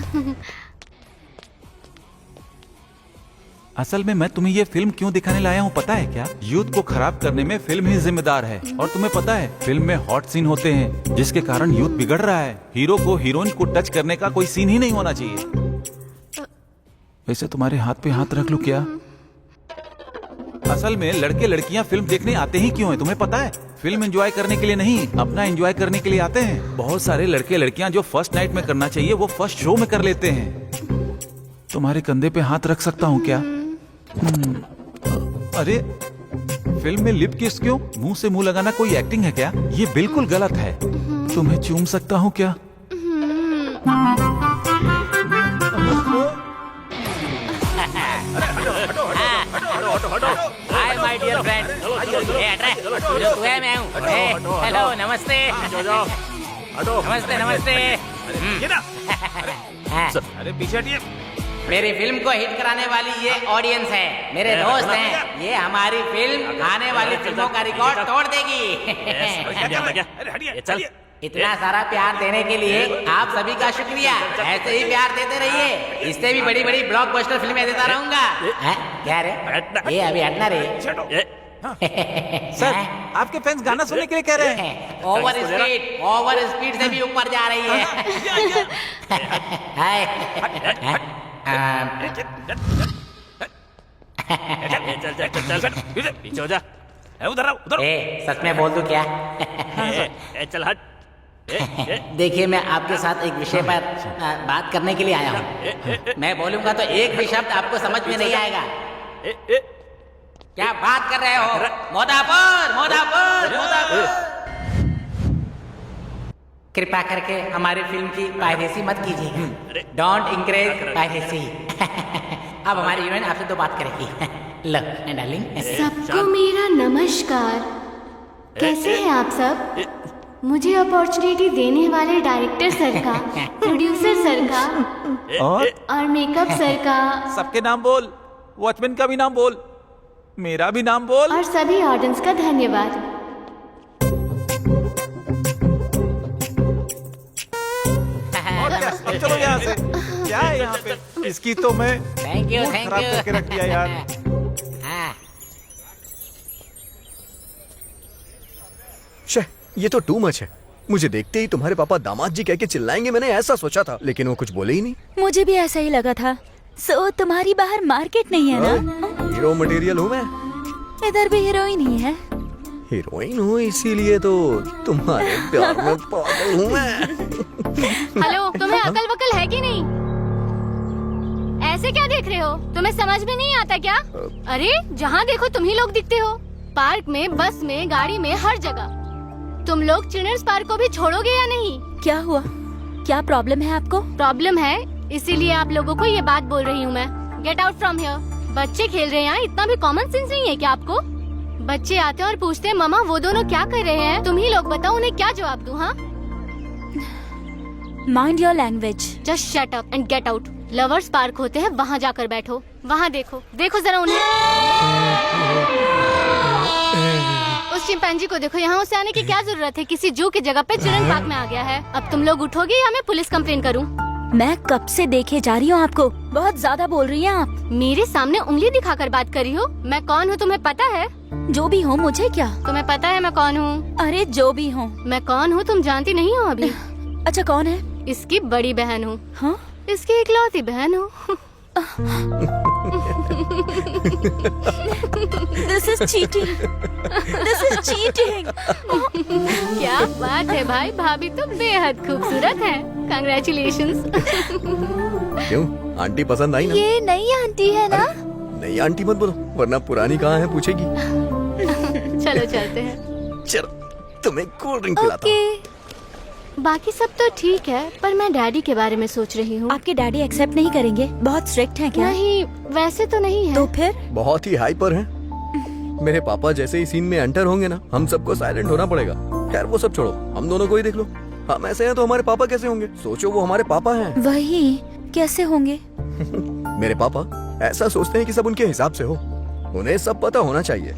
असल में मैं तुम्हें ये फिल्म क्यों दिखाने लाया हूँ पता है क्या? यूथ को खराब करने में फिल्म ही जिम्मेदार है। और तुम्हें पता है, फिल्म में हॉट सीन होते हैं जिसके कारण यूथ बिगड़ रहा है। हीरो को हीरोइन को टच करने का कोई सीन ही नहीं होना चाहिए। वैसे तुम्हारे हाथ पे हाथ रख लूं क्या? असल में लड़के लड़कियां फिल्म देखने आते ही क्यों है तुम्हें पता है? फिल्म एंजॉय करने के लिए नहीं, अपना एंजॉय करने के लिए आते हैं। बहुत सारे लड़के लड़कियां जो फर्स्ट नाइट में करना चाहिए वो फर्स्ट शो में कर लेते हैं। तुम्हारे कंधे पे हाथ रख सकता हूँ क्या? अरे फिल्म में लिप किस क्यों? मुंह से मुंह लगाना कोई एक्टिंग है क्या? ये बिल्कुल गलत है। तुम्हें चूम सकता हूँ क्या? Hi my dear friend. जो तू है मैं हूँ। हेलो, नमस्ते। नमस्ते। अरे पीछे हटिए। मेरी फिल्म को हिट कराने वाली ये ऑडियंस है, मेरे दोस्त हैं। ये हमारी फिल्म आने वाली फिल्मों का रिकॉर्ड तोड़ देगी। चल इतना सारा प्यार देने के लिए आप सभी का शुक्रिया। ऐसे ही प्यार देते रहिए, इससे भी बड़ी बड़ी ब्लॉकबस्टर फिल्में देता रहूंगा। क्या रे? ये अभी हटना रे। सर, आपके फैंस गाना सुनने के लिए कह रहे हैं। ओवर स्पीड से भी ऊपर जा रही है। चल पीछे हो जा। उधर सच में बोल दूं क्या? चल हट। देखिए, मैं आपके साथ एक विषय पर बात करने के लिए आया हूँ। मैं बोलूंगा तो एक भी शब्द आपको समझ में नहीं आएगा। क्या बात कर रहे हो? मोदापुर मोदापुर मोदापुर। कृपा करके हमारी फिल्म की पायरेसी मत कीजिएगा। Don't encourage piracy. अब हमारी यूनियन आपसे दो बात करेगी। लो डार्लिंग। सबको मेरा नमस्कार। कैसे हैं आप सब? मुझे अपॉर्चुनिटी देने वाले डायरेक्टर सर का, प्रोड्यूसर सर का और मेकअप सर का। सबके नाम बोल, वॉचमैन का भी नाम बोल, मेरा भी नाम बोल, और सभी ऑडियंस का धन्यवाद। अब चलो यहाँ से। क्या है यहाँ पे? इसकी तो मैं थैंक यू खराब करके रख दिया यार। शे, ये तो टू मच है। मुझे देखते ही तुम्हारे पापा दामाद जी कह के चिल्लाएंगे, मैंने ऐसा सोचा था, लेकिन वो कुछ बोले ही नहीं। मुझे भी ऐसा ही लगा था। सो तुम्हारी बाहर मार्केट नहीं है ना? हीरो मटेरियल हूँ मैं। इधर भी हीरोइन ही है। हीरोइन हूँ इसीलिए तो तुम्हारे प्यार में पागल हूँ मैं। हेलो, तुम्हें अकल वकल है कि नहीं? ऐसे क्या देख रहे हो? तुम्हें समझ में नहीं आता क्या? अरे जहाँ देखो तुम ही लोग दिखते हो। पार्क में, बस में, गाड़ी में, हर जगह। तुम लोग चिल्ड्रंस पार्क को भी छोड़ोगे या नहीं? क्या हुआ? क्या प्रॉब्लम है आपको? प्रॉब्लम है, इसीलिए आप लोगों को ये बात बोल रही हूँ मैं। Get out from here. बच्चे खेल रहे हैं यहाँ, इतना भी कॉमन सेंस नहीं है क्या आपको? बच्चे आते हैं और पूछते हैं मम्मा वो दोनों क्या कर रहे हैं? तुम ही लोग बताओ उन्हें क्या जवाब दूँ? हाँ, mind your language. Just shut up and get out. Lovers park होते हैं, वहाँ जाकर बैठो। वहाँ देखो, देखो जरा उन्हें। उस चिंपैंजी को देखो, यहाँ उसे आने की क्या जरूरत है? किसी जू की जगह पे चिल्ड्रन पार्क में आ गया है। अब तुम लोग उठोगे या मैं पुलिस कंप्लेन करूँ? मैं कब से देखे जा रही हूँ आपको। बहुत ज्यादा बोल रही हैं आप। मेरे सामने उंगली दिखाकर बात कर रही हो। मैं कौन हूँ तुम्हें पता है? जो भी हो, मुझे क्या? तुम्हें पता है मैं कौन हूँ? अरे जो भी हो। मैं कौन हूँ तुम जानती नहीं हो अभी? अच्छा, कौन है? इसकी बड़ी बहन हूँ। हाँ? इसकी इकलौती बहन हूँ। This is cheating. This is cheating. क्या बात है भाई, भाभी तो बेहद खूबसूरत है। Congratulations. क्यों, आंटी पसंद आई ना? ये नई आंटी है ना? नई आंटी मत बोलो, वरना पुरानी कहाँ है पूछेगी। चलो चलते हैं। चलो, तुम्हें कोल्ड ड्रिंक पिलाता हूँ। बाकी सब तो ठीक है, पर मैं डैडी के बारे में सोच रही हूँ। आपके डैडी एक्सेप्ट नहीं करेंगे? बहुत स्ट्रिक्ट हैं क्या? नहीं, वैसे तो नहीं है। तो फिर? बहुत ही हाइपर हैं। मेरे पापा जैसे ही सीन में एंटर होंगे ना, हम सबको साइलेंट होना पड़ेगा। खैर वो सब छोड़ो, हम दोनों को ही देख लो। हम ऐसे हैं तो हमारे पापा कैसे होंगे? सोचो, वो हमारे पापा हैं। वही, कैसे होंगे? मेरे पापा ऐसा सोचते हैं कि सब उनके हिसाब से हो। उन्हें सब पता होना चाहिए,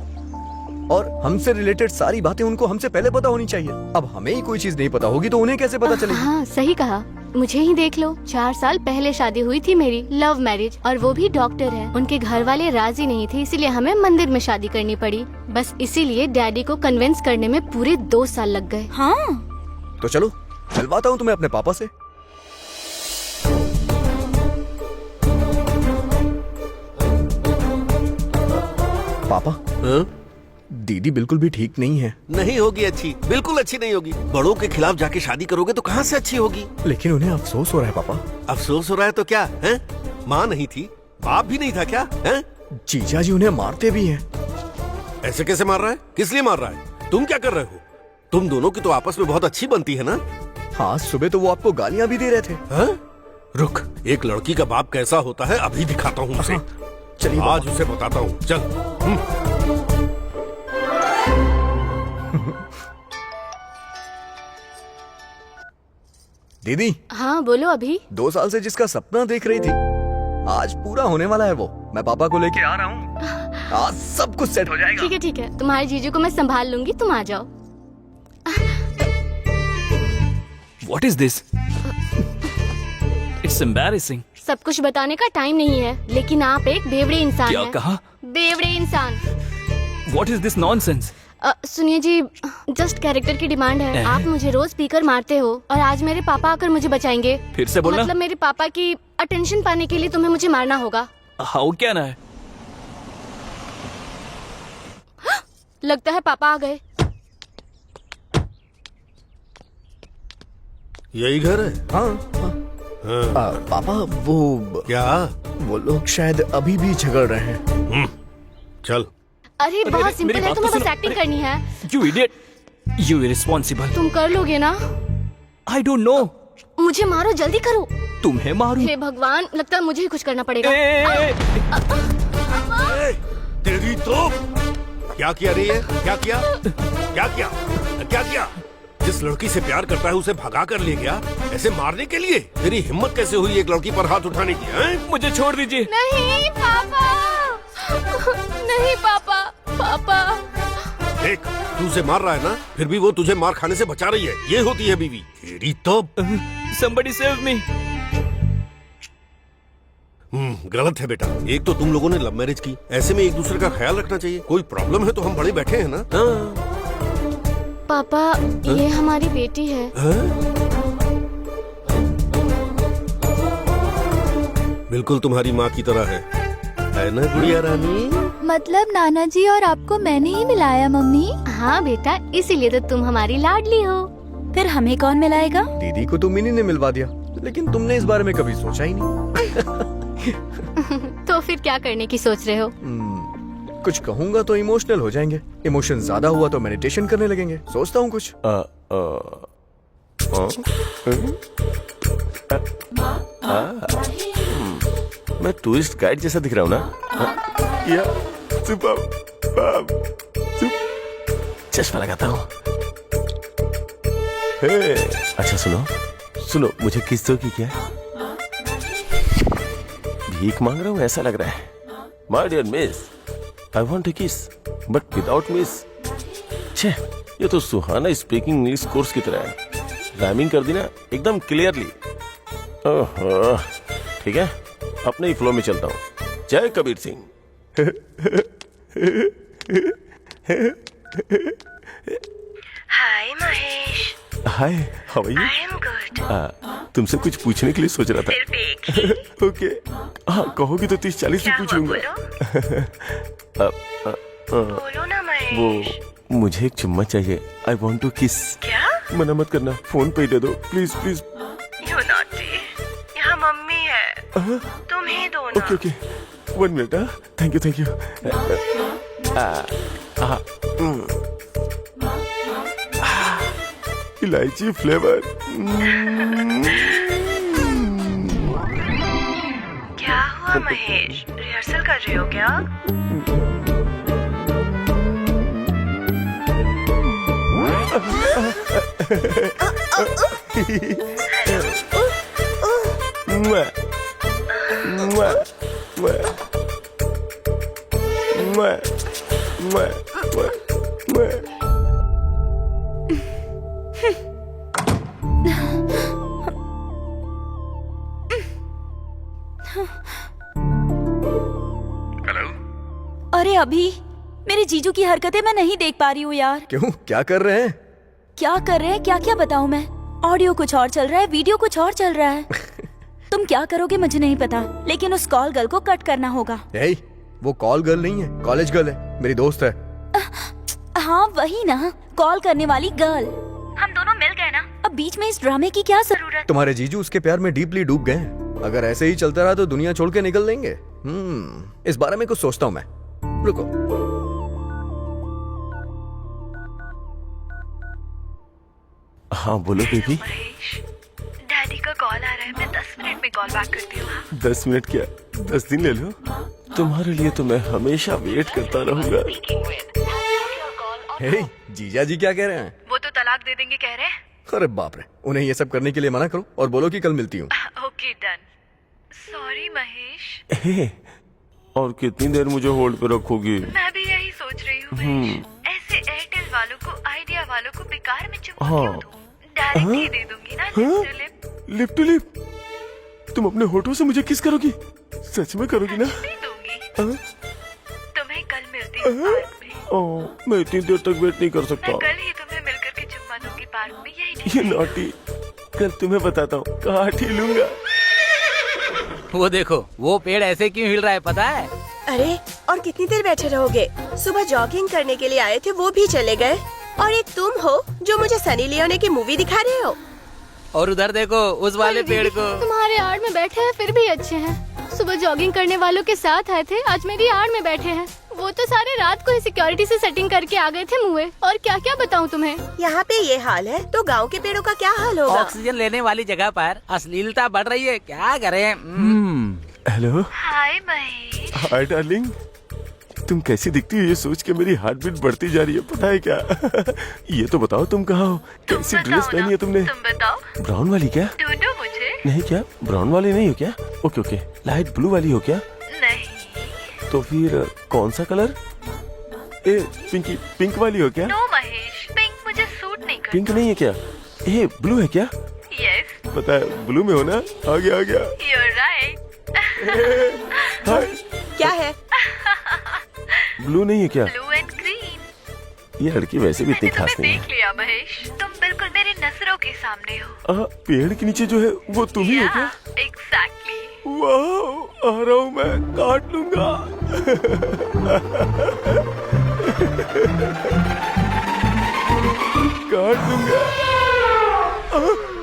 और हमसे रिलेटेड सारी बातें उनको हमसे पहले पता होनी चाहिए। अब हमें ही कोई चीज नहीं पता होगी तो उन्हें कैसे पता चलेगी? हाँ, सही कहा। मुझे ही देख लो, 4 साल पहले शादी हुई थी मेरी, लव मैरिज, और वो भी डॉक्टर है। उनके घर वाले राजी नहीं थे, इसीलिए हमें मंदिर में शादी करनी पड़ी। बस इसीलिए डैडी को कन्विंस करने में पूरे 2 साल लग गए। हाँ, तो चलो मिलवाता हूँ तुम्हें अपने पापा से। पापा, दीदी बिल्कुल भी ठीक नहीं है। नहीं होगी अच्छी, बिल्कुल अच्छी नहीं होगी। बड़ों के खिलाफ जाके शादी करोगे तो कहाँ से अच्छी होगी? लेकिन उन्हें अफसोस हो रहा है पापा। अफसोस हो रहा है तो क्या है? माँ नहीं थी, बाप भी नहीं था क्या है? जीजा जी उन्हें मारते भी हैं। ऐसे कैसे मार रहा है? किस लिए मार रहा है? तुम क्या कर रहे हो? तुम दोनों की तो आपस में बहुत अच्छी बनती है ना? हाँ, सुबह तो वो आपको गालियाँ भी दे रहे थे। हाँ? रुक, एक लड़की का बाप कैसा होता है अभी दिखाता हूँ उसे। चलिए आज उसे बताता हूँ, चल। दीदी। हाँ बोलो। अभी 2 साल से जिसका सपना देख रही थी, आज पूरा होने वाला है वो। मैं पापा को लेके आ रहा हूँ, आज सब कुछ सेट हो जाएगा। ठीक है, तुम्हारे जीजू को मैं संभाल लूंगी, तुम आ जाओ। What is this? It's embarrassing. सब कुछ बताने का टाइम नहीं है, लेकिन आप एक बेवड़े इंसान क्या हैं। कहा? बेवड़े इंसान। What is this nonsense? सुनिए जी, जस्ट कैरेक्टर की डिमांड है। आप मुझे रोज स्पीकर मारते हो और आज मेरे पापा आकर मुझे बचाएंगे। फिर से बोलना। मतलब मेरे पापा की अटेंशन पाने के लिए तुम्हें मुझे मारना होगा। हाउ क्या ना है? लगता है पापा आ गए। यही घर है? हाँ। पापा वो क्या? वो लोग शायद अभी भी झगड़ रहे हैं। चल। अरे बहुत सिंपल है, तुम्हें बस एक्टिंग करनी है। You idiot! You irresponsible! तुम कर लोगे ना? I don't know. मुझे मारो, जल्दी करो। तुम्हें मारूं? हे भगवान, लगता है मुझे ही कुछ करना पड़ेगा। तेरी तो क्या किया रे? क्या किया? क्या किया? क्या किया? जिस लड़की से प्यार करता है उसे भगा कर ले गया ऐसे मारने के लिए? तेरी हिम्मत कैसे हुई एक लड़की पर हाथ उठाने की? मुझे छोड़ दीजिए। नहीं पापा, नहीं पापा, पापा। देख, तू उसे मार रहा है ना, फिर भी वो तुझे मार खाने से बचा रही है। ये होती है बीवी। तेरी तो Somebody save me! गलत है बेटा। एक तो तुम लोगों ने लव मैरिज की, ऐसे में एक दूसरे का ख्याल रखना चाहिए। कोई प्रॉब्लम है तो हम बड़े बैठे हैं ना। पापा, ये हमारी बेटी है। बिल्कुल तुम्हारी माँ की तरह है ना गुड़िया रानी? मतलब नाना जी और आपको मैंने ही मिलाया मम्मी? हाँ बेटा, इसीलिए तो तुम हमारी लाडली हो। फिर हमें कौन मिलाएगा? दीदी को तो मिनी ने मिलवा दिया, लेकिन तुमने इस बारे में कभी सोचा ही नहीं। तो फिर क्या करने की सोच रहे हो? कुछ कहूंगा तो इमोशनल हो जाएंगे, इमोशन ज्यादा हुआ तो मेडिटेशन करने लगेंगे। सोचता हूँ कुछ। मैं टूरिस्ट गाइड जैसा दिख रहा हूँ ना? या चश्मा लगाता हूँ। अच्छा सुनो, मुझे किस दो की क्या? भीख मांग रहा हूँ ऐसा लग रहा है। My dear miss, I want a kiss but without miss. छे, ये तो सुहाना स्पीकिंग इंग्लिश कोर्स की तरह है। राइमिंग कर दी ना एकदम क्लियरली। ओहो, ठीक है, अपने ही फ्लो में चलता हूँ। जय Kabir Singh. Hi Mahesh. Hi, how are you? I am good. तुमसे कुछ पूछने के लिए सोच रहा था। सिर्फ एक ही? ओके, हाँ कहोगी तो 30-40 भी पूछ लूंगा। बोलो ना महेश। वो मुझे एक चुम्मा चाहिए। आई वॉन्ट टू किस। क्या? मना मत करना, फोन पे ही दे दो प्लीज प्लीज। You naughty. यहाँ मम्मी है, तुम ही दो ना। Okay 1 minute. Thank you. इलायची फ्लेवर। क्या हुआ महेश, रिहर्सल कर रहे हो क्या? अरे अभी मेरे जीजू की हरकतें मैं नहीं देख पा रही हूँ यार। क्यों, क्या कर रहे हैं? क्या कर रहे हैं, क्या बताऊँ मैं? ऑडियो कुछ और चल रहा है, वीडियो कुछ और चल रहा है। तुम क्या करोगे मुझे नहीं पता, लेकिन उस कॉल गर्ल को कट करना होगा। वो कॉल गर्ल नहीं है, कॉलेज गर्ल है, मेरी दोस्त है। हाँ वही ना, कॉल करने वाली गर्ल। हम दोनों मिल गए ना, अब बीच में इस ड्रामे की क्या जरूरत? तुम्हारे जीजू उसके प्यार में डीपली डूब गए हैं। अगर ऐसे ही चलता रहा तो दुनिया छोड़ के निकल देंगे। इस बारे में कुछ सोचता हूँ मैं। रुको। हाँ बोलो बेबी। डैडी का कॉल आ रहा है, मैं 10 मिनट में कॉल बैक करती हूँ। 10 मिनट क्या, 10 दिन ले लो। तुम्हारे लिए तो मैं हमेशा वेट करता रहूंगा। जीजा जी क्या कह रहे हैं? वो तो तलाक दे देंगे कह रहे हैं। अरे बाप रे, उन्हें ये सब करने के लिए मना करो और बोलो कि कल मिलती हूँ। Okay done. सॉरी महेश। हे, और कितनी देर मुझे होल्ड पे रखोगी? मैं भी यही सोच रही हूँ महेश। ऐसे एयरटेल वालों को, आइडिया वालों को बेकार में चुम्मा हाँ। क्यों दूं? डायरेक्ट ही दे दूंगी ना lip to lip. Lip to lip? तुम अपने होठों से मुझे किस करोगी? सच में करोगी ना? भी दूंगी। तुम्हें कल मिलती हूँ पार्क में। ओह, मैं इतनी देर तक वेट नहीं कर सकता। मैं कल ही तुम्हें मिलकर के चुम्मा दूंगी पार्क में, यही ये नॉटी, कल तुम्हें बताता हूँ कहाँ लूंगा। वो देखो, वो पेड़ ऐसे क्यों हिल रहा है पता है? अरे और कितनी देर बैठे रहोगे? सुबह जॉगिंग करने के लिए आए थे, वो भी चले गए। और एक तुम हो जो मुझे सनी लियोनी की मूवी दिखा रहे हो। और उधर देखो उस वाले पेड़ को। तुम्हारे आड़ में बैठे हैं फिर भी अच्छे हैं। सुबह जॉगिंग करने वालों के साथ आए थे, आज मेरी आड़ में बैठे हैं। वो तो सारे रात को ही सिक्योरिटी से सेटिंग करके आ गए थे मुँह। और क्या क्या बताऊँ तुम्हें। यहाँ पे ये हाल है तो गांव के पेड़ों का क्या हाल होगा? ऑक्सीजन लेने वाली जगह पर अश्लीलता बढ़ रही है, क्या करें? Hello. Hi Mahesh. Hi darling, तुम कैसी दिखती हो ये सोच के मेरी हार्ट बीट बढ़ती जा रही है, पता है क्या? ये तो बताओ तुम कहाँ हो? कैसी ड्रेस पहनी है तुमने? तुम बताओ। ब्राउन वाली क्या? ढूंढो मुझे। नहीं क्या, ब्राउन वाली नहीं हो क्या? ओके ओके, लाइट ब्लू वाली हो क्या? नहीं। तो फिर कौन सा कलर? ए पिंकी, पिंक वाली हो क्या? नो महेश, पिंक मुझे सूट नहीं करता। पिंक नहीं है क्या? ए ब्लू है क्या? यस। पता है ब्लू में हो ना? आ गया। You're right। हाय, क्या है? ब्लू नहीं है क्या? Blue and green. ये लड़की वैसे भी इतनी मैंने खास तुम्हें नहीं देख लिया महेश, तुम बिल्कुल मेरे नजरों के सामने हो। है। पेड़ के नीचे जो है वो तुम ही हो क्या? एग्जैक्टली। वाह, आ रहा हूँ मैं, काट लूंगा। काट दूंगा।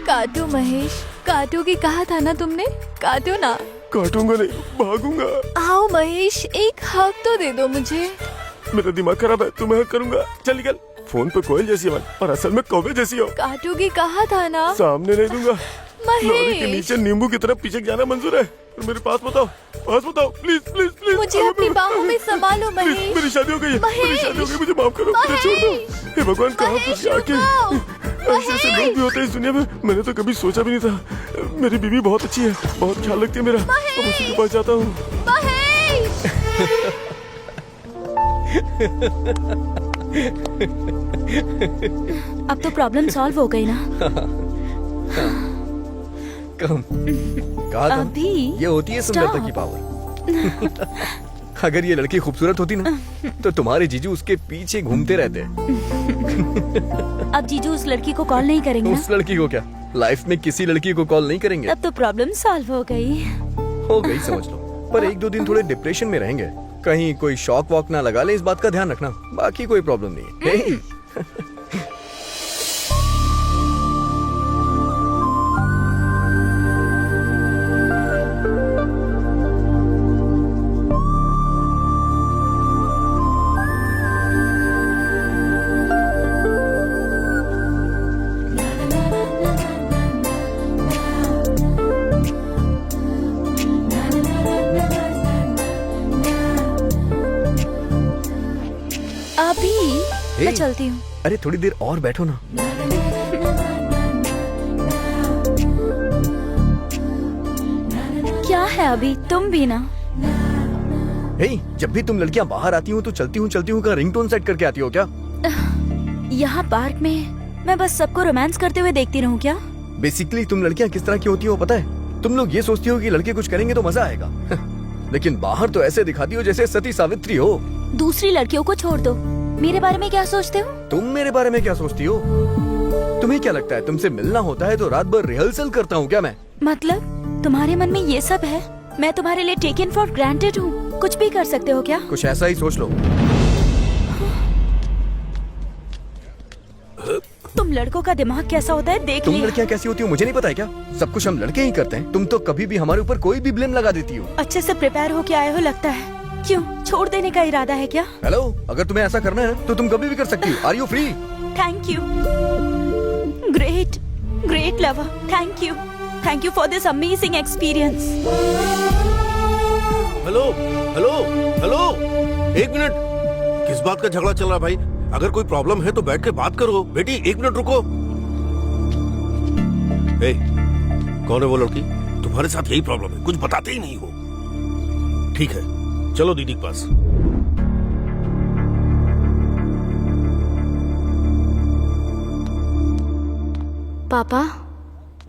काटो महेश, काटोगी कहा था ना तुमने? काटो ना। काटूंगा नहीं, भागूंगा। आओ महेश, एक हक तो दे दो मुझे। मेरा दिमाग खराब है, तुम्हें हक करूंगा। चल निकल। फोन पे कोयल जैसी आवाज और असल में कौवे जैसी हो। काटोगी कहा था ना? सामने नहीं दूंगा। लॉरी के महेश, नीचे नींबू की तरफ पीछे जाना मंजूर है, और मेरे पास बताओ, प्लीज प्लीज प्लीज। मुझे अपनी बाहों में संभालो महेश। मेरी शादी हो गई है, मेरी महेश! शादी हो गई, मुझे माफ करो, मुझे छोड़ दो। हे भगवान, कहाँ फंस गया आके? ऐसे ऐसे लोग भी होते हैं इस दुनिया में, मैंने तो कभी सोचा भी नहीं था। मेरी बीवी बहुत अच्छी है, बहुत ख्याल रखती है मेरा। अब उसी के पास जाता हूँ। महेश! अब तो प्रॉब्लम सॉल्व हो गई ना? कम कहा था, अभी ये होती है सुंदरता की पावर। अगर ये लड़की खूबसूरत होती ना तो तुम्हारे जीजू उसके पीछे घूमते रहते। अब जीजू उस लड़की को कॉल नहीं करेंगे ना? उस लड़की को क्या, लाइफ में किसी लड़की को कॉल नहीं करेंगे। अब तो प्रॉब्लम सॉल्व हो गई। हो गई समझ लो, पर एक दो दिन थोड़े डिप्रेशन में रहेंगे। कहीं कोई शॉक वॉक ना लगा ले, इस बात का ध्यान रखना। बाकी कोई प्रॉब्लम नहीं है। हे। अभी मैं चलती हूँ। अरे थोड़ी देर और बैठो ना। क्या है अभी, तुम भी ना? हे, जब भी तुम लड़कियां बाहर आती हो तो चलती हूँ का रिंगटोन सेट करके आती हो क्या? यहाँ पार्क में मैं बस सबको रोमांस करते हुए देखती रहूँ क्या? बेसिकली तुम लड़कियां किस तरह की होती हो पता है? तुम लोग ये सोचती हो कि लड़के कुछ करेंगे तो मजा आएगा। लेकिन बाहर तो ऐसे दिखाती हो जैसे सती सावित्री हो। दूसरी लड़कियों को छोड़ दो, मेरे बारे में क्या सोचते हो? तुम मेरे बारे में क्या सोचती हो? तुम्हें क्या लगता है तुमसे मिलना होता है तो रात भर रिहर्सल करता हूँ क्या मैं? मतलब तुम्हारे मन में ये सब है? मैं तुम्हारे लिए टेकन फॉर ग्रांटेड हूँ, कुछ भी कर सकते हो क्या? कुछ ऐसा ही सोच लो। तुम लड़कों का दिमाग कैसा होता है देख तुम लिया। लड़कियां कैसी होती हो मुझे नहीं पता है क्या? सब कुछ हम लड़के ही करते हैं। तुम तो कभी भी हमारे ऊपर कोई भी ब्लेम लगा देती हो। अच्छे से प्रिपेयर होके आए हो लगता है। क्यों, छोड़ देने का इरादा है क्या? हेलो, अगर तुम्हें ऐसा करना है तो तुम कभी भी कर सकती हो। Are you free? Thank you. Great lover, thank you for this amazing experience. Hello hello hello, एक मिनट। किस बात का झगड़ा चल रहा है भाई? अगर कोई प्रॉब्लम है तो बैठ के बात करो। बेटी एक मिनट रुको। ए, कौन है वो लड़की? तुम्हारे साथ यही प्रॉब्लम है, कुछ बताते ही नहीं हो। ठीक है, चलो दीदी के पास। पापा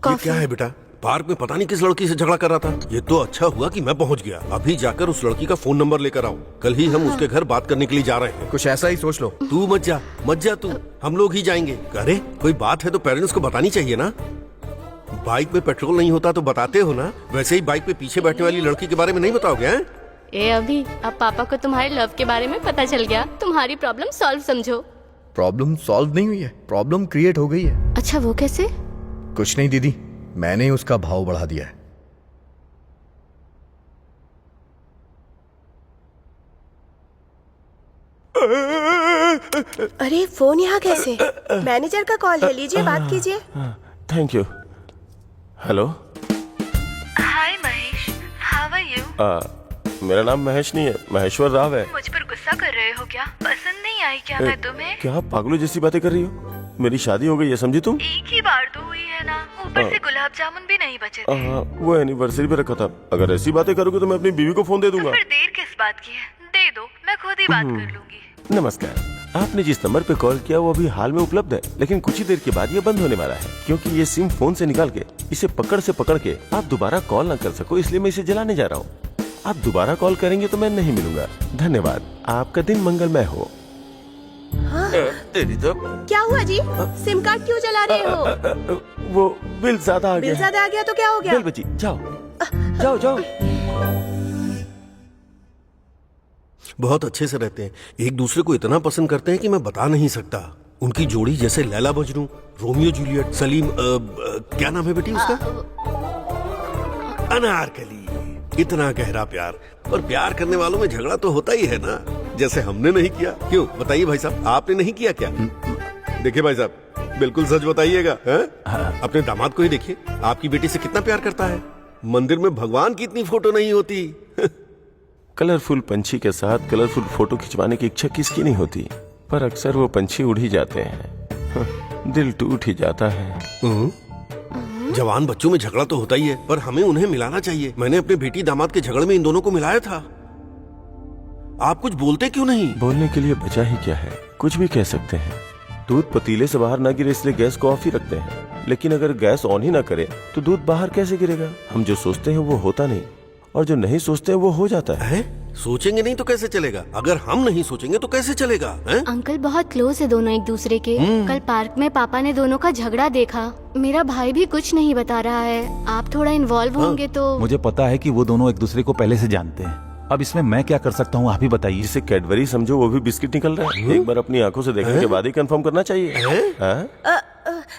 ये क्या है बेटा? पार्क में पता नहीं किस लड़की से झगड़ा कर रहा था। ये तो अच्छा हुआ कि मैं पहुंच गया। अभी जाकर उस लड़की का फोन नंबर लेकर आऊं। कल ही हम उसके घर बात करने के लिए जा रहे हैं। कुछ ऐसा ही सोच लो। तू मत जा तू, हम लोग ही जाएंगे। अरे कोई बात है तो पेरेंट्स को बतानी चाहिए ना। बाइक में पेट्रोल नहीं होता तो बताते हो ना, वैसे ही बाइक पे पीछे बैठने वाली लड़की के बारे में नहीं बताओगे? हैं? ए अभी, अब पापा को तुम्हारे लव के बारे में पता चल गया। तुम्हारी प्रॉब्लम सॉल्व समझो। प्रॉब्लम सॉल्व नहीं हुई है, प्रॉब्लम क्रिएट हो गई है। अच्छा, वो कैसे? कुछ नहीं दीदी, मैंने ही उसका भाव बढ़ा दिया है। अरे फोन यहाँ कैसे? मैनेजर का कॉल है, लीजिए बात कीजिए। Thank you. Hello. Hi Mahesh, how are you? मेरा नाम महेश नहीं है, महेश्वर राव है। मुझ पर गुस्सा कर रहे हो क्या? पसंद नहीं आई क्या मैं तुम्हें? क्या पागलों जैसी बातें कर रही हो? मेरी शादी हो गई है, समझी तुम? एक ही बार तो हुई है ना, ऊपर से गुलाब जामुन भी नहीं बचे थे। वो एनिवर्सरी पे रखा था। अगर ऐसी बातें करोगे तो मैं अपनी बीवी को फोन दे दूंगा। फिर देर किस बात की है? दे दो, मैं खुद ही बात कर लूंगी। नमस्कार, आपने जिस नंबर पे कॉल किया वो अभी हाल में उपलब्ध है, लेकिन कुछ ही देर के बाद ये बंद होने वाला है, क्योंकि ये सिम फोन से निकाल के इसे पकड़ के आप दोबारा कॉल न कर सको, इसलिए मैं इसे जलाने जा रहा हूँ। आप दोबारा कॉल करेंगे तो मैं नहीं मिलूंगा। धन्यवाद, आपका दिन मंगलमय हो। हाँ? तेरी तो क्या हुआ जी? सिम कार्ड क्यों जला रहे हो? वो बिल ज्यादा आ गया। बिल ज्यादा आ गया तो क्या हो गया? बिल बची, जाओ जाओ जाओ। बहुत अच्छे से रहते हैं, एक दूसरे को इतना पसंद करते हैं कि मैं बता नहीं सकता। उनकी जोड़ी जैसे लैला मजनू, रोमियो जूलियट, सलीम क्या नाम है बेटी उसका? अनारकली। इतना गहरा प्यार, और प्यार करने वालों में झगड़ा तो होता ही है ना, जैसे हमने नहीं किया। क्यों बताइए भाई साहब, आपने नहीं किया क्या? देखिए भाई साहब, बिल्कुल सच बताइएगा। अपने दामाद को ही देखिए, आपकी बेटी से कितना प्यार करता है। मंदिर में भगवान की इतनी फोटो नहीं होती। कलरफुल पंछी के साथ कलरफुल फोटो खिंचवाने की इच्छा किसकी नहीं होती, पर अक्सर वो पंछी उड़ ही जाते हैं, दिल टूट ही जाता है। जवान बच्चों में झगड़ा तो होता ही है, पर हमें उन्हें मिलाना चाहिए। मैंने अपने बेटी दामाद के झगड़े में इन दोनों को मिलाया था। आप कुछ बोलते क्यों नहीं? बोलने के लिए बचा ही क्या है, कुछ भी कह सकते हैं। दूध पतीले से बाहर ना गिरे इसलिए गैस को ऑफ ही रखते हैं, लेकिन अगर गैस ऑन ही ना करे तो दूध बाहर कैसे गिरेगा? हम जो सोचते हैं वो होता नहीं, और जो नहीं सोचते वो हो जाता है। सोचेंगे नहीं तो कैसे चलेगा? अगर हम नहीं सोचेंगे तो कैसे चलेगा? अंकल बहुत क्लोज है दोनों एक दूसरे के। कल पार्क में पापा ने दोनों का झगड़ा देखा। मेरा भाई भी कुछ नहीं बता रहा है। आप थोड़ा इन्वॉल्व होंगे तो। मुझे पता है कि वो दोनों एक दूसरे को पहले से जानते हैं। अब इसमें मैं क्या कर सकता हूँ, आप ही बताइए। जिसे कैडबरी समझो वो भी बिस्किट निकल रहा है। एक बार अपनी आंखों से देखने के बाद ही कंफर्म करना चाहिए।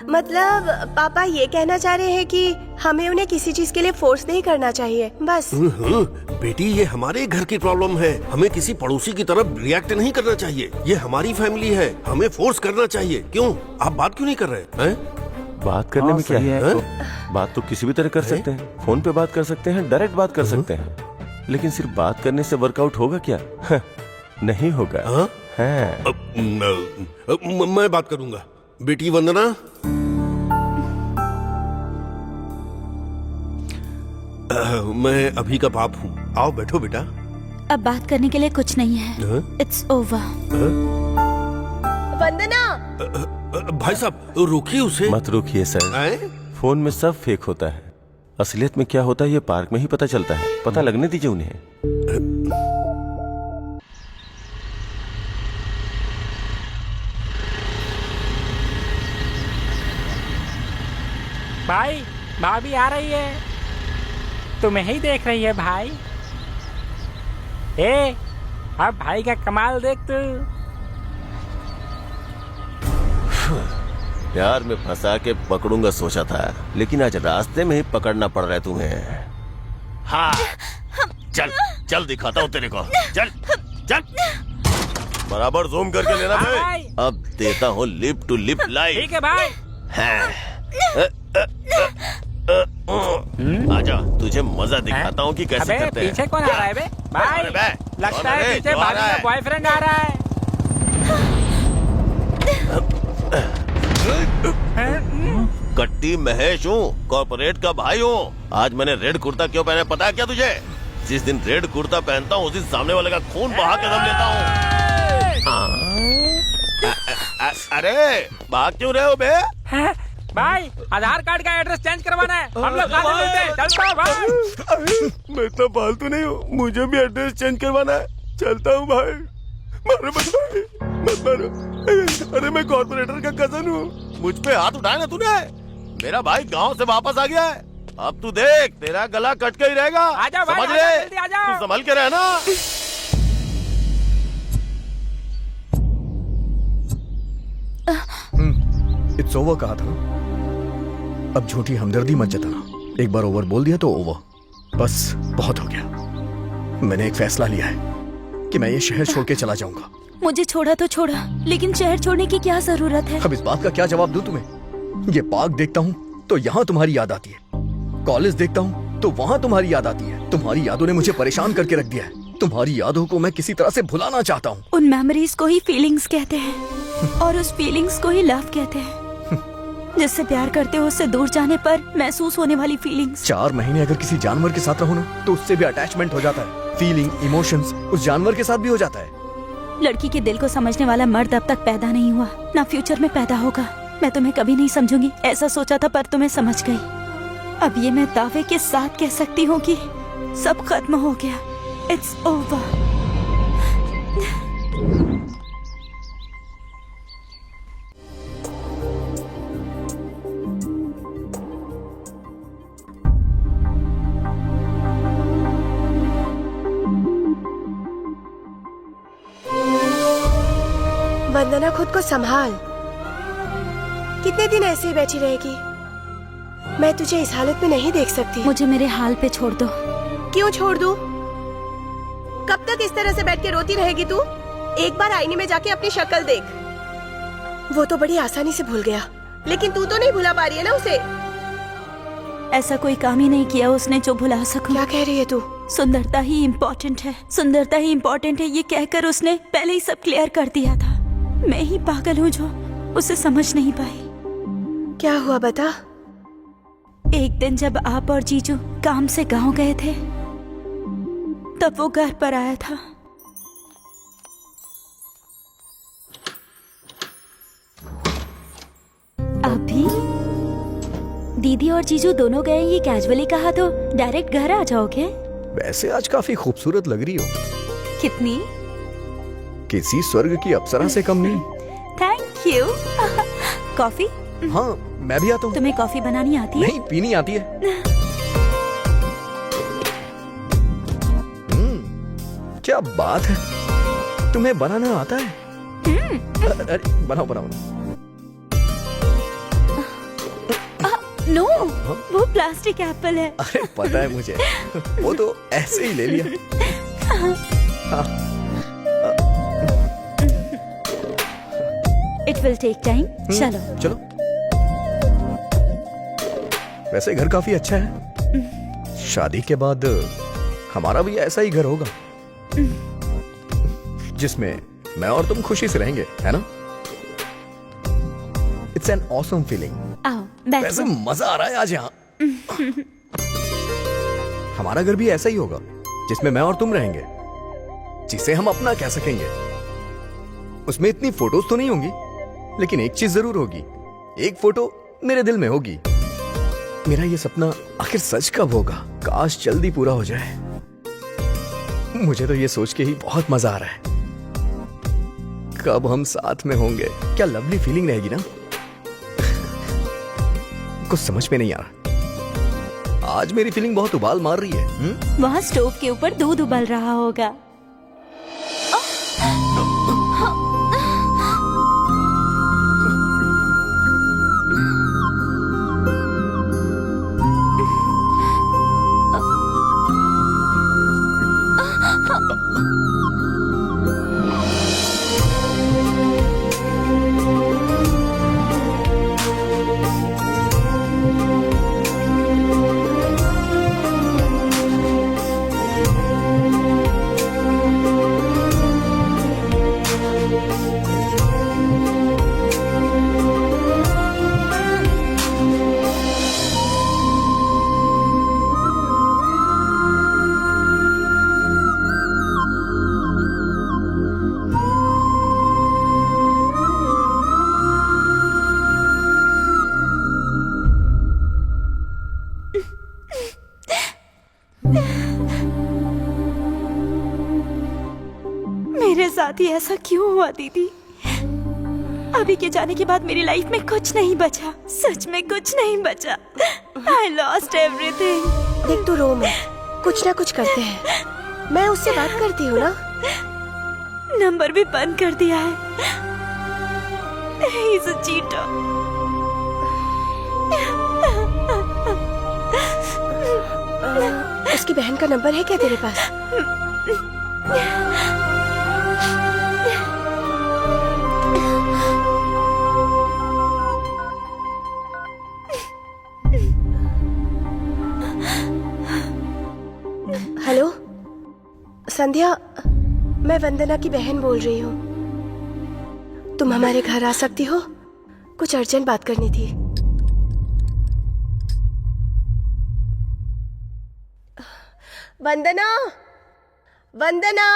मतलब पापा ये कहना चाह रहे हैं कि हमें उन्हें किसी चीज के लिए फोर्स नहीं करना चाहिए, बस। बेटी, ये हमारे घर की प्रॉब्लम है, हमें किसी पड़ोसी की तरफ रिएक्ट नहीं करना चाहिए। ये हमारी फैमिली है, हमें फोर्स करना चाहिए। क्यों आप बात क्यों नहीं कर रहे हैं? बात करने में क्या है? बात तो किसी भी तरह कर सकते हैं। फोन पे बात कर सकते हैं, डायरेक्ट बात कर सकते हैं, लेकिन सिर्फ बात करने से वर्कआउट होगा क्या? नहीं होगा। मैं बात करूंगा। बेटी वंदना, मैं अभी का बाप हूँ। आओ बैठो बेटा। अब बात करने के लिए कुछ नहीं है। It's over. वंदना। भाई साहब रोकिए उसे। मत रोकिए सर, फोन में सब फेक होता है। असलियत में क्या होता है ये पार्क में ही पता चलता है। पता लगने दीजिए उन्हें। भाई, भाभी आ रही है, तुम्हें ही देख रही है भाई। ए, अब भाई का कमाल देख तू। प्यार में फंसा के पकड़ूंगा सोचा था, लेकिन आज रास्ते में ही पकड़ना पड़ रहा है तुम्हें। हाँ, चल चल दिखाता हूँ तेरे को। चल चल, बराबर जूम करके लेना भाई। अब देता हूँ लिप टू लिप लाइव। ठीक है भाई। आजा, तुझे मजा दिखाता हूँ कि कैसे करते हैं। पीछे कौन आ रहा है बे? भाई, लगता है पीछे भाभी का बॉयफ्रेंड आ रहा है। कट्टी महेश हूँ, कॉर्पोरेट का भाई हूँ। आज मैंने रेड कुर्ता क्यों पहना पता है क्या तुझे? जिस दिन रेड कुर्ता पहनता हूँ उस दिन सामने वाले का खून बहा के दम लेता हूँ। अरे भाग क्यों रहे हो बे? भाई आधार कार्ड का एड्रेस चेंज करवाना है, हम लोग गाड़ी मिलते हैं, चलता हूँ भाई। मैं इतना फालतू नहीं हूँ, मुझे भी एड्रेस चेंज करवाना है। चलता हूँ भाई। मारो मत भाई, मत मारो। अरे मैं कॉर्पोरेटर का कजन हूँ। मुझ पे हाथ उठाया ना तूने। मेरा भाई गांव से वापस आ गया है। अब तू देख, तेरा गला कट के ही रहेगा। आजा भाई, समझ आजा, ले, जल्दी आजा। तू संभल के रहना। इट्स ओवर कहा था ना, अब झूठी हमदर्दी मत जताना। एक बार ओवर बोल दिया तो ओवर, बस बहुत हो गया। मैंने एक फैसला लिया है कि मैं ये शहर छोड़ के चला जाऊंगा। मुझे छोड़ा तो छोड़ा, लेकिन शहर छोड़ने की क्या जरूरत है? अब इस बात का क्या जवाब दूं तुम्हें? ये पार्क देखता हूँ तो यहाँ तुम्हारी याद आती है, कॉलेज देखता हूँ तो वहाँ तुम्हारी याद आती है। तुम्हारी यादों ने मुझे परेशान करके रख दिया है। तुम्हारी यादों को मैं किसी तरह से भुलाना चाहता हूँ। उन मेमोरीज को ही फीलिंग्स कहते हैं और उस फीलिंग्स को ही लव कहते हैं। जिससे प्यार करते हो उससे दूर जाने पर महसूस होने वाली फीलिंग्स। 4 महीने अगर किसी जानवर के साथ रहो ना तो उससे भी अटैचमेंट हो जाता है। फीलिंग, इमोशंस उस जानवर के साथ भी हो जाता है। लड़की के दिल को समझने वाला मर्द अब तक पैदा नहीं हुआ, ना फ्यूचर में पैदा होगा। मैं तुम्हें कभी नहीं समझूंगी, ऐसा सोचा था पर तुम्हें समझ गई। अब ये मैं दावे के साथ कह सकती हूँ कि सब खत्म हो गया। It's over. वंदना, खुद को संभाल। कितने दिन ऐसे ही बैठी रहेगी? मैं तुझे इस हालत में नहीं देख सकती। मुझे मेरे हाल पे छोड़ दो। क्यों छोड़ दूं? कब तक इस तरह से बैठ के रोती रहेगी तू? एक बार आईने में जाके अपनी शक्ल देख। वो तो बड़ी आसानी से भूल गया, लेकिन तू तो नहीं भुला पा रही है ना उसे। ऐसा कोई काम ही नहीं किया उसने जो भुला सकूं। क्या कह रही है तू? सुंदरता ही इम्पोर्टेंट है, सुंदरता ही इम्पोर्टेंट है, ये कहकर उसने पहले ही सब क्लियर कर दिया था। मैं ही पागल हूँ जो उसे समझ नहीं पाई। क्या हुआ बता? एक दिन जब आप और जीजू काम से गांव गए थे तब वो घर पर आया था। अभी दीदी और जीजू दोनों गए, ये कैजुअली कहा तो डायरेक्ट घर आ जाओगे? वैसे आज काफी खूबसूरत लग रही हो। कितनी? किसी स्वर्ग की अप्सरा से कम नहीं। Thank you. कॉफी? हाँ, मैं भी आता हूँ। तुम्हें कॉफी बनानी आती है? नहीं, पीनी आती है। क्या बात है, तुम्हें बनाना आता है? अरे बनाओ बनाओ। नो, वो प्लास्टिक एप्पल है। अरे पता है मुझे, वो तो ऐसे ही ले लिया। हाँ। It will take time. चलो चलो। वैसे घर काफी अच्छा है। शादी के बाद हमारा भी ऐसा ही घर होगा जिसमें मैं और तुम खुशी से रहेंगे, है ना? It's an awesome feeling. वैसे मजा आ रहा है आज यहाँ। हमारा घर भी ऐसा ही होगा जिसमें मैं और तुम रहेंगे, जिसे हम अपना कह सकेंगे। उसमें इतनी फोटोज तो नहीं होंगी, लेकिन एक चीज जरूर होगी, एक फोटो मेरे दिल में होगी। मेरा ये सपना आखिर सच कब होगा? काश जल्दी पूरा हो जाए। मुझे तो ये सोच के ही बहुत मजा आ रहा है। कब हम साथ में होंगे? क्या लवली फीलिंग रहेगी ना। कुछ समझ में नहीं आ रहा। आज मेरी फीलिंग बहुत उबाल मार रही है। वहाँ स्टोव के ऊपर दूध उबल रहा होगा। साथ ही ऐसा क्यों हुआ दीदी? अभी के जाने के बाद मेरी लाइफ में कुछ नहीं बचा, सच में कुछ नहीं बचा। I lost everything। देख तू रो मत, कुछ ना कुछ करते हैं। मैं उससे बात करती हूँ ना। नंबर भी बंद कर दिया है। He's a cheater। उसकी बहन का नंबर है क्या तेरे पास? हेलो संध्या, मैं वंदना की बहन बोल रही हूँ। तुम हमारे घर आ सकती हो? कुछ अर्जेंट बात करनी थी। वंदना, वंदना।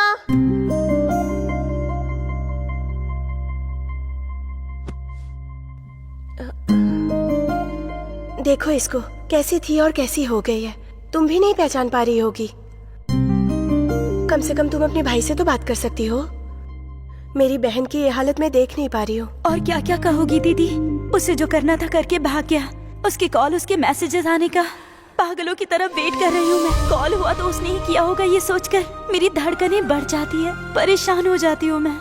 देखो इसको, कैसी थी और कैसी हो गई है। तुम भी नहीं पहचान पा रही होगी। कम से कम तुम अपने भाई से तो बात कर सकती हो। मेरी बहन की ये हालत मैं देख नहीं पा रही हूँ। और क्या क्या कहोगी दीदी? उसे जो करना था करके भाग गया। उसकी कॉल, उसके मैसेजेस आने का पागलों की तरह वेट कर रही हूँ मैं। कॉल हुआ तो उसने ही किया होगा, ये सोचकर मेरी धड़कनें बढ़ जाती है, परेशान हो जाती हूँ मैं।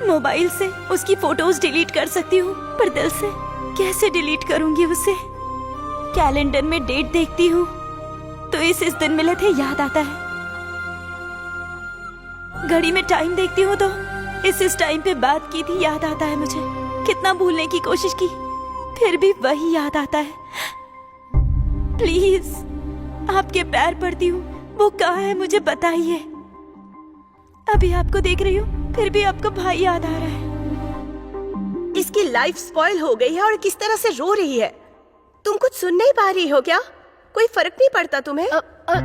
मोबाइल से उसकी फोटोज डिलीट कर सकती हूँ, पर दिल से कैसे डिलीट करूंगी उसे? कैलेंडर में डेट देखती हूँ तो इस दिन मिले थे याद आता है। घड़ी में टाइम देखती हूँ तो इस टाइम पे बात की थी याद आता है मुझे। कितना भूलने की कोशिश की फिर भी वही याद आता है। प्लीज आपके पैर पड़ती हूँ, वो कहाँ है मुझे बताइए। अभी आपको देख रही हूँ फिर भी आपका भाई याद आ रहा है। इसकी लाइफ स्पॉइल हो गई है और किस तरह से रो रही है। तुम कुछ सुन नहीं पा रही हो क्या? कोई फर्क नहीं पड़ता तुम्हें?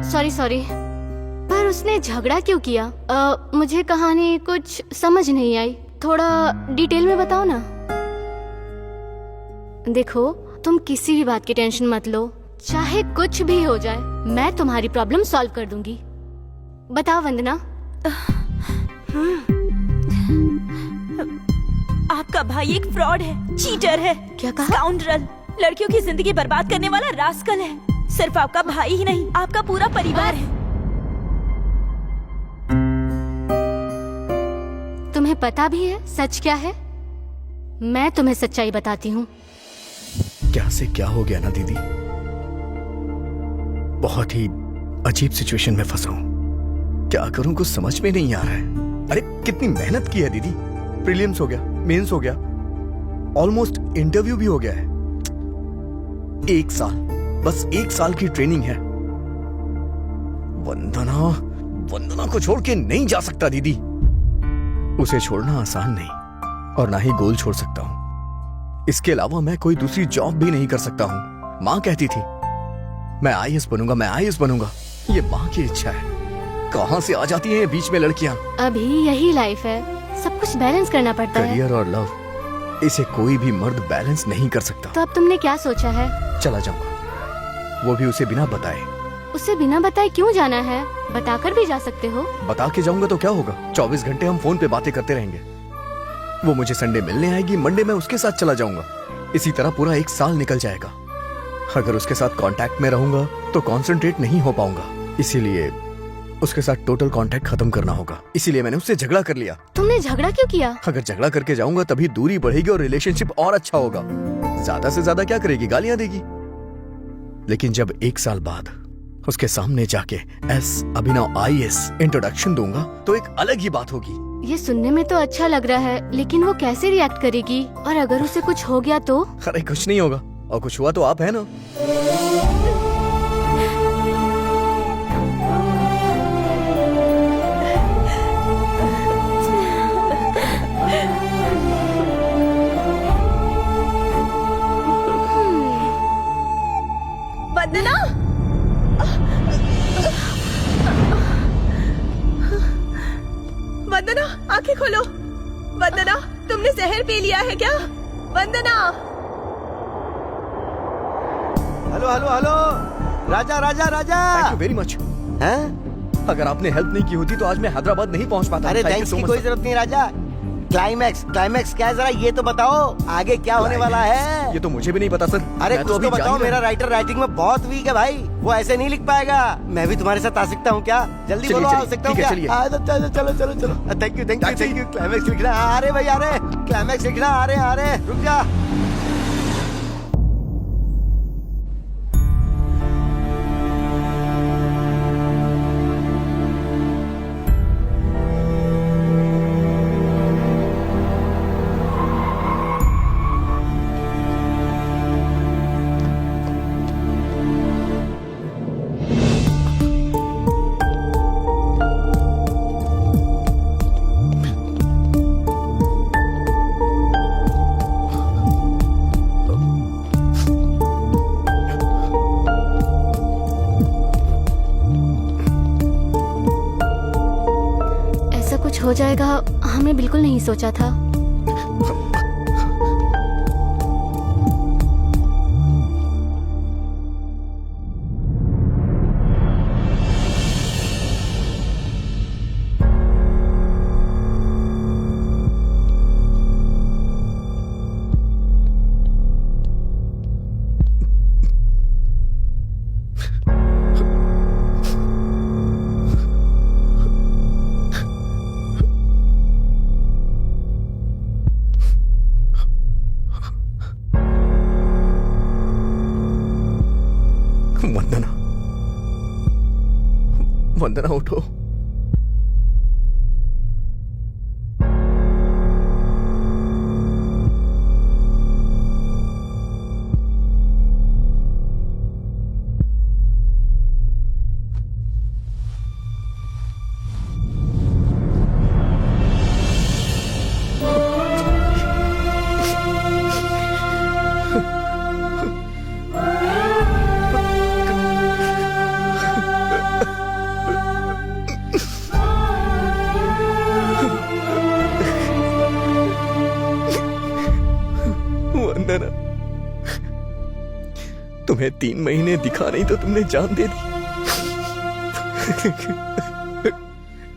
सॉरी, पर उसने झगड़ा क्यों किया? मुझे कहानी कुछ समझ नहीं आई, थोड़ा डिटेल में बताओ ना। देखो, तुम किसी भी बात की टेंशन मत लो, चाहे कुछ भी हो जाए मैं तुम्हारी प्रॉब्लम सॉल्व कर दूंगी। बताओ वंदना। आपका भाई एक फ्रॉड है, चीटर है। क्या कहा? स्काउंड्रल, लड़कियों की जिंदगी बर्बाद करने वाला रास्कल है। सिर्फ आपका भाई ही नहीं, आपका पूरा परिवार है। तुम्हें पता भी है सच क्या है? मैं तुम्हें सच्चाई बताती हूँ। क्या से क्या हो गया ना दीदी, बहुत ही अजीब सिचुएशन में फंसा हूँ। क्या करूँ कुछ समझ में नहीं आ रहा है। अरे कितनी मेहनत की है दीदी। प्रीलिम्स हो गया, मेंस हो गया, ऑलमोस्ट इंटरव्यू भी हो गया है। 1 साल, बस 1 साल की ट्रेनिंग है। वंदना को छोड़ के नहीं जा सकता दीदी। उसे छोड़ना आसान नहीं, और ना ही गोल छोड़ सकता हूं। इसके अलावा मैं कोई दूसरी जॉब भी नहीं कर सकता हूं। माँ कहती थी मैं आईएएस बनूंगा, मैं आईएएस बनूंगा। ये माँ की इच्छा है, कहां से आ जाती हैं बीच में लड़कियां। अभी यही लाइफ है, सब कुछ बैलेंस करना पड़ता है। करियर और लव, इसे कोई भी मर्द बैलेंस नहीं कर सकता। तो अब तुमने क्या सोचा है? चला जाऊंगा, वो भी उसे बिना बताए। उसे बिना बताए क्यों जाना है? बताकर भी जा सकते हो। बता के जाऊंगा तो क्या होगा? 24 घंटे हम फोन पे बातें करते रहेंगे। वो मुझे संडे मिलने आएगी, मंडे मैं उसके साथ चला जाऊंगा। इसी तरह पूरा 1 साल निकल जाएगा। अगर उसके साथ कांटेक्ट में रहूंगा तो कंसंट्रेट नहीं हो पाऊंगा, इसीलिए उसके साथ टोटल कांटेक्ट खत्म करना होगा। इसीलिए मैंने उससे झगड़ा कर लिया। तुमने झगड़ा क्यों किया? अगर झगड़ा करके जाऊंगा तभी दूरी बढ़ेगी और रिलेशनशिप और अच्छा होगा। ज्यादा से ज्यादा क्या करेगी? गालियां देगी। लेकिन जब 1 साल बाद उसके सामने जाके अभिनव आईएएस इंट्रोडक्शन दूंगा तो एक अलग ही बात होगी। ये सुनने में तो अच्छा लग रहा है, लेकिन वो कैसे रिएक्ट करेगी? और अगर उसे कुछ हो गया तो? अरे कुछ नहीं होगा, और कुछ हुआ तो आप है ना। वंदना, वंदना आंखें खोलो। वंदना, तुमने जहर पी लिया है क्या? Vandana. Hello hello hello, Raja Raja Raja. Thank you very much. हैं? अगर आपने हेल्प नहीं की होती तो आज मैं हैदराबाद नहीं पहुंच पाता। अरे Thank you थैंक्स so की much, कोई sir. जरूरत नहीं राजा। क्लाइमैक्स क्या है जरा ये तो बताओ, आगे क्या होने वाला है? ये तो मुझे भी नहीं पता सर। अरे मैं कुछ अभी तो जा ही बताओ, रहा मेरा हूं। राइटर राइटिंग में बहुत वीक है भाई, वो ऐसे नहीं लिख पाएगा। मैं भी तुम्हारे साथ आ सकता हूँ क्या? जल्दी चलिए, बोलो, आ चलिए, सकता हूँ ठीक है, क्या? चलिए। चलो। Thank you. क्लाइमैक्स लिखना आ रहे भाई, आ रहे। क्लाइमैक्स लिखना आ रहे। रुक जा। ऐसा कुछ हो जाएगा हमने बिल्कुल नहीं सोचा था। वंदना उठो। वंदना, तुम्हें 3 महीने दिखा नहीं तो तुमने जान दे दी।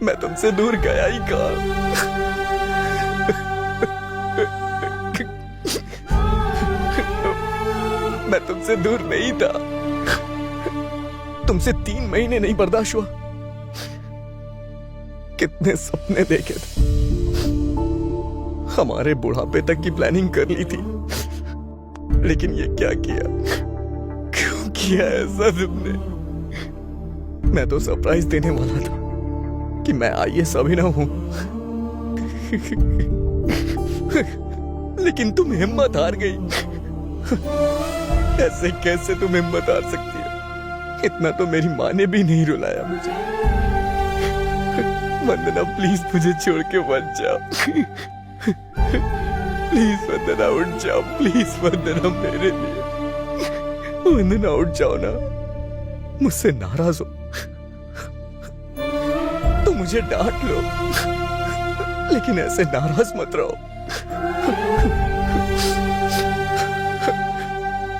मैं तुमसे दूर गया ही कहाँ। मैं तुमसे दूर नहीं था। तुमसे 3 महीने नहीं बर्दाश्त हुआ। कितने सपने देखे थे, हमारे बुढ़ापे तक की प्लानिंग कर ली थी, लेकिन ये क्या किया? क्यों किया ऐसा तुमने? मैं तो सरप्राइज देने वाला था कि मैं IAS अभिनव हूं। लेकिन तुम हिम्मत हार गई। ऐसे कैसे तुम हिम्मत हार सकती है? इतना तो मेरी माँ ने भी नहीं रुलाया मुझे। वंदना प्लीज मुझे छोड़ के मत जाओ। प्लीज वंदना उठ जाओ। प्लीज वंदना मेरे लिए। वंदना उठ जाओ ना। मुझसे नाराज हो तो मुझे डांट लो, लेकिन ऐसे नाराज मत रहो।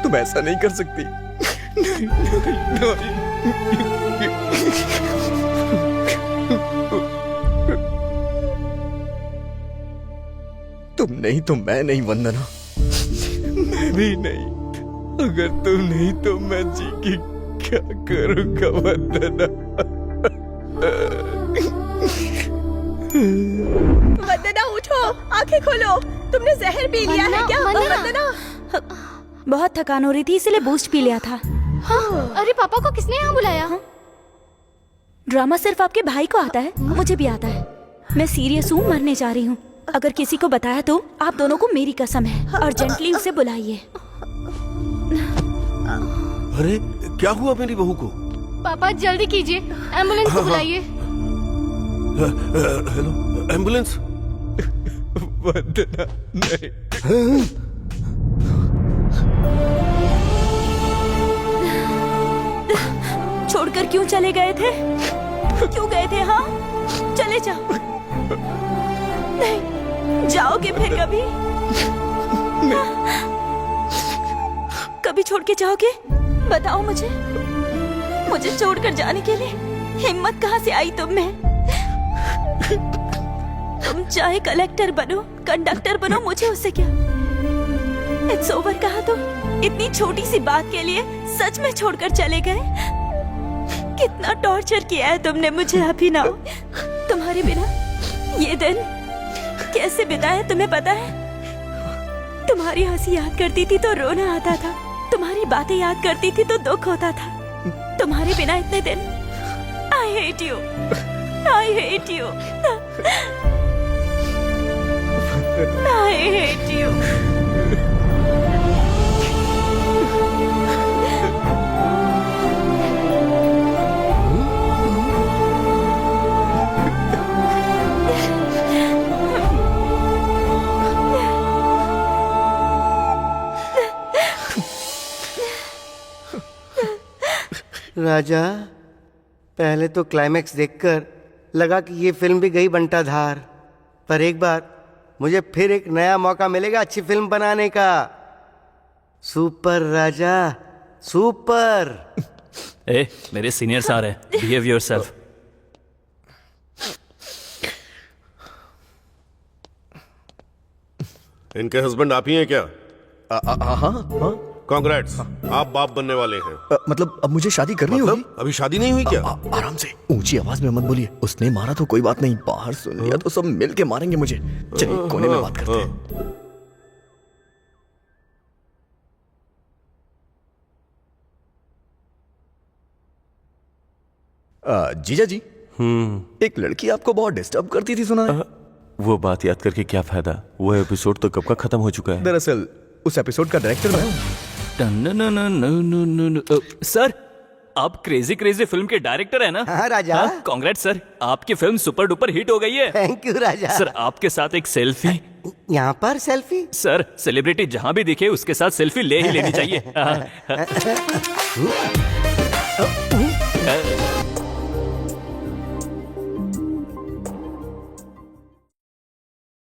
तुम ऐसा नहीं कर सकती। नहीं, नहीं, नहीं। तुम नहीं तो मैं नहीं वंदना, मैं भी नहीं। अगर तुम नहीं तो मैं जी की क्या करूंगा वंदना? वंदना उठो, आंखें खोलो। तुमने जहर पी लिया है क्या? वंदना, बहुत थकान हो रही थी इसलिए बूस्ट पी लिया था। हाँ, अरे पापा को किसने यहाँ बुलाया? ड्रामा सिर्फ आपके भाई को आता है, मुझे भी आता है। मैं सीरियस हूँ, मरने जा रही हूँ। अगर किसी को बताया तो आप दोनों को मेरी कसम है। अर्जेंटली उसे बुलाइए। अरे क्या हुआ मेरी बहू को? पापा जल्दी कीजिए, एम्बुलेंस को बुलाइए। Hello, ambulance? वंदना नहीं। छोड़कर क्यों चले गए थे? क्यों गए थे? हाँ, चले जाओ। नहीं, जाओगे फिर कभी? कभी छोड़ के जाओगे? बताओ मुझे छोड़कर जाने के लिए हिम्मत कहाँ से आई तुम में? तुम चाहे कलेक्टर बनो, कंडक्टर बनो, मुझे उससे क्या? इट्स ओवर कहा तो इतनी छोटी सी बात के लिए सच में छोड़कर चले गए। कितना टॉर्चर किया है तुमने मुझे अभिनव। तुम्हारे बिना ये दिन कैसे बिताया तुम्हें पता है? तुम्हारी हंसी याद करती थी तो रोना आता था, तुम्हारी बातें याद करती थी तो दुख होता था। तुम्हारे बिना इतने दिन I hate you, I hate you, I hate you. Raja, पहले तो क्लाइमैक्स देखकर लगा कि ये फिल्म भी गई बंटाधार, पर एक बार मुझे फिर एक नया मौका मिलेगा अच्छी फिल्म बनाने का। सुपर राजा, सुपर। ए, मेरे सीनियर्स आ रहे हैं, बिहेव योरसेल्फ। इनके हस्बैंड आप ही हैं क्या? हाँ। कांग्रेट्स, आप बाप बनने वाले हैं। मतलब अब मुझे शादी करनी होगी? अभी शादी नहीं हुई क्या? आराम से, ऊंची आवाज में मत बोलिए। उसने मारा तो कोई बात नहीं, बाहर सुन लिया तो सब मिल के मारेंगे मुझे। चलिए कोने में बात करते हैं। जीजा जी, एक लड़की आपको बहुत डिस्टर्ब करती थी सुना है? वो बात याद करके क्या फायदा? वो एपिसोड तो कब का खत्म हो चुका है। दरअसल उस एपिसोड का डायरेक्टर मैं हूँ। सर, आप क्रेजी क्रेजी फिल्म के डायरेक्टर है ना? हाँ राजा। कांग्रेट्स सर, आपकी फिल्म सुपर डुपर हिट हो गई है। Thank you Raja. सर, आपके साथ एक सेल्फी। यहाँ पर सेल्फी? सर, सेलिब्रिटी जहाँ भी दिखे उसके साथ सेल्फी ले ही लेनी चाहिए।